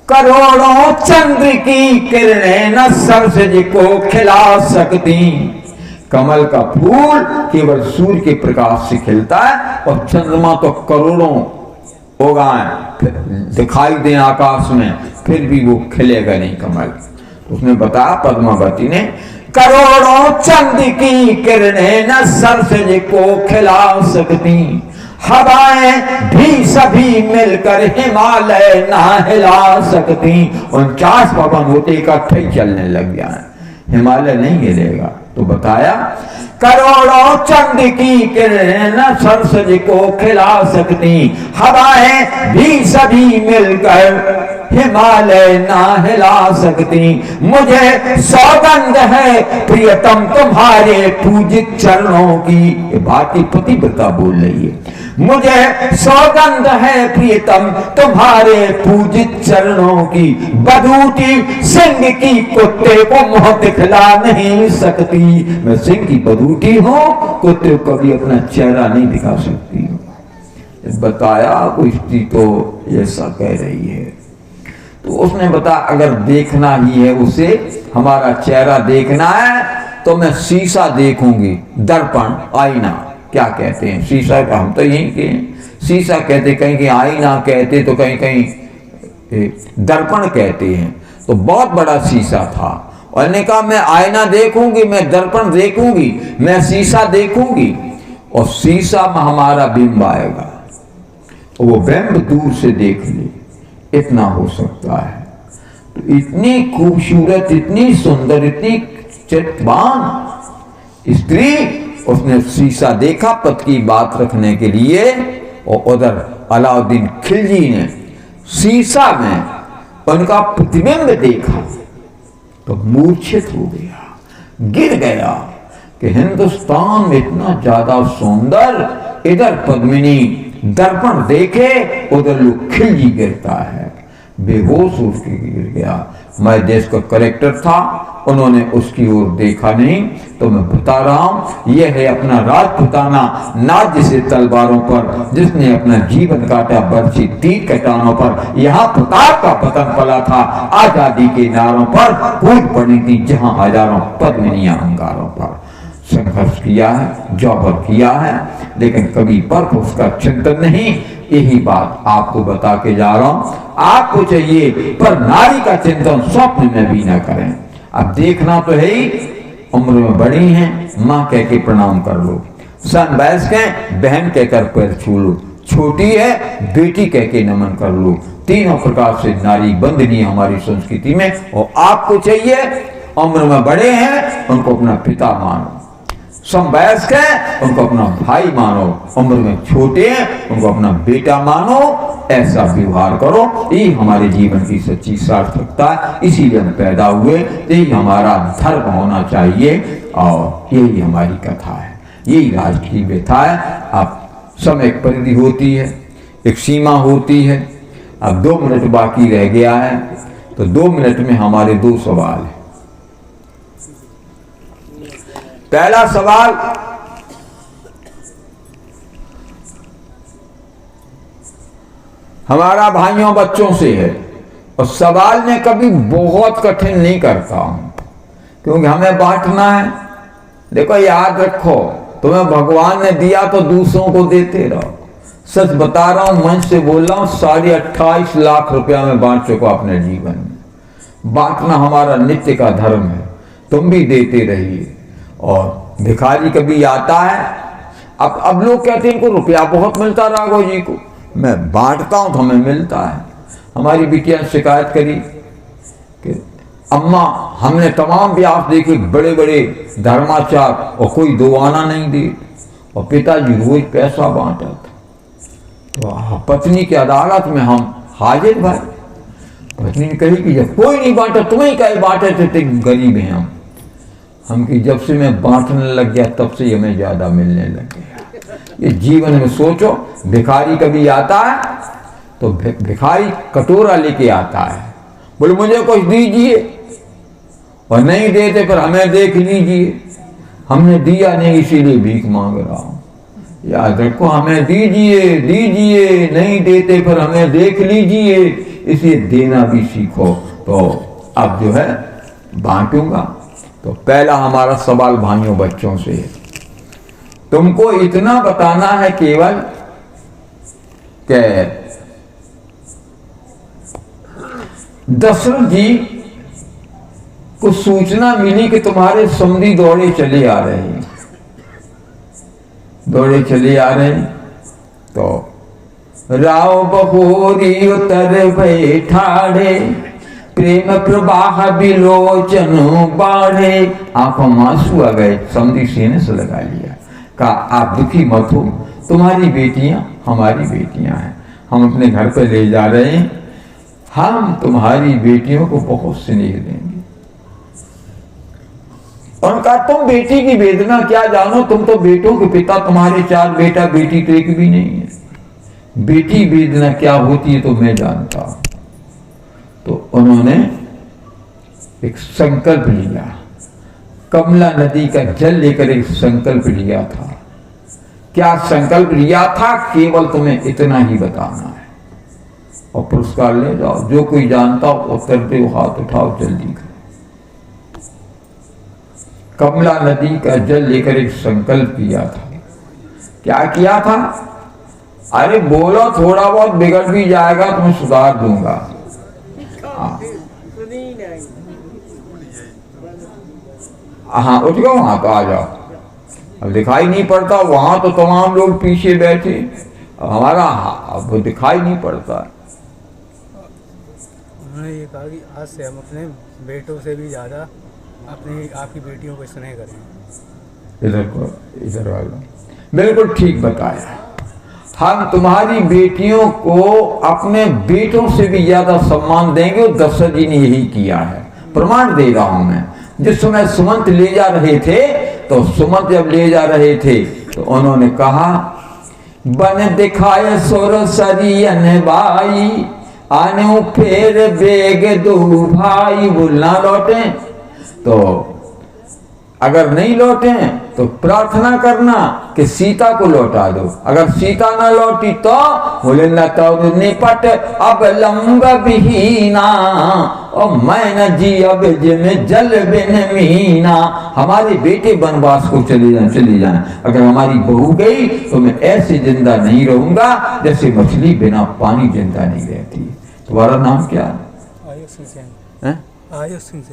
करोड़ों चंद्र की किरणें न सरसज को खिला सकती, कमल का फूल केवल सूर्य के प्रकाश से खिलता है और चंद्रमा तो करोड़ों होगाएं दिखाई दे आकाश में, फिर भी वो खिलेगा नहीं कमल। उसने बताया पद्मावती ने, करोड़ों चंद की किरणें न सरसज को खिला सकती, हवाएं भी सभी मिलकर हिमालय ना हिला सकती। 49 पवन होते इकट्ठे ही चलने लग गया है, हिमालय नहीं हिलेगा। तो बताया करोड़ों चंद की किरणें न सरसज को खिला सकती, हवाएं भी सभी मिलकर हिमालय ना हिला सकती। मुझे सौगंध है प्रियतम तुम्हारे पूजित चरणों की, ये भारतीय पतिव्रता बोल रही है। मुझे सौगंध है प्रियतम तुम्हारे पूजित चरणों की, बदूटी सिंह की कुत्ते को मुंह दिखला नहीं सकती। मैं सिंह की बदूटी हूं, कुत्ते को कभी अपना चेहरा नहीं दिखा सकती। बताया कोई स्त्री तो ऐसा कह रही है। तो उसने बताया अगर देखना ही है उसे, हमारा चेहरा देखना है तो मैं शीशा देखूंगी, दर्पण, आईना। क्या कहते हैं शीशा का, हम तो यही के शीशा कहते, कहीं कहीं आईना कहते, तो कहीं कहीं दर्पण कहते हैं। तो बहुत बड़ा शीशा था और ने कहा मैं आईना देखूंगी, मैं दर्पण देखूंगी, मैं शीशा देखूंगी और शीशा में हमारा बिंब आएगा, वो बिंब दूर से देख ले, इतना हो सकता है। तो इतनी खूबसूरत, इतनी सुंदर, इतनी चितवान स्त्री, उसने शीशा देखा पति की बात रखने के लिए। और उधर अलाउद्दीन खिलजी ने शीशा में उनका प्रतिबिंब देखा तो मूर्छित हो गया, गिर गया कि हिंदुस्तान में इतना ज्यादा सुंदर, इधर पद्मिनी दर्पण देखे उधर लोग खिलजी गिरता है, बेहोश होकर गिर गया। मैं देश का कलेक्टर था, उन्होंने उसकी ओर देखा नहीं। तो मैं बता रहा हूं, यह है अपना राजपुताना नाच, जिसे तलवारों पर जिसने अपना जीवन काटा, बरछी तीर कटानों पर। यहाँ प्रताप का पतन पला था, आजादी के नारों पर कूद पड़ी थी जहां हजारों पद्मिनियां अंगारों पर। संघर्ष किया है, जौहर किया है, लेकिन कभी पर उसका चिंतन नहीं। यही बात आपको बता के जा रहा हूं। आपको चाहिए पर नारी का चिंतन स्वप्न में भी ना करें। अब देखना तो है ही, उम्र में बड़ी हैं, माँ कह के प्रणाम कर लो, सन बैस के बहन कहकर पैर छू लो, छोटी है बेटी कह के नमन कर लो। तीनों प्रकार से नारी बंदनी हमारी संस्कृति में। और आपको चाहिए उम्र में बड़े हैं उनको अपना पिता मानो, समवयस्क है उनको अपना भाई मानो, उम्र में छोटे हैं उनको अपना बेटा मानो। ऐसा व्यवहार करो, यही हमारे जीवन की सच्ची सार्थकता है। इसीलिए हम पैदा हुए, यही हमारा धर्म होना चाहिए और यही हमारी कथा है, यही राष्ट्र की व्यथा है। अब समय एक परिधि होती है, एक सीमा होती है। अब 2 मिनट बाकी रह गया है, तो 2 मिनट में हमारे 2 सवाल है। पहला सवाल, हमारा भाइयों बच्चों से है और सवाल मैं कभी बहुत कठिन नहीं करता हूं, क्योंकि हमें बांटना है। देखो याद रखो, तुम्हें भगवान ने दिया तो दूसरों को देते रहो। सच बता रहा हूं, मंच से बोल रहा हूं, 28.5 लाख रुपया में बांट चुका अपने जीवन में। बांटना हमारा नित्य का धर्म है, तुम भी देते रहिए। और भिखारी कभी आता है, अब लोग कहते हैं इनको रुपया बहुत मिलता राघव जी को, मैं बांटता हूं तो हमें मिलता है। हमारी बिटिया ने शिकायत करी कि अम्मा हमने तमाम ब्याह देखे, बड़े बड़े धर्माचार, और कोई 2 आना नहीं दे, और पिताजी रोज पैसा बांटा था। तो पत्नी की अदालत में हम हाजिर भाई, पत्नी ने कही कि जब कोई नहीं बांटा तुम्हें कहे बांटे थे, गरीब हैं हम कि जब से मैं बांटने लग गया तब से हमें ज्यादा मिलने लग गया। ये जीवन में सोचो, भिखारी कभी आता है तो भिखारी कटोरा लेके आता है, बोले मुझे कुछ दीजिए, और नहीं देते पर हमें देख लीजिए, हमने दिया नहीं इसीलिए भीख मांग रहा हूं। याद रखो, हमें दीजिए दीजिए, नहीं देते पर हमें देख लीजिए, इसलिए देना भी सीखो। तो अब जो है बांटूंगा, तो पहला हमारा सवाल भाइयों बच्चों से है, तुमको इतना बताना है केवल कि दशरथ जी को सूचना मिली कि तुम्हारे समधी दौड़े चले आ रहे हैं, दौड़े चले आ रहे हैं। तो राव बहोरी उतर बैठाड़े, प्रेम प्रवाह बिलोचन बाढ़े। आंखों में आंसू आ गए, समधी सीने से लगा लिया, कहा आप दुखी मत हो, तुम्हारी बेटियां हमारी बेटियां हैं, हम अपने घर पे ले जा रहे हैं, हम तुम्हारी बेटियों को बहुत स्नेह देंगे। और कहा तुम बेटी की वेदना क्या जानो, तुम तो बेटों के पिता, तुम्हारे 4 बेटा बेटी तो एक भी नहीं है, बेटी वेदना क्या होती है तो मैं जानता। तो उन्होंने एक संकल्प लिया, कमला नदी का जल लेकर एक संकल्प लिया था। क्या संकल्प लिया था? केवल तुम्हें इतना ही बताना है और पुरस्कार ले जाओ। जो कोई जानता हो उत्तर दे, हाथ उठाओ, जल्दी करो। कमला नदी का जल लेकर एक संकल्प किया था। क्या किया था? अरे बोलो, थोड़ा बहुत बिगड़ भी जाएगा तो मैं सुधार दूंगा। हाँ उठ गए, वहां तो आ जाओ। अब दिखाई नहीं पड़ता, वहां तो तमाम लोग पीछे बैठे, हमारा अब दिखाई नहीं पड़ता। उन्होंने ये कहा कि आज से हम अपने बेटों से भी ज्यादा अपनी आपकी बेटियों को स्नेह करें। इधर को, इधर वाला बिल्कुल ठीक बताया। हम तुम्हारी बेटियों को अपने बेटों से भी ज्यादा सम्मान देंगे, और दशरथ जी ने यही किया है। प्रमाण दे रहा हूं मैं। जिस समय सुमंत ले जा रहे थे, तो सुमंत जब ले जा रहे थे तो उन्होंने कहा, बन दिखाए सुर सरियन बाई, आने फेर बेग दो भाई। बोलना लौटे तो अगर नहीं लौटे तो प्रार्थना करना कि सीता को लौटा दो, अगर सीता ना लौटी तो बोले न तो निपट अब लंब विहीना, और मैं न जी अब जिम जल बिन मीना। हमारे बेटे वनवास को चले जाए, अगर हमारी बहू गई तो मैं ऐसे जिंदा नहीं रहूंगा जैसे मछली बिना पानी जिंदा नहीं रहती। तुम्हारा नाम क्या? आयुष सिंह। आयुष सिंह।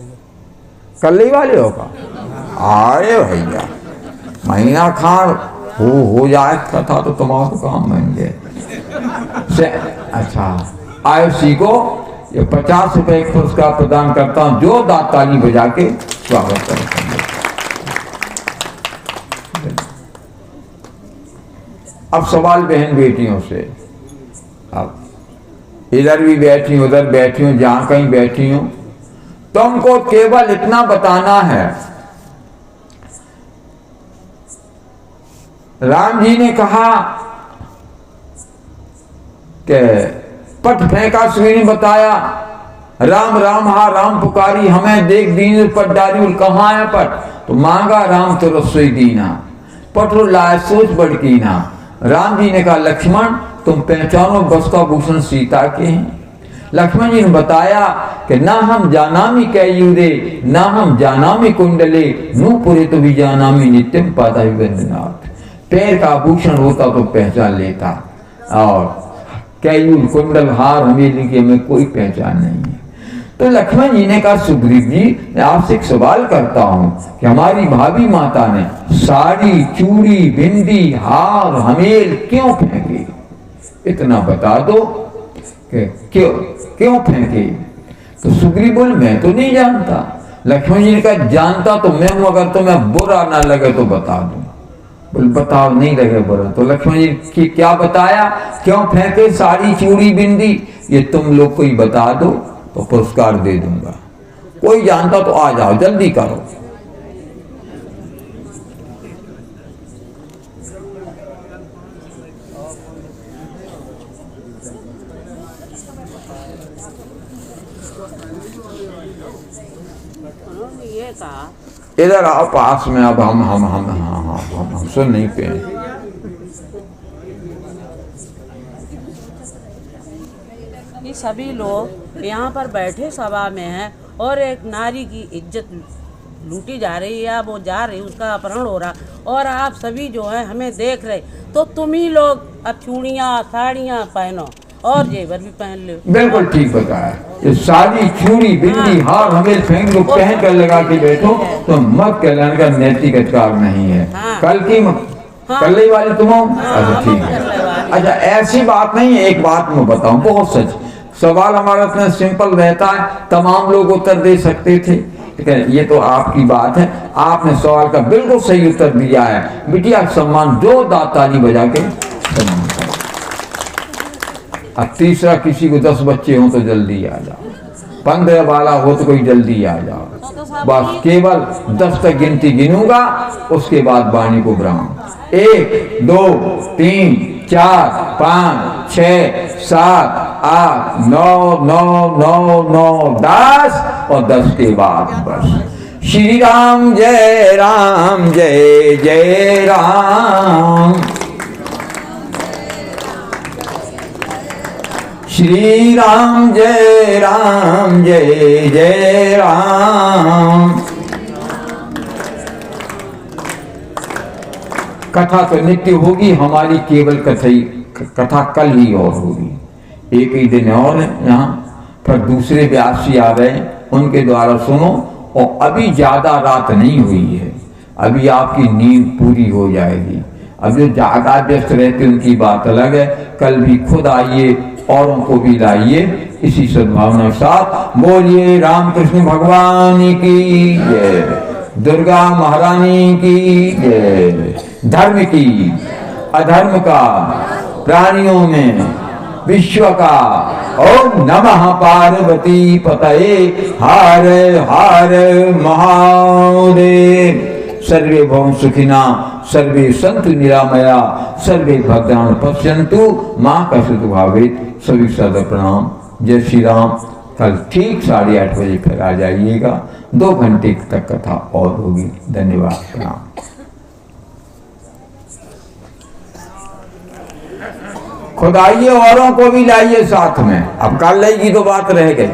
कल्ले वाले हो का? अरे भैया, महीना खान हो जाए कथा तो तुम्हारा काम बन गए। अच्छा, आयुषी को ये 50 रुपए एक पुरस्कार प्रदान करता हूं, जो दांत ताली बजा के स्वागत करें। अब सवाल बहन बेटियों से। अब इधर भी बैठी हूं, उधर बैठी हूं, जहां कहीं बैठी हूं, तुमको केवल इतना बताना है, राम जी ने कहा कि पट फेंका, सूर्य ने बताया राम राम हा राम पुकारी, हमें देख दीन पट डाली। कहाँ है पट? तो मांगा राम तो रसोई दीना, पट लाए सोच बड़कीना। राम जी ने कहा लक्ष्मण तुम पहचानो बस्ता भूषण सीता के हैं। लक्ष्मण जी ने बताया कि ना हम जानामी कैयूरे, ना हम जानामी कुंडले, नूपुरे तो भी जानामी नित्यम पाता विवंदनाथ। पैर का आभूषण होता तो पहचान लेता, और कैयूर कुंडल हार हमें के में कोई पहचान नहीं है। तो लक्ष्मण जी ने कहा सुग्रीव जी, मैं आपसे एक सवाल करता हूं कि हमारी भाभी माता ने साड़ी चूड़ी बिंदी हार हमेल क्यों फेंके? इतना बता दो कि क्यों फेंके? तो सुग्रीव बोले मैं तो नहीं जानता। लक्ष्मण जी ने कहा जानता तो मैं हूं, अगर तुम्हें बुरा ना लगे तो बता दूं। बोले बताओ, नहीं लगे बुरा। तो लक्ष्मण जी की क्या बताया, क्यों फेंके साड़ी चूड़ी बिंदी, ये तुम लोग को ही बता दो तो पुरस्कार दे दूंगा। कोई जानता तो आ जाओ, जल्दी करो। इधर आओ पास में। अब हम सुन नहीं पे। सभी लोग यहाँ पर बैठे सभा में हैं और एक नारी की इज्जत लूटी जा रही है, वो जा रही, उसका अपहरण हो रहा, और आप सभी जो है हमें देख रहे, तो तुम ही लोग अब चूड़ियाँ साड़ियाँ पहनो और जेवर भी पहन लो। बिल्कुल ठीक बताया। ये साड़ी चूड़ी बिंदी हार हमें फेंक लो, पहन कर लगा के बैठो तो मत कहलाने का नैतिक अधिकार नहीं है। हाँ। कल की कल वाली तुम हो? अच्छा ठीक है। अच्छा ऐसी बात नहीं है। एक बात मैं बताऊं, बहुत सच सवाल हमारा इतना सिंपल रहता है, तमाम लोग उत्तर दे सकते थे, ठीक है, ये तो आपकी बात है, आपने सवाल का बिल्कुल सही उत्तर दिया है। बिटिया सम्मान दो, ताली बजा के सम्मान करो। अब तीसरा, किसी को 10 बच्चे हो तो जल्दी आ जाओ, 15 वाला हो तो कोई जल्दी आ जाओ, बस केवल 10 तक गिनती गिनूंगा, उसके बाद वाणी को विराम। 1 2 3 4 5 6 7 8 9 9 9 9 10 और 10 के बाद बस श्री राम जय जय राम, श्री राम जय जय राम। कथा तो नित्य होगी हमारी, केवल कथा कल ही और होगी। एक ही दिन और है यहाँ, पर दूसरे व्यास जी आ रहे, उनके द्वारा सुनो। और अभी ज्यादा रात नहीं हुई है, अभी आपकी नींद पूरी हो जाएगी। अब जो ज्यादा व्यस्त रहते उनकी बात अलग है। कल भी खुद आइए, औरों को भी लाइए, इसी सद्भावना के साथ बोलिए रामकृष्ण भगवान की जय, दुर्गा महारानी की जय। धर्म की, अधर्म का, प्राणियों में, विश्व का। ओम नमः पार्वती पतये हर हर महादेव। सर्वे भवन्तु सुखिना, सर्वे सन्तु निरामया, सर्वे भद्राणि पश्यन्तु मां कश्चित् भवेत्। सभी सदा प्रणाम। जय श्री राम। कल ठीक 8:30 बजे फिर आ जाइएगा, 2 घंटे तक कथा और होगी। धन्यवाद, प्रणाम। खुद आइए, औरों को भी लाइए साथ में। अब कल की तो बात रह गई।